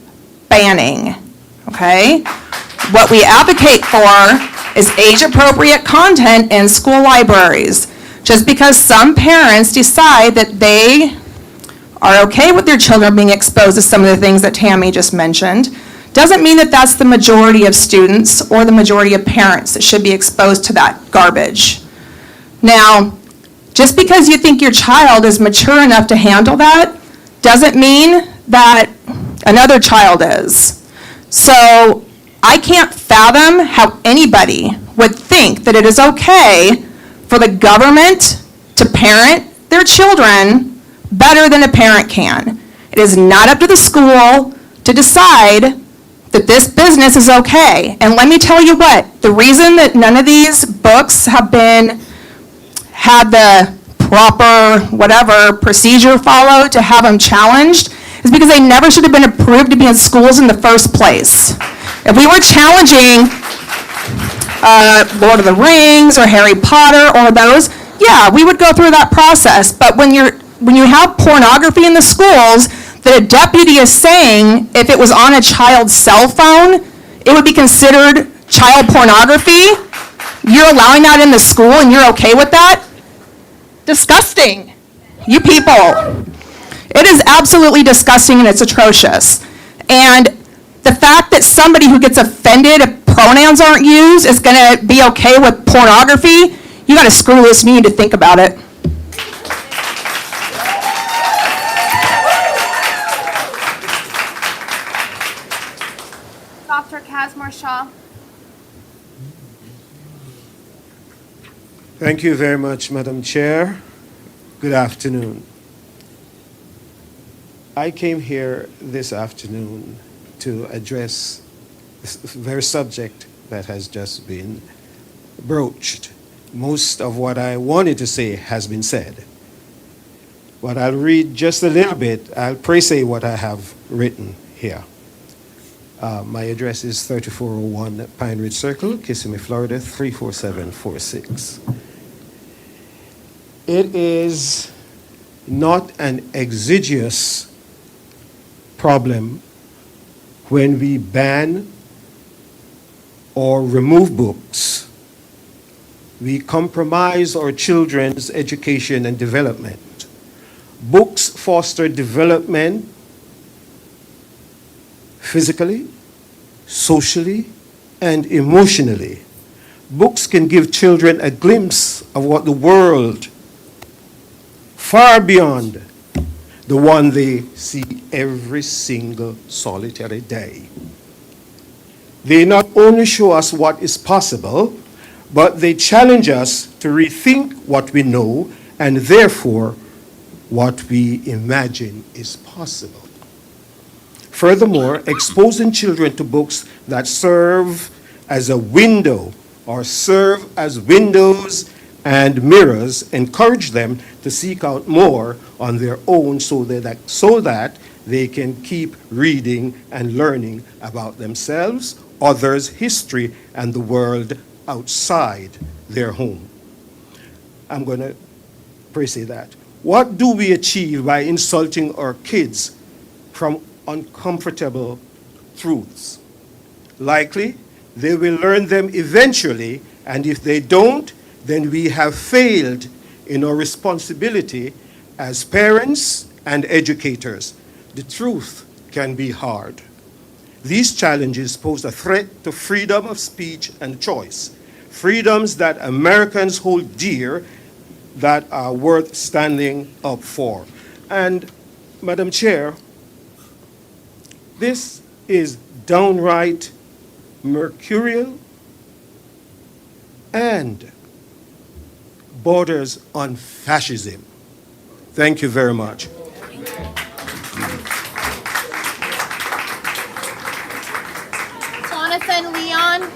banning, okay? What we advocate for is age-appropriate content in school libraries. Just because some parents decide that they are okay with their children being exposed to some of the things that Tammy just mentioned, doesn't mean that that's the majority of students or the majority of parents that should be exposed to that garbage. Now, just because you think your child is mature enough to handle that, doesn't mean that another child is. So I can't fathom how anybody would think that it is okay for the government to parent their children better than a parent can. It is not up to the school to decide that this business is okay. And let me tell you what, the reason that none of these books have had the proper whatever procedure followed to have them challenged is because they never should have been approved to be in schools in the first place. If we were challenging Lord of the Rings or Harry Potter or those, yeah, we would go through that process. But when you have pornography in the schools, that a deputy is saying if it was on a child's cell phone, it would be considered child pornography. You're allowing that in the school and you're okay with that? Disgusting. You people. It is absolutely disgusting and it's atrocious. And the fact that somebody who gets offended if pronouns aren't used is going to be okay with pornography, you got to screw this and you need to think about it. Dr. Casmore Shaw. Thank you very much, Madam Chair. Good afternoon. I came here this afternoon to address this very subject that has just been broached. Most of what I wanted to say has been said. But I'll read just a little bit. I'll pre-say what I have written here. My address is 3401 Pine Ridge Circle, Kissimmee, Florida, 34746. It is not an exiguous problem when we ban or remove books. We compromise our children's education and development. Books foster development physically, socially, and emotionally. Books can give children a glimpse of what the world far beyond the one they see every single solitary day. They not only show us what is possible, but they challenge us to rethink what we know and therefore what we imagine is possible. Furthermore, exposing children to books that serve as a window or serve as windows and mirrors encourage them to seek out more on their own so that they can keep reading and learning about themselves, others, history, and the world outside their home. I'm going to pre-say that. What do we achieve by insulting our kids from uncomfortable truths? Likely, they will learn them eventually, and if they don't, then we have failed in our responsibility as parents and educators. The truth can be hard. These challenges pose a threat to freedom of speech and choice, freedoms that Americans hold dear that are worth standing up for. And, Madam Chair, this is downright mercurial and borders on fascism. Thank you very much. Jonathan Leon.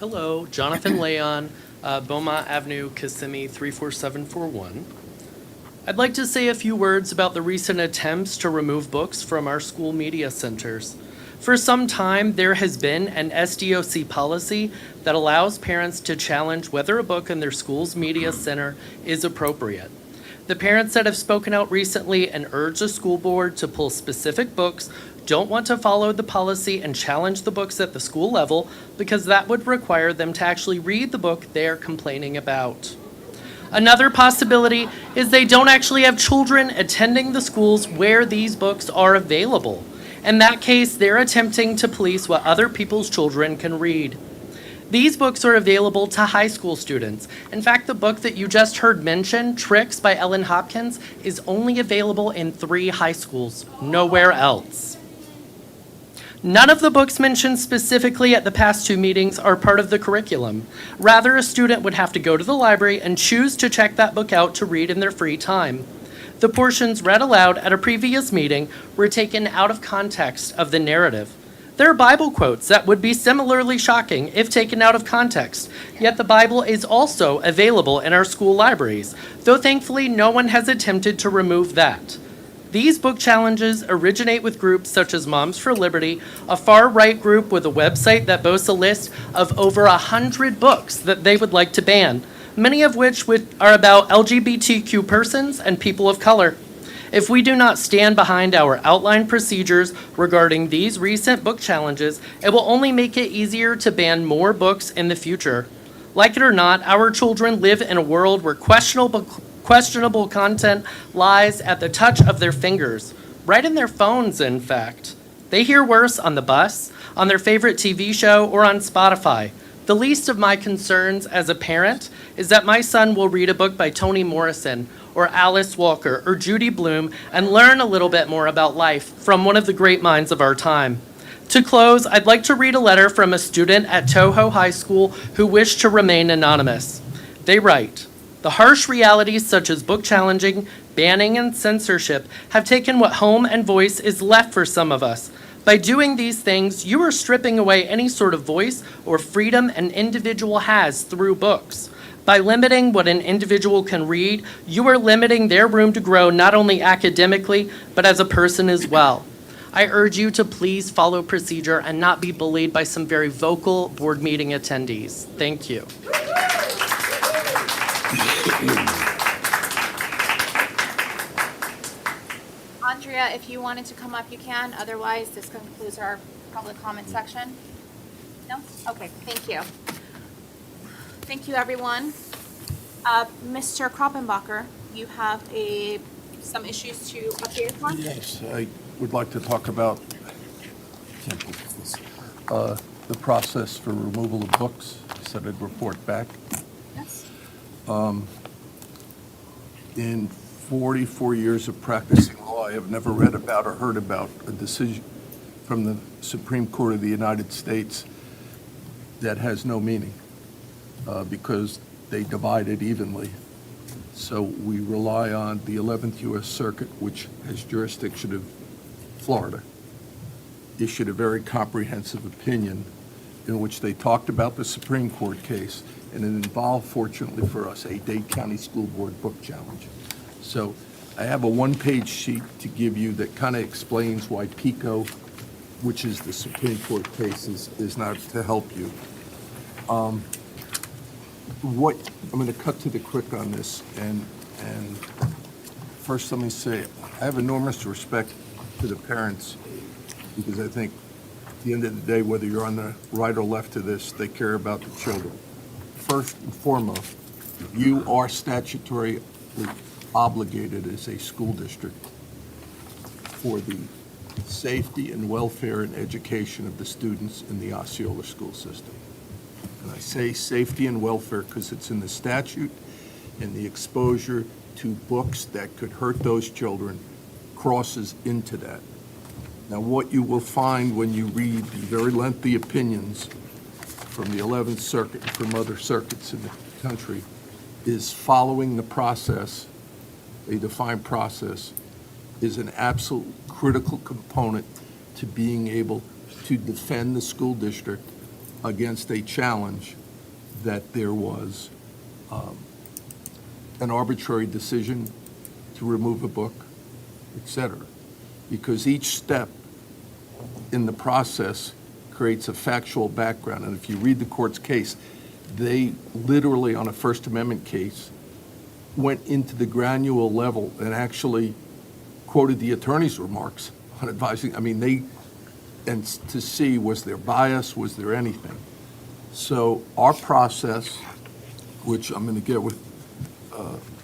Hello, Jonathan Leon, Beaumont Avenue, Kissimmee, 34741. I'd like to say a few words about the recent attempts to remove books from our school media centers. For some time, there has been an SDOC policy that allows parents to challenge whether a book in their school's media center is appropriate. The parents that have spoken out recently and urged the school board to pull specific books don't want to follow the policy and challenge the books at the school level because that would require them to actually read the book they're complaining about. Another possibility is they don't actually have children attending the schools where these books are available. In that case, they're attempting to police what other people's children can read. These books are available to high school students. In fact, the book that you just heard mentioned, Tricks by Ellen Hopkins, is only available in 3 high schools, nowhere else. None of the books mentioned specifically at the past 2 meetings are part of the curriculum. Rather, a student would have to go to the library and choose to check that book out to read in their free time. The portions read aloud at a previous meeting were taken out of context of the narrative. There are Bible quotes that would be similarly shocking if taken out of context, yet the Bible is also available in our school libraries, though thankfully no one has attempted to remove that. These book challenges originate with groups such as Moms for Liberty, a far-right group with a website that boasts a list of over 100 books that they would like to ban, many of which are about LGBTQ persons and people of color. If we do not stand behind our outlined procedures regarding these recent book challenges, it will only make it easier to ban more books in the future. Like it or not, our children live in a world where questionable content lies at the touch of their fingers, right in their phones, in fact. They hear worse on the bus, on their favorite TV show, or on Spotify. The least of my concerns as a parent is that my son will read a book by Toni Morrison or Alice Walker or Judy Blume and learn a little bit more about life from one of the great minds of our time. To close, I'd like to read a letter from a student at Toho High School who wished to remain anonymous. They write, "The harsh realities such as book challenging, banning, and censorship have taken what home and voice is left for some of us. By doing these things, you are stripping away any sort of voice or freedom an individual has through books. By limiting what an individual can read, you are limiting their room to grow not only academically, but as a person as well. I urge you to please follow procedure and not be bullied by some very vocal board meeting attendees. Thank you." Andrea, if you wanted to come up, you can. Otherwise, this concludes our public comment section. No? Okay, thank you. Thank you, everyone. Mr. Kroppenbacher, you have some issues to update upon? Yes, I would like to talk about the process for removal of books. I said I'd report back. Yes. In 44 years of practicing law, I have never read about or heard about a decision from the Supreme Court of the United States that has no meaning because they divide it evenly. So we rely on the 11th U.S. Circuit, which has jurisdiction of Florida, issued a very comprehensive opinion in which they talked about the Supreme Court case, and it involved, fortunately for us, a Dade County School Board book challenge. So I have a one-page sheet to give you that kind of explains why PICO, which is the Supreme Court case, is not to help you. I'm going to cut to the quick on this, and first let me say, I have enormous respect to the parents because I think at the end of the day, whether you're on the right or left of this, they care about the children. First and foremost, you are statutorily obligated as a school district for the safety and welfare and education of the students in the Osceola school system. And I say safety and welfare because it's in the statute, and the exposure to books that could hurt those children crosses into that. Now, what you will find when you read the very lengthy opinions from the 11th Circuit and from other circuits in the country is following the process, a defined process, is an absolute critical component to being able to defend the school district against a challenge that there was an arbitrary decision to remove a book, et cetera. Because each step in the process creates a factual background. And if you read the court's case, they literally, on a First Amendment case, went into the granular level and actually quoted the attorney's remarks on advising. I mean, and to see, was there bias, was there anything? So our process, which I'm going to get with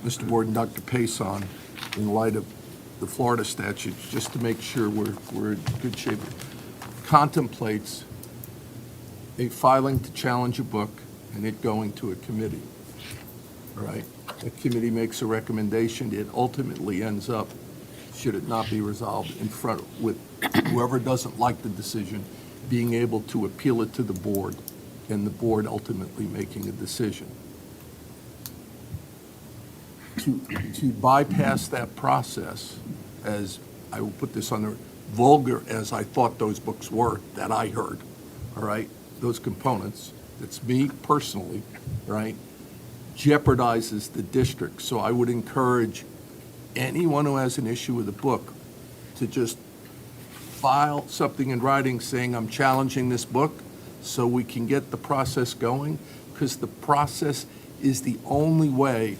Mr. Ward and Dr. Pace on in light of the Florida statutes, just to make sure we're in good shape, contemplates a filing to challenge a book and it going to a committee, all right? The committee makes a recommendation. It ultimately ends up, should it not be resolved, in front with whoever doesn't like the decision, being able to appeal it to the board, and the board ultimately making a decision. To bypass that process, as I will put this on the vulgar as I thought those books were that I heard, all right, those components, it's me personally, right, jeopardizes the district. So I would encourage anyone who has an issue with a book to just file something in writing saying, I'm challenging this book, so we can get the process going, because the process is the only way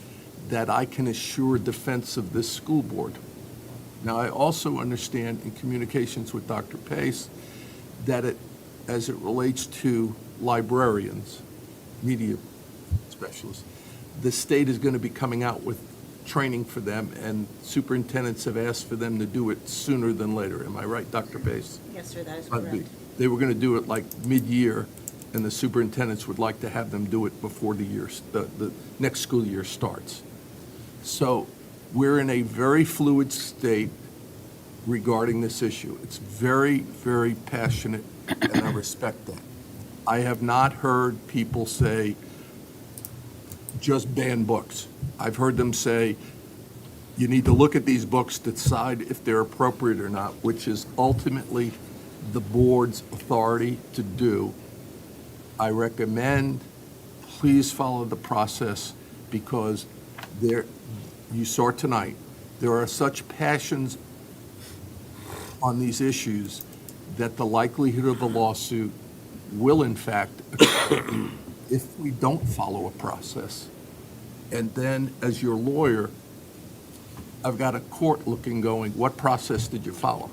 that I can assure defense of this school board. Now, I also understand in communications with Dr. Pace that as it relates to librarians, media specialists, the state is going to be coming out with training for them, and superintendents have asked for them to do it sooner than later. Am I right, Dr. Pace? Yes, sir, that is correct. They were going to do it like mid-year, and the superintendents would like to have them do it before the next school year starts. So we're in a very fluid state regarding this issue. It's very, very passionate, and I respect that. I have not heard people say, just ban books. I've heard them say, you need to look at these books to decide if they're appropriate or not, which is ultimately the board's authority to do. I recommend, please follow the process, because you saw tonight, there are such passions on these issues that the likelihood of a lawsuit will in fact occur if we don't follow a process. And then, as your lawyer, I've got a court looking going, what process did you follow?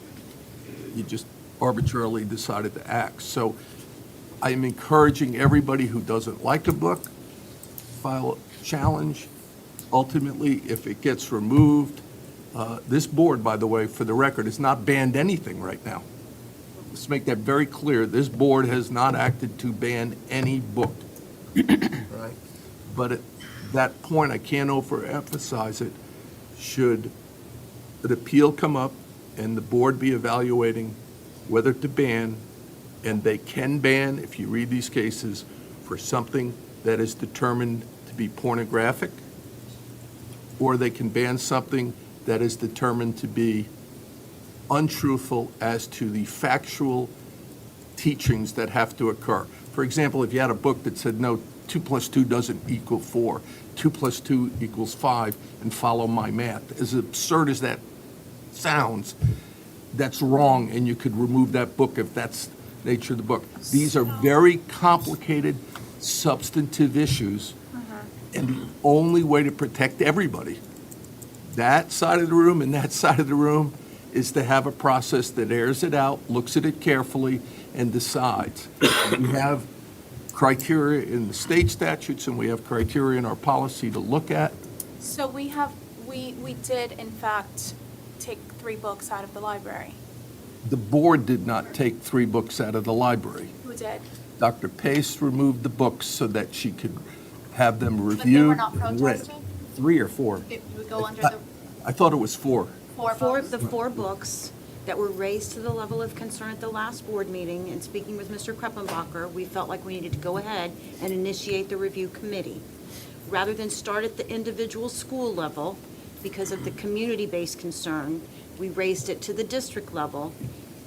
You just arbitrarily decided to act. So I am encouraging everybody who doesn't like a book, file a challenge. Ultimately, if it gets removed, this board, by the way, for the record, has not banned anything right now. Let's make that very clear. This board has not acted to ban any book. Right? But at that point, I can't overemphasize it. Should an appeal come up and the board be evaluating whether to ban, and they can ban, if you read these cases, for something that is determined to be pornographic, or they can ban something that is determined to be untruthful as to the factual teachings that have to occur. For example, if you had a book that said, no, 2 + 2 doesn't equal 4, 2 + 2 = 5, and follow my math. As absurd as that sounds, that's wrong, and you could remove that book if that's the nature of the book. These are very complicated, substantive issues, and the only way to protect everybody, that side of the room and that side of the room, is to have a process that airs it out, looks at it carefully, and decides. We have criteria in the state statutes, and we have criteria in our policy to look at. So we did in fact take 3 books out of the library. The board did not take 3 books out of the library. Who did? Dr. Pace removed the books so that she could have them But reviewed they were not and read. protesting? 3 or 4? It would go under the I thought it was 4. 4 books? The 4 books that were raised to the level of concern at the last board meeting, and speaking with Mr. Kreppenbacher, we felt like we needed to go ahead and initiate the review committee. Rather than start at the individual school level, because of the community-based concern, we raised it to the district level.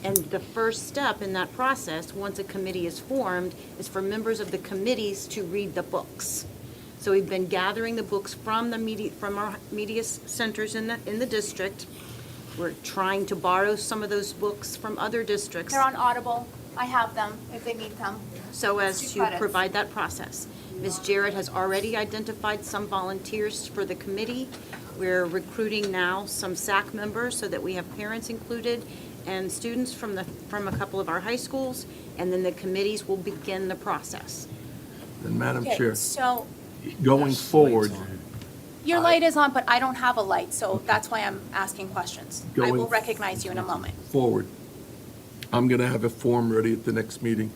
And the first step in that process, once a committee is formed, is for members of the committees to read the books. So we've been gathering the books from our media centers in the district. We're trying to borrow some of those books from other districts. They're on Audible. I have them if they need them. So as It's 2 to credits. provide that process. Ms. Jarrett has already identified some volunteers for the committee. We're recruiting now some SAC members so that we have parents included and students from a couple of our high schools, and then the committees will begin the process. And Madam Okay, Chair, so going forward, your light is on, but I don't have a light, so that's why I'm asking questions. I Going will recognize you in a moment. forward, I'm going to have a form ready at the next meeting,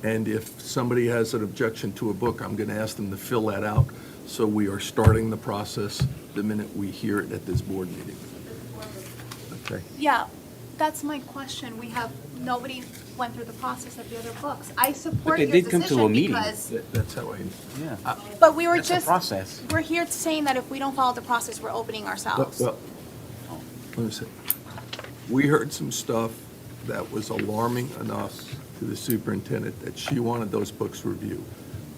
and if somebody has an objection to a book, I'm going to ask them to fill that out, so we are starting the process the minute we hear it at this board meeting. Okay. Yeah, that's my question. Nobody went through the process of the other books. I support they your did come to a decision meeting. because, That's how I, but we were That's a just, process. we're here saying that if we don't follow the process, we're opening ourselves. well, let me see. We heard some stuff that was alarming enough to the superintendent that she wanted those books reviewed.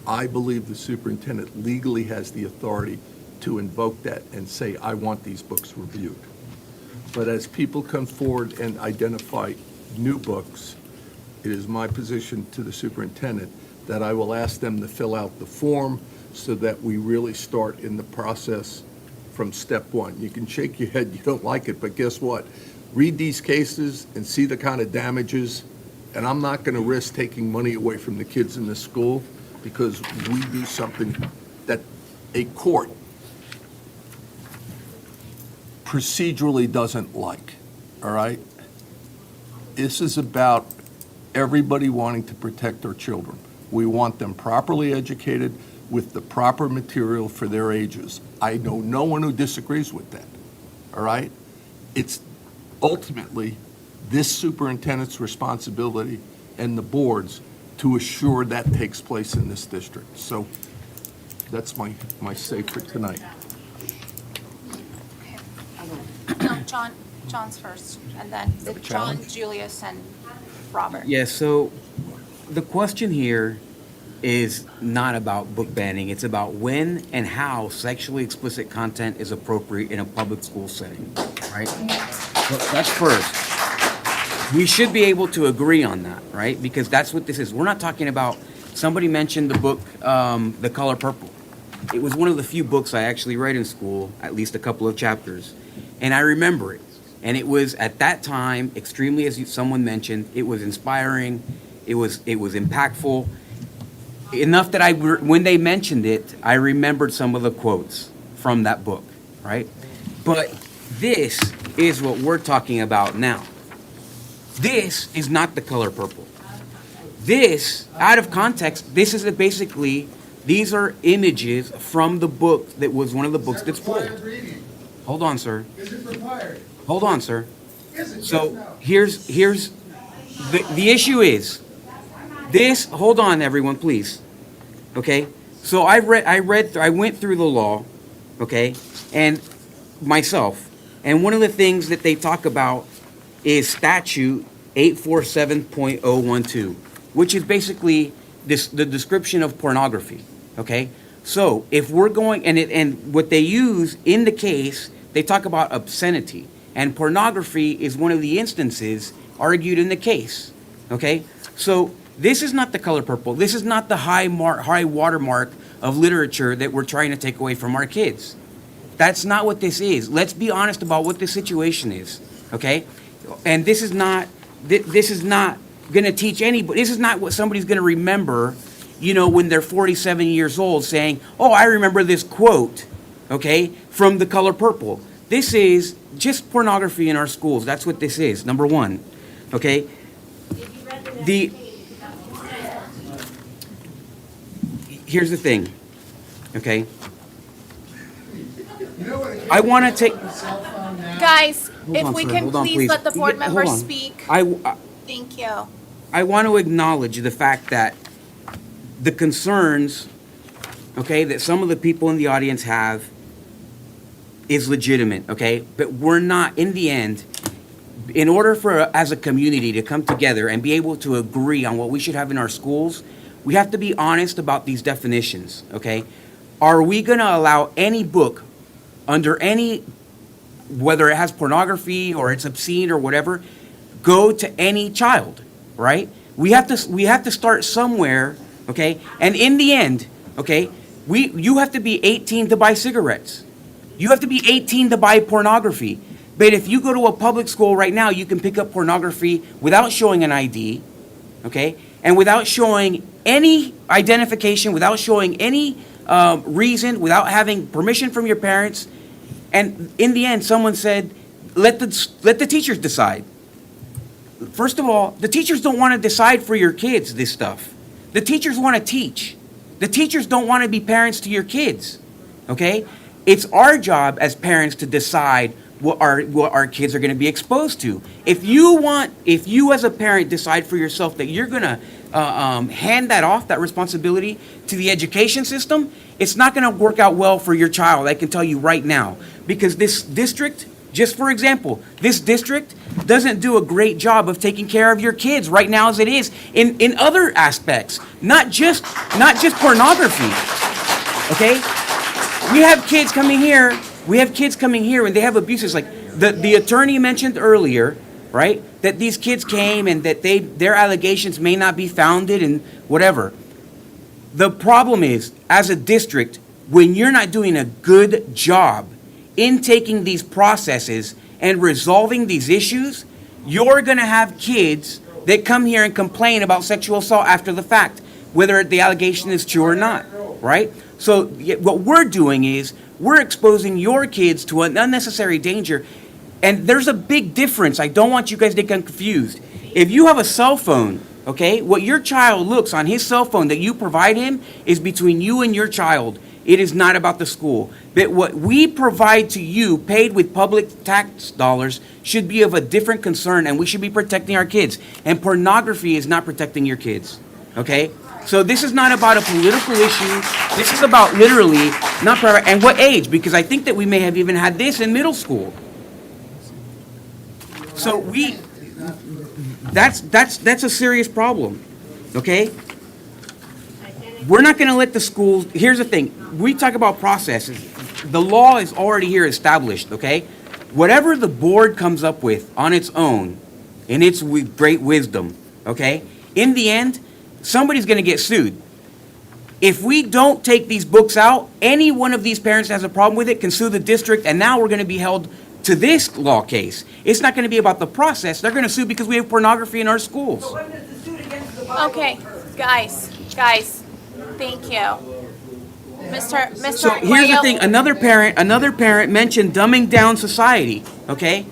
I believe the superintendent legally has the authority to invoke that and say, I want these books reviewed. But as people come forward and identify new books, it is my position to the superintendent that I will ask them to fill out the form so that we really start in the process from step one. You can shake your head, you don't like it, but guess what? Read these cases and see the kind of damages, and I'm not going to risk taking money away from the kids in the school because we do something that a court procedurally doesn't like, all right? This is about everybody wanting to protect our children. We want them properly educated with the proper material for their ages. I know no one who disagrees with that, all right? It's ultimately this superintendent's responsibility and the board's to assure that takes place in this district. So that's my say for tonight. No, John's first, and then a John, challenge? Julius, and Robert. Yeah, so the question here is not about book banning. It's about when and how sexually explicit content is appropriate in a public school setting, right? So that's first. We should be able to agree on that, right? Because that's what this is. We're not talking about, somebody mentioned the book, The Color Purple. It was one of the few books I actually read in school, at least a couple of chapters. And I remember it. And it was, at that time, extremely, as someone mentioned, it was inspiring, it was impactful. Enough that when they mentioned it, I remembered some of the quotes from that book, right? But this is what we're talking about now. This is not The Color Purple. This, out of context, this is basically, these are images from the book that was one of the books that's pulled. Hold on, sir. Is it required? Hold on, sir. Is it? So here's the issue is this. Hold on, everyone, please. Okay. So I went through the law, okay, and myself, and one of the things that they talk about is statute 847.012, which is basically the description of pornography. Okay. So if we're going and what they use in the case, they talk about obscenity. And pornography is one of the instances argued in the case, okay? So this is not The Color Purple. This is not the high watermark of literature that we're trying to take away from our kids. That's not what this is. Let's be honest about what the situation is, okay? And this is not going to teach anybody. This is not what somebody's going to remember, when they're 47 years old saying, oh, I remember this quote, okay, from The Color Purple. This is just pornography in our schools. That's what this is, number one. Okay? Here's the thing. Okay? I want to take... Guys, Hold if on, we sir. can Hold on, please let the board Hold members on. speak. Thank you. I want to acknowledge the fact that the concerns, okay, that some of the people in the audience have is legitimate, okay? But we're not, in the end, in order for, as a community, to come together and be able to agree on what we should have in our schools, we have to be honest about these definitions, okay? Are we going to allow any book under any, whether it has pornography or it's obscene or whatever, go to any child, right? We have to start somewhere, okay? And in the end, okay, you have to be 18 to buy cigarettes. You have to be 18 to buy pornography. But if you go to a public school right now, you can pick up pornography without showing an ID, okay? And without showing any identification, without showing any reason, without having permission from your parents. And in the end, someone said, let the teachers decide. First of all, the teachers don't want to decide for your kids this stuff. The teachers want to teach. The teachers don't want to be parents to your kids, okay? It's our job as parents to decide what our kids are going to be exposed to. If you as a parent decide for yourself that you're going to hand that responsibility to the education system, it's not going to work out well for your child, I can tell you right now. Because this district, just for example, this district doesn't do a great job of taking care of your kids right now as it is in other aspects, not just pornography, okay? We have kids coming here and they have abuses. Like the attorney mentioned earlier, right? That these kids came and that their allegations may not be founded and whatever. The problem is, as a district, when you're not doing a good job in taking these processes and resolving these issues, you're going to have kids that come here and complain about sexual assault after the fact, whether the allegation is true or not, right? So what we're doing is we're exposing your kids to an unnecessary danger. And there's a big difference. I don't want you guys to get confused. If you have a cell phone, okay, what your child looks on his cell phone that you provide him is between you and your child. It is not about the school. But what we provide to you, paid with public tax dollars, should be of a different concern, and we should be protecting our kids. And pornography is not protecting your kids, okay? So this is not about a political issue. This is about literally not private. And what age? Because I think that we may have even had this in middle school. So that's a serious problem, okay? We're not going to let the schools. Here's the thing. We talk about processes. The law is already here established, okay? Whatever the board comes up with on its own, in its great wisdom, okay? In the end, somebody's going to get sued. If we don't take these books out, any one of these parents that has a problem with it can sue the district, and now we're going to be held to this law case. It's not going to be about the process. They're going to sue because we have pornography in our schools. Okay, guys, thank you. Mr. So here's the thing. Another parent mentioned dumbing down society, okay?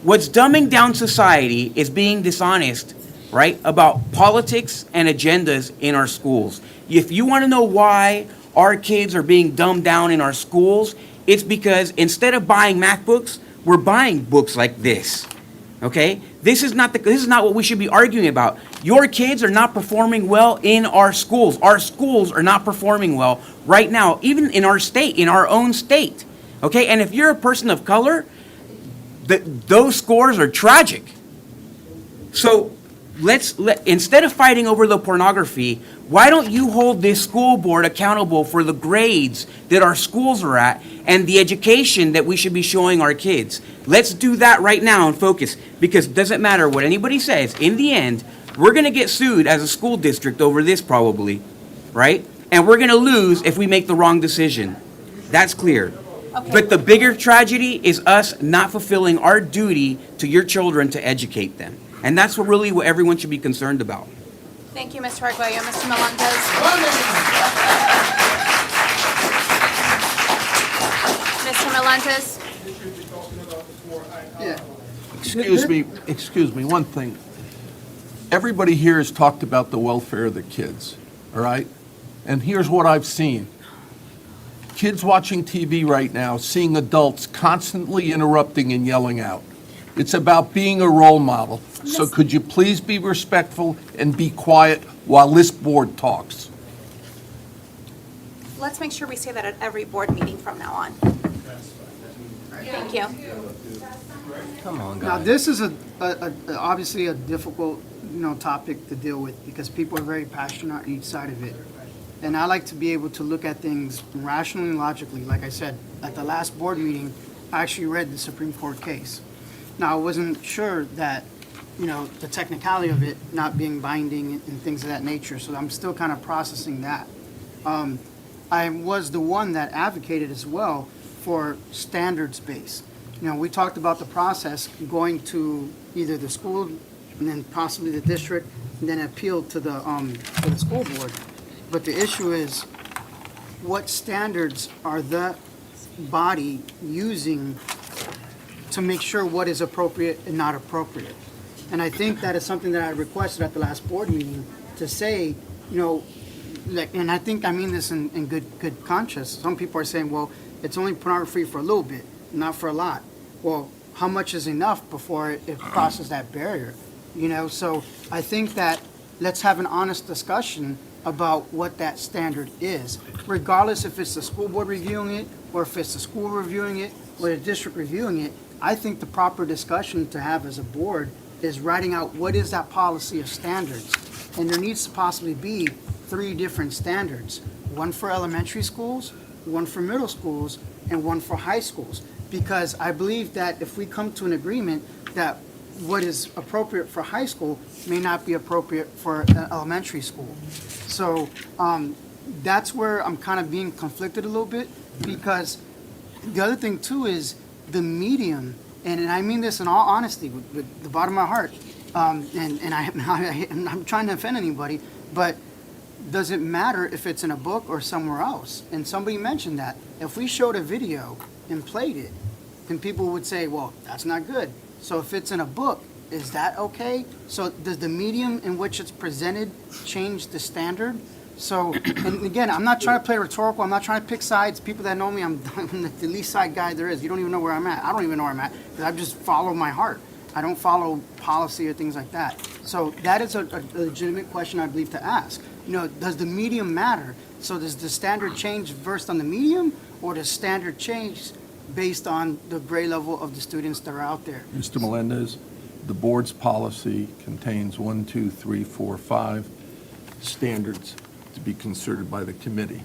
What's dumbing down society is being dishonest, right, about politics and agendas in our schools. If you want to know why our kids are being dumbed down in our schools, it's because instead of buying math books, we're buying books like this, okay? This is not what we should be arguing about. Your kids are not performing well in our schools. Our schools are not performing well right now, even in our state, in our own state, okay? And if you're a person of color, those scores are tragic. So instead of fighting over the pornography, why don't you hold this school board accountable for the grades that our schools are at and the education that we should be showing our kids? Let's do that right now and focus, because it doesn't matter what anybody says. In the end, we're going to get sued as a school district over this probably, right? And we're going to lose if we make the wrong decision. That's clear. Okay. But the bigger tragedy is us not fulfilling our duty to your children to educate them. And that's what everyone should be concerned about. Thank you, Mr. Arguello. Mr. Melendez. Mr. Melendez. Excuse me, one thing. Everybody here has talked about the welfare of the kids, all right? And here's what I've seen. Kids watching TV right now, seeing adults constantly interrupting and yelling out. It's about being a role model. So could you please be respectful and be quiet while this board talks? Let's make sure we say that at every board meeting from now on. Thank you. Come on, Now, guys. this is obviously a difficult, topic to deal with because people are very passionate on each side of it. And I like to be able to look at things rationally and logically. Like I said, at the last board meeting, I actually read the Supreme Court case. Now, I wasn't sure that, the technicality of it not being binding and things of that nature, so I'm still kind of processing that. I was the one that advocated as well for standards-based. We talked about the process going to either the school and then possibly the district, and then appeal to the school board. But the issue is, what standards are the body using to make sure what is appropriate and not appropriate? And I think that is something that I requested at the last board meeting to say, and I think I mean this in good conscience. Some people are saying, well, it's only pornography for a little bit, not for a lot. Well, how much is enough before it crosses that barrier? So I think that let's have an honest discussion about what that standard is, regardless if it's the school board reviewing it, or if it's the school reviewing it, or the district reviewing it. I think the proper discussion to have as a board is writing out what is that policy of standards. And there needs to possibly be 3 different standards, one for elementary schools, one for middle schools, and one for high schools. Because I believe that if we come to an agreement that what is appropriate for high school may not be appropriate for elementary school. So that's where I'm kind of being conflicted a little bit, because the other thing too is the medium, and I mean this in all honesty, with the bottom of my heart, and I'm trying to offend anybody, but does it matter if it's in a book or somewhere else? And somebody mentioned that. If we showed a video and played it, then people would say, well, that's not good. So if it's in a book, is that okay? So does the medium in which it's presented change the standard? So, and again, I'm not trying to play rhetorical. I'm not trying to pick sides. People that know me, I'm the least side guy there is. You don't even know where I'm at. I don't even know where I'm at because I just follow my heart. I don't follow policy or things like that. So that is a legitimate question, I believe, to ask. Does the medium matter? So does the standard change based on the medium, or does standard change based on the grade level of the students that are out there? Mr. Melendez, the board's policy contains 1, 2, 3, 4, 5 standards to be considered by the committee.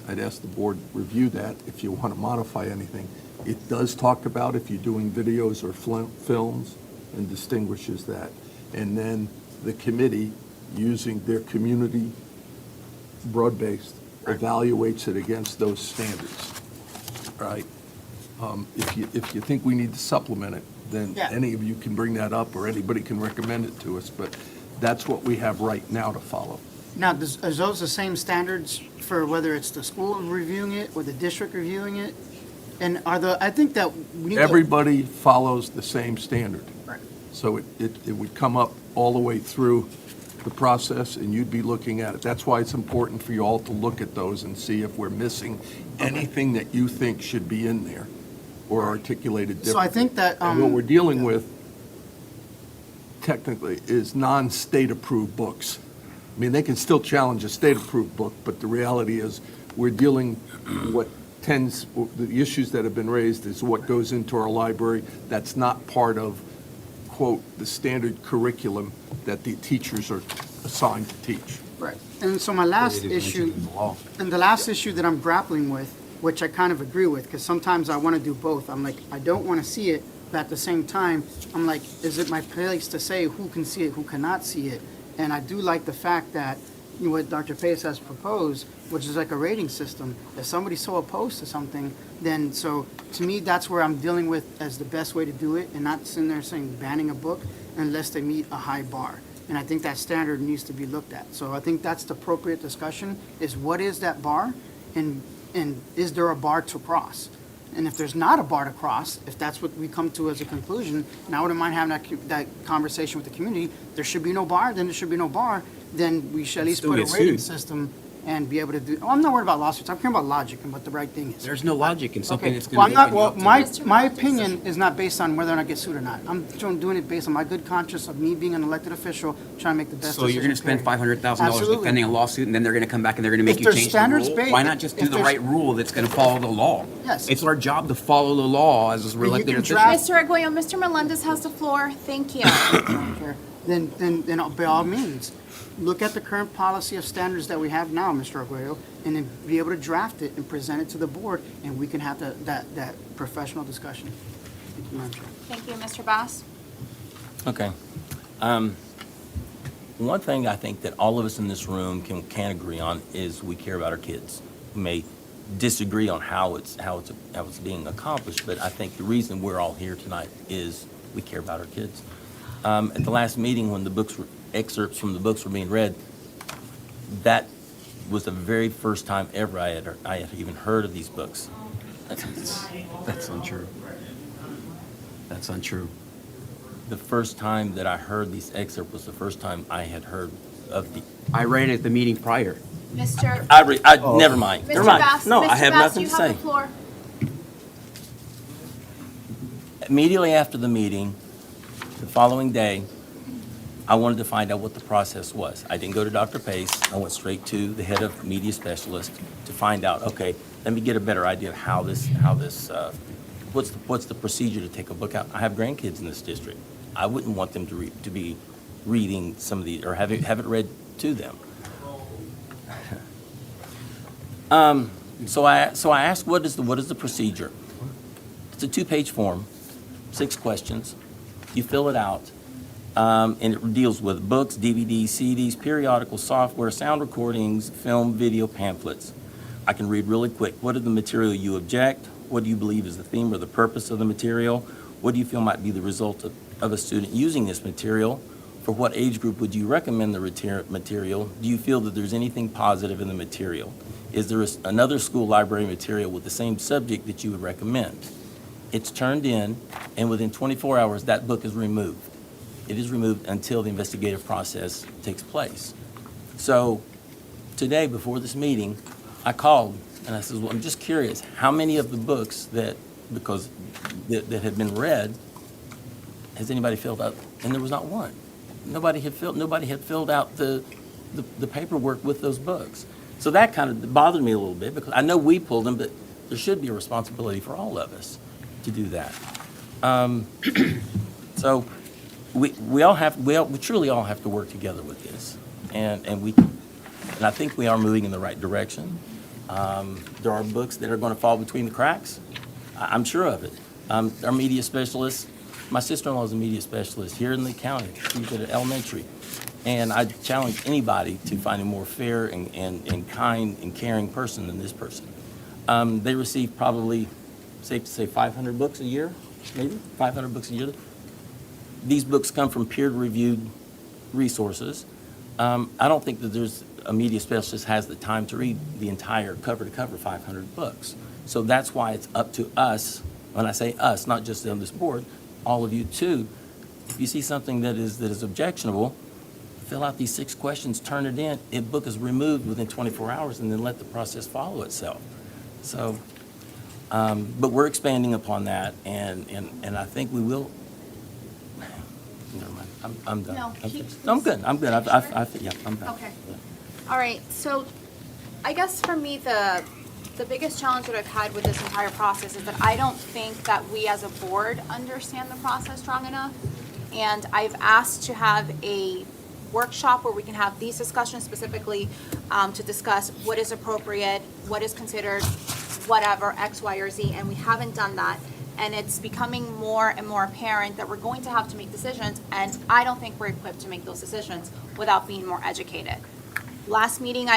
I'd ask the board review that if you want to modify anything. It does talk about if you're doing videos or films and distinguishes that. And then the committee, using their community broad-based, evaluates it against those standards, right? If you think we need to supplement it, then Yeah. any of you can bring that up, or anybody can recommend it to us, but that's what we have right now to follow. Now, are those the same standards for whether it's the school reviewing it or the district reviewing it? And I think that we need to. Everybody follows the same standard. Right. So it would come up all the way through the process, and you'd be looking at it. That's why it's important for you all to look at those and see if we're missing anything that you think should be in there or articulated differently. So I think that. And what we're dealing with technically is non-state-approved books. I mean, they can still challenge a state-approved book, but the reality is we're dealing the issues that have been raised is what goes into our library. That's not part of, quote, the standard curriculum that the teachers are assigned to teach. Right. And so my last It is issue, mentioned in the law. and the last issue that I'm grappling with, which I kind of agree with, because sometimes I want to do both. I'm like, I don't want to see it, but at the same time, I'm like, is it my place to say who can see it, who cannot see it? And I do like the fact that what Dr. Pace has proposed, which is like a rating system. If somebody's so opposed to something, then so to me, that's where I'm dealing with as the best way to do it, and not sitting there saying banning a book unless they meet a high bar. And I think that standard needs to be looked at. So I think that's the appropriate discussion, is what is that bar, and is there a bar to cross? And if there's not a bar to cross, if that's what we come to as a conclusion, and I wouldn't mind having that conversation with the community, there should be no bar, then there should be no bar, then we should at least Still put a get rating sued. system and be able to do, I'm not worried about lawsuits, I'm caring about logic and what the right thing is. There's no logic in something Okay, that's well, going I'm to not, open well, you up to my opinion is not based on whether or not I get sued or not. I'm doing it based on my good conscience of me being an elected official, trying to make the best So you're going to decision, spend period. $500,000 Absolutely. defending a lawsuit, and then they're going to come back and they're going to make If you there's change the standards rule? based- Why not just do if the there's- right rule that's going to follow the law? Yes. It's our job to follow the law as you elected can officials. draft- Mr. Arguello, Mr. Melendez has the floor. Thank you. Then by all means, look at the current policy of standards that we have now, Mr. Arguello, and then be able to draft it and present it to the board, and we can have that professional discussion. Thank you, Madam Chair. Thank you, Mr. Bass. Okay. One thing I think that all of us in this room can agree on is we care about our kids. We may disagree on how it's being accomplished, but I think the reason we're all here tonight is we care about our kids. At the last meeting, when excerpts from the books were being read, that was the very first time ever I had even heard of these books. That's untrue. That's untrue. The first time that I heard these excerpts was the first time I had heard of the. I read it at the meeting prior. Mr. Never mind. Mr. Never mind. Bass, No, Mr. I have Bass, nothing you to have say. the floor. Immediately after the meeting, the following day, I wanted to find out what the process was. I didn't go to Dr. Pace. I went straight to the head of media specialist to find out, okay, let me get a better idea of what's the procedure to take a book out. I have grandkids in this district. I wouldn't want them to be reading some of the, or have it read to them. So I asked, what is the procedure? It's a 2-page form, 6 questions. You fill it out, and it deals with books, DVDs, CDs, periodicals, software, sound recordings, film, video, pamphlets. I can read really quick. What is the material you object? What do you believe is the theme or the purpose of the material? What do you feel might be the result of a student using this material? For what age group would you recommend the material? Do you feel that there's anything positive in the material? Is there another school library material with the same subject that you would recommend? It's turned in, and within 24 hours, that book is removed. It is removed until the investigative process takes place. So today, before this meeting, I called and I said, well, I'm just curious, how many of the books that had been read has anybody filled out? And there was not one. Nobody had filled out the paperwork with those books. So that kind of bothered me a little bit, because I know we pulled them, but there should be a responsibility for all of us to do that. So we truly all have to work together with this, and I think we are moving in the right direction. There are books that are going to fall between the cracks. I'm sure of it. Our media specialist, my sister-in-law is a media specialist here in the county. She's at an elementary. And I challenge anybody to find a more fair and kind and caring person than this person. They receive probably, safe to say, 500 books a year, maybe 500 books a year. These books come from peer-reviewed resources. I don't think that there's a media specialist has the time to read the entire cover-to-cover 500 books. So that's why it's up to us, when I say us, not just on this board, all of you too. If you see something that is objectionable, fill out these 6 questions, turn it in. The book is removed within 24 hours, and then let the process follow itself. So, but we're expanding upon that, and I think we will. Never mind. I'm done. No, I'm good. I'm good. Yeah, I'm done. Okay. All right, so I guess for me, the biggest challenge that I've had with this entire process is that I don't think that we as a board understand the process strong enough. And I've asked to have a workshop where we can have these discussions specifically to discuss what is appropriate, what is considered whatever, X, Y, or Z, and we haven't done that. And it's becoming more and more apparent that we're going to have to make decisions, and I don't think we're equipped to make those decisions without being more educated. Last meeting,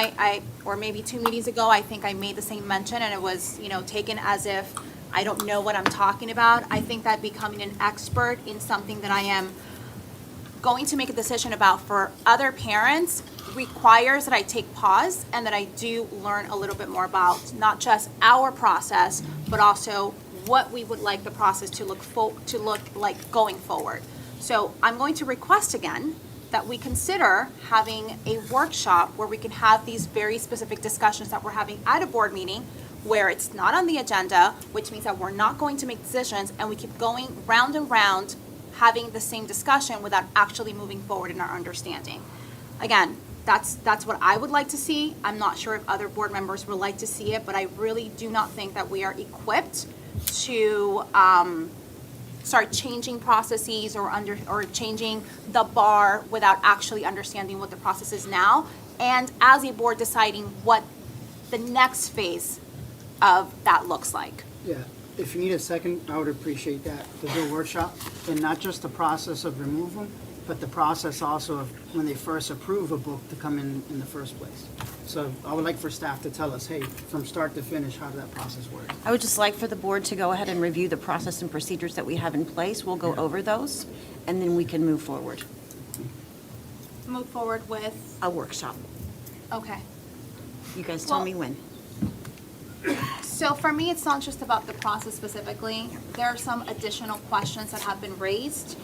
or maybe 2 meetings ago, I think I made the same mention, and it was, taken as if I don't know what I'm talking about. I think that becoming an expert in something that I am going to make a decision about for other parents requires that I take pause and that I do learn a little bit more about not just our process, but also what we would like the process to look like going forward. So I'm going to request again that we consider having a workshop where we can have these very specific discussions that we're having at a board meeting, where it's not on the agenda, which means that we're not going to make decisions, and we keep going round and round, having the same discussion without actually moving forward in our understanding. Again, that's what I would like to see. I'm not sure if other board members would like to see it, but I really do not think that we are equipped to start changing processes or changing the bar without actually understanding what the process is now, and as a board deciding what the next phase of that looks like. Yeah, if you need a second, I would appreciate that, to do a workshop, and not just the process of removal, but the process also of when they first approve a book to come in the first place. So I would like for staff to tell us, hey, from start to finish, how does that process work? I would just like for the board to go ahead and review the process and procedures that we have in place. We'll go over those, and then we can move forward. Move forward with, A workshop. okay. You guys tell Well- me when. So for me, it's not just about the process specifically. There are some additional questions that have been raised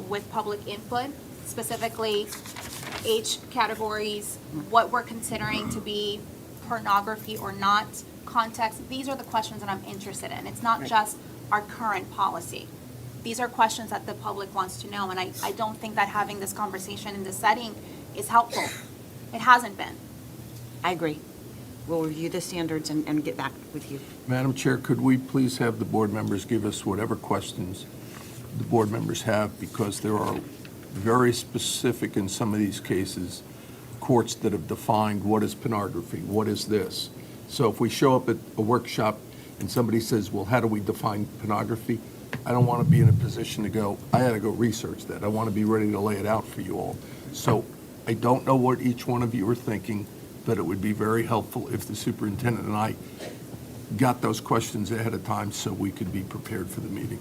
with public input, specifically age categories, what we're considering to be pornography or not, context. These are the questions that I'm interested in. It's not just our current policy. These are questions that the public wants to know, and I don't think that having this conversation in this setting is helpful. It hasn't been. I agree. We'll review the standards and get back with you. Madam Chair, could we please have the board members give us whatever questions the board members have, because there are very specific in some of these cases, courts that have defined what is pornography, what is this. So if we show up at a workshop and somebody says, well, how do we define pornography? I don't want to be in a position to go, I had to go research that. I want to be ready to lay it out for you all. So I don't know what each one of you are thinking, but it would be very helpful if the superintendent and I got those questions ahead of time so we could be prepared for the meeting.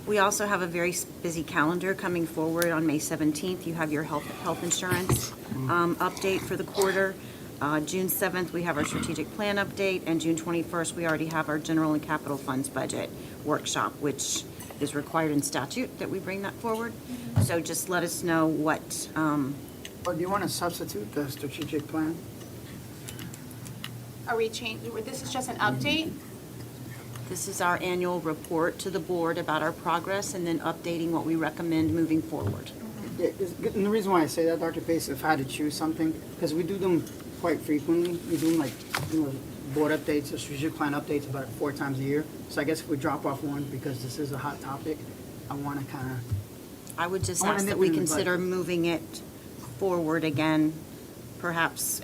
We also have a very busy calendar coming forward. On May 17th, you have your health insurance update for the quarter. June 7th, we have our strategic plan update, and June 21st, we already have our general and capital funds budget workshop, which is required in statute that we bring that forward. So just let us know what, Or do you want to substitute the strategic plan? Are we changing, this is just an update? this is our annual report to the board about our progress, and then updating what we recommend moving forward. Yeah, and the reason why I say that, Dr. Pace, if I had to choose something, because we do them quite frequently. We do them like, board updates or strategic plan updates about 4 times a year. So I guess if we drop off one, because this is a hot topic, I want to kind of. I would just I wanna ask that nip we it in the consider bud. moving it forward again, perhaps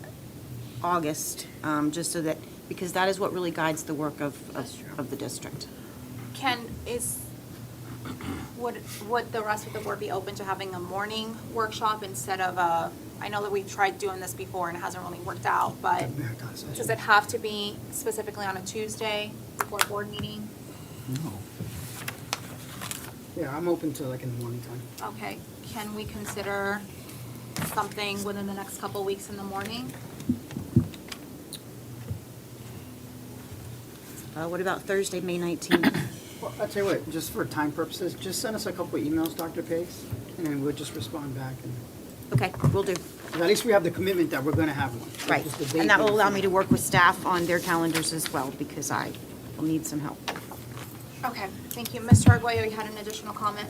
August, just so that, because that is what really guides the work of the district. Would the rest of the board be open to having a morning workshop instead of a, I know that we've tried doing this before and it hasn't really worked out, but does it have to be specifically on a Tuesday before a board meeting? No. Yeah, I'm open to like in the morning time. Okay, can we consider something within the next couple weeks in the morning? What about Thursday, May 19th? Well, I'll tell you what, just for time purposes, just send us a couple of emails, Dr. Pace, and then we'll just respond back. Okay, will do. At least we have the commitment that we're going to have one. Right, Just the date and that will being allow me fixed. to work with staff on their calendars as well, because I will need some help. Okay, thank you. Mr. Arguello, you had an additional comment?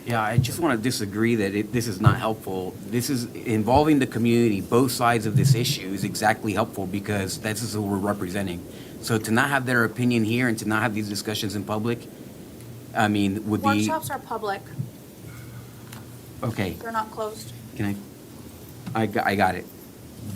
Yeah, I just want to disagree that this is not helpful. This is involving the community. Both sides of this issue is exactly helpful because this is who we're representing. So to not have their opinion here and to not have these discussions in public, I mean, would be, Workshops are public, okay, they're not closed. can I got it.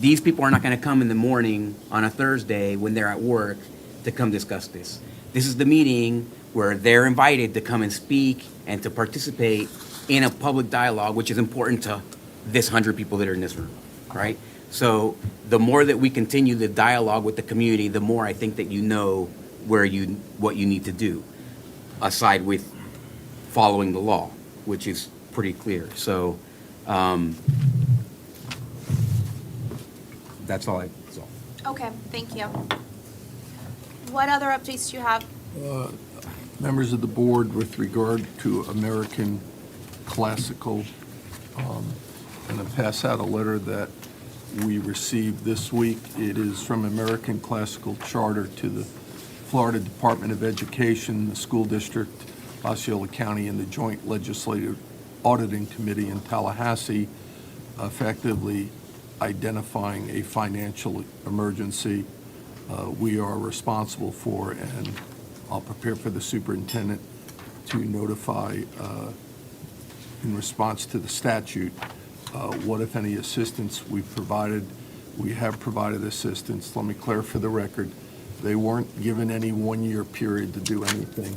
These people are not going to come in the morning on a Thursday when they're at work to come discuss this. This is the meeting where they're invited to come and speak and to participate in a public dialogue, which is important to this 100 people that are in this room, right? So the more that we continue the dialogue with the community, the more I think that you know what you need to do, aside with following the law, which is pretty clear. So that's all. Okay, thank you. What other updates do you have? Members of the board, with regard to American classical and I'll pass out a letter that we received this week. It is from American Classical Charter to the Florida Department of Education, the School District, Osceola County, and the Joint Legislative Auditing Committee in Tallahassee, effectively identifying a financial emergency we are responsible for, and I'll prepare for the superintendent to notify, in response to the statute, what, if any, assistance we've provided. We have provided assistance. Let me clear for the record, they weren't given any one-year period to do anything.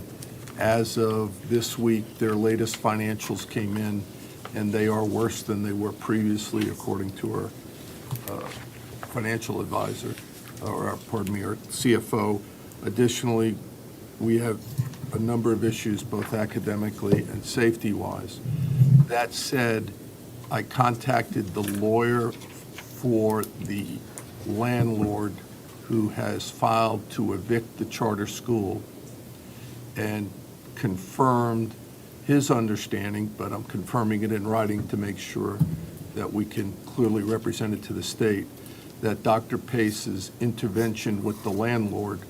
As of this week, their latest financials came in, and they are worse than they were previously, according to our financial advisor, or pardon me, our CFO. Additionally, we have a number of issues, both academically and safety-wise. That said, I contacted the lawyer for the landlord who has filed to evict the charter school and confirmed his understanding, but I'm confirming it in writing to make sure that we can clearly represent it to the state, that Dr. Pace's intervention with the landlord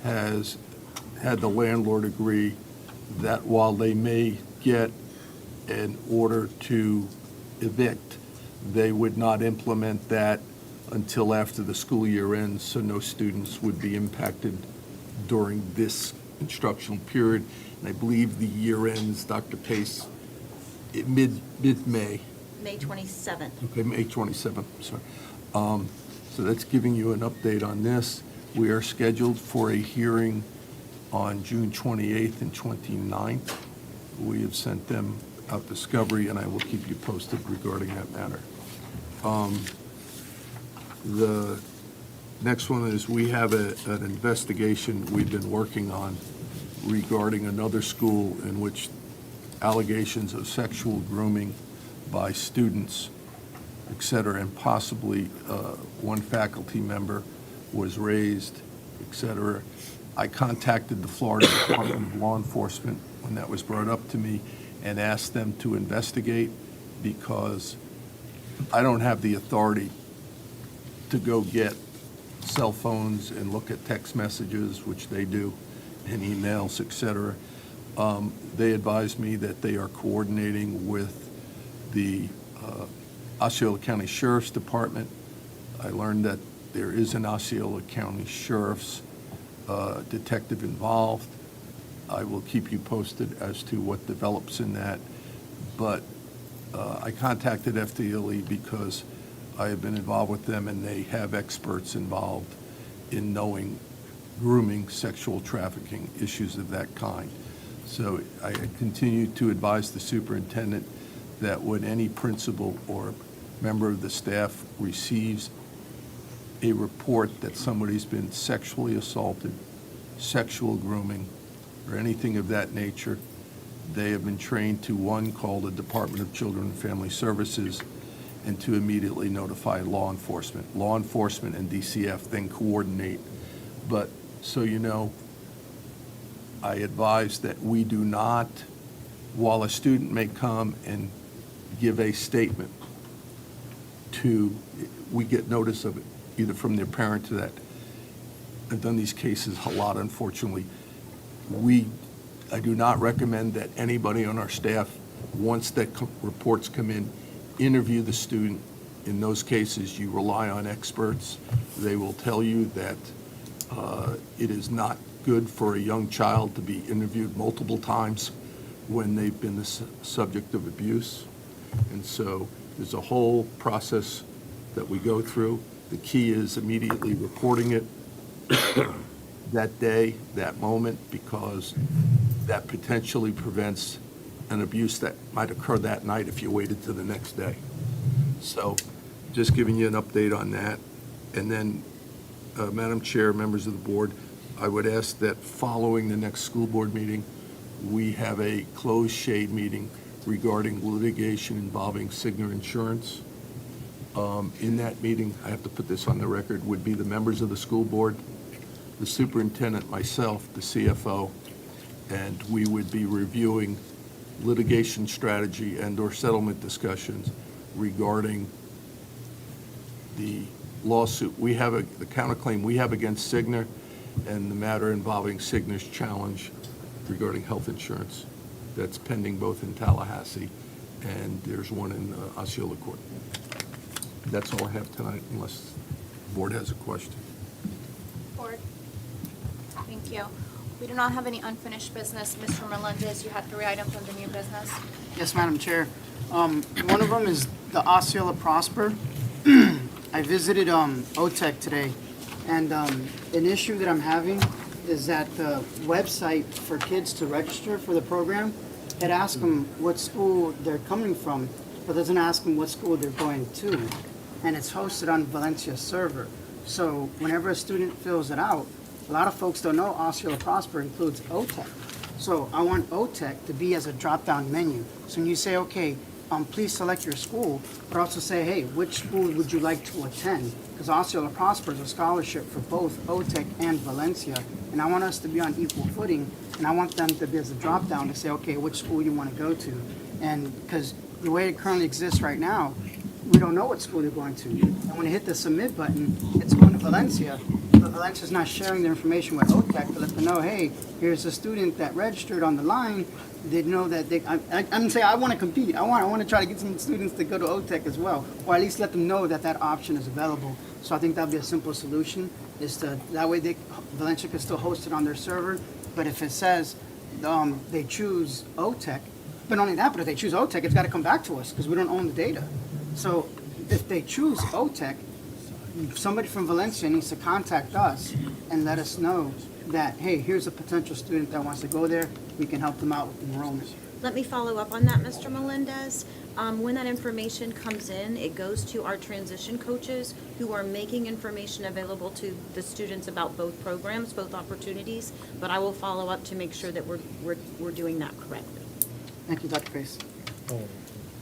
has had the landlord agree that while they may get an order to evict, they would not implement that until after the school year ends, so no students would be impacted during this instructional period. And I believe the year ends, Dr. Pace, mid-May. May 27th. Okay, May 27th, sorry. So that's giving you an update on this. We are scheduled for a hearing on June 28th and 29th. We have sent them out discovery, and I will keep you posted regarding that matter. The next one is we have an investigation we've been working on regarding another school in which allegations of sexual grooming by students, et cetera, and possibly one faculty member was raised, et cetera. I contacted the Florida Department of Law Enforcement when that was brought up to me and asked them to investigate, because I don't have the authority to go get cell phones and look at text messages, which they do, and emails, et cetera. They advised me that they are coordinating with the Osceola County Sheriff's Department. I learned that there is an Osceola County Sheriff's detective involved. I will keep you posted as to what develops in that. But I contacted FDLE because I have been involved with them, and they have experts involved in knowing grooming, sexual trafficking, issues of that kind. So I continue to advise the superintendent that when any principal or member of the staff receives a report that somebody's been sexually assaulted, sexual grooming, or anything of that nature, they have been trained to, one, call the Department of Children and Family Services, and to immediately notify law enforcement. Law enforcement and DCF then coordinate. But so you know, I advise that we do not, while a student may come and give a statement we get notice of it, either from their parent to that. I've done these cases a lot, unfortunately. I do not recommend that anybody on our staff, once that reports come in, interview the student. In those cases, you rely on experts. They will tell you that it is not good for a young child to be interviewed multiple times when they've been the subject of abuse. And so there's a whole process that we go through. The key is immediately reporting it that day, that moment, because that potentially prevents an abuse that might occur that night if you waited to the next day. So just giving you an update on that. And then, Madam Chair, members of the board, I would ask that following the next school board meeting, we have a closed shade meeting regarding litigation involving Cigna Insurance. In that meeting, I have to put this on the record, would be the members of the school board, the superintendent, myself, the CFO, and we would be reviewing litigation strategy and/or settlement discussions regarding the lawsuit the counterclaim we have against Cigna and the matter involving Cigna's challenge regarding health insurance that's pending both in Tallahassee and there's one in Osceola Court. That's all I have tonight, unless the board has a question. Board? Thank you. We do not have any unfinished business. Mr. Melendez, you had 3 items under new business. Yes, Madam Chair. One of them is the Osceola Prosper. I visited OTEC today, and an issue that I'm having is that the website for kids to register for the program, it asks them what school they're coming from, but doesn't ask them what school they're going to. And it's hosted on Valencia's server. So whenever a student fills it out, a lot of folks don't know Osceola Prosper includes OTEC. So I want OTEC to be as a drop-down menu. So when you say, okay, please select your school, but also say, hey, which school would you like to attend? Because Osceola Prosper is a scholarship for both OTEC and Valencia, and I want us to be on equal footing, and I want them to be as a drop-down to say, okay, which school you want to go to. And because the way it currently exists right now, we don't know what school they're going to. And when you hit the submit button, it's going to Valencia, but Valencia's not sharing their information with OTEC to let them know, hey, here's a student that registered on the line. They know that I'm saying I want to compete. I want to try to get some students to go to OTEC as well, or at least let them know that that option is available. So I think that'd be a simple solution. Is to that way Valencia can still host it on their server. But if it says they choose OTEC, but not only that, but if they choose OTEC, it's got to come back to us because we don't own the data. So if they choose OTEC, somebody from Valencia needs to contact us and let us know that, hey, here's a potential student that wants to go there. We can help them out with enrollment. Let me follow up on that, Mr. Melendez. When that information comes in, it goes to our transition coaches who are making information available to the students about both programs, both opportunities, but I will follow up to make sure that we're doing that correctly. Thank you, Dr. Pace.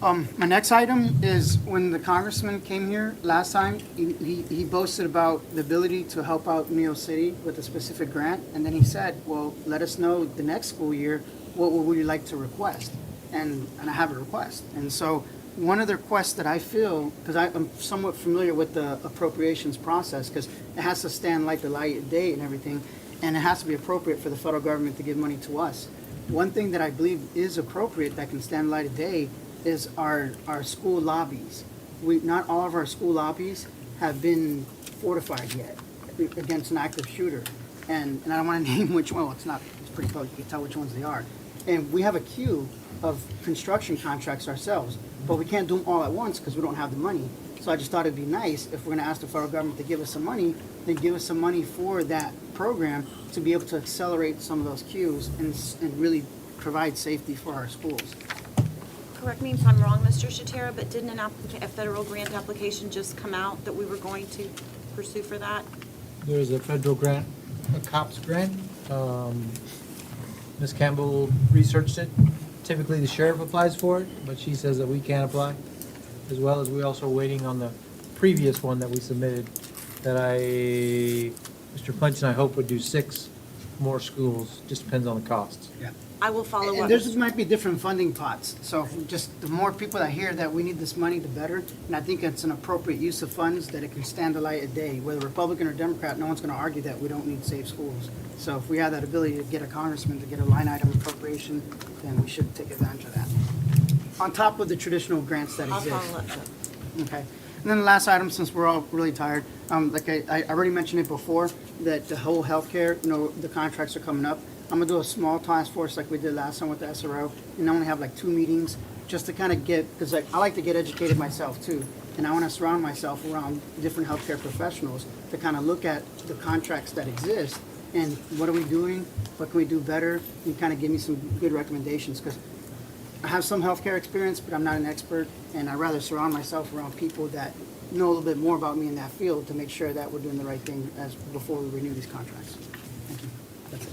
My next item is when the congressman came here last time, he boasted about the ability to help out New York City with a specific grant, and then he said, well, let us know the next school year, what would you like to request? And I have a request. And so one of the requests that I feel, because I'm somewhat familiar with the appropriations process, because it has to stand like the light of day and everything, and it has to be appropriate for the federal government to give money to us. One thing that I believe is appropriate that can stand light of day is our school lobbies. Not all of our school lobbies have been fortified yet against an active shooter. And I don't want to name which one. Well, it's pretty close. You can tell which ones they are. And we have a queue of construction contracts ourselves, but we can't do them all at once because we don't have the money. So I just thought it'd be nice if we're going to ask the federal government to give us some money, then give us some money for that program to be able to accelerate some of those queues and really provide safety for our schools. Correct me if I'm wrong, Mr. Shatera, but didn't a federal grant application just come out that we were going to pursue for that? There's a federal grant, a COPS grant. Ms. Campbell researched it. Typically, the sheriff applies for it, but she says that we can apply, as well as we're also waiting on the previous one that we submitted that Mr. Punch and I hope would do 6 more schools, just depends on the costs. Yeah. I will follow up. And there might be different funding pots. So just the more people that hear that we need this money, the better. And I think it's an appropriate use of funds that it can stand the light of day. Whether Republican or Democrat, no one's going to argue that we don't need safe schools. So if we have that ability to get a congressman to get a line item appropriation, then we should take advantage of that. On top of the traditional grants that exist. I'll follow up. Okay. And then the last item, since we're all really tired, like I already mentioned it before, that the whole healthcare, the contracts are coming up. I'm gonna do a small task force like we did last time with the SRO, and I'm gonna have like 2 meetings just to kind of get, because I like to get educated myself too, and I want to surround myself around different healthcare professionals to kind of look at the contracts that exist and what are we doing, what can we do better, and kind of give me some good recommendations, because I have some healthcare experience, but I'm not an expert, and I'd rather surround myself around people that know a little bit more about me in that field to make sure that we're doing the right thing before we renew these contracts. Thank you. That's it.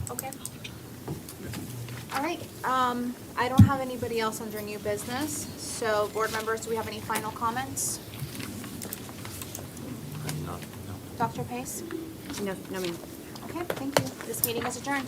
Okay. All right, I don't have anybody else under new business, so board members, do we have any final comments? Dr. Pace? No, ma'am. Okay, thank you. This meeting is adjourned.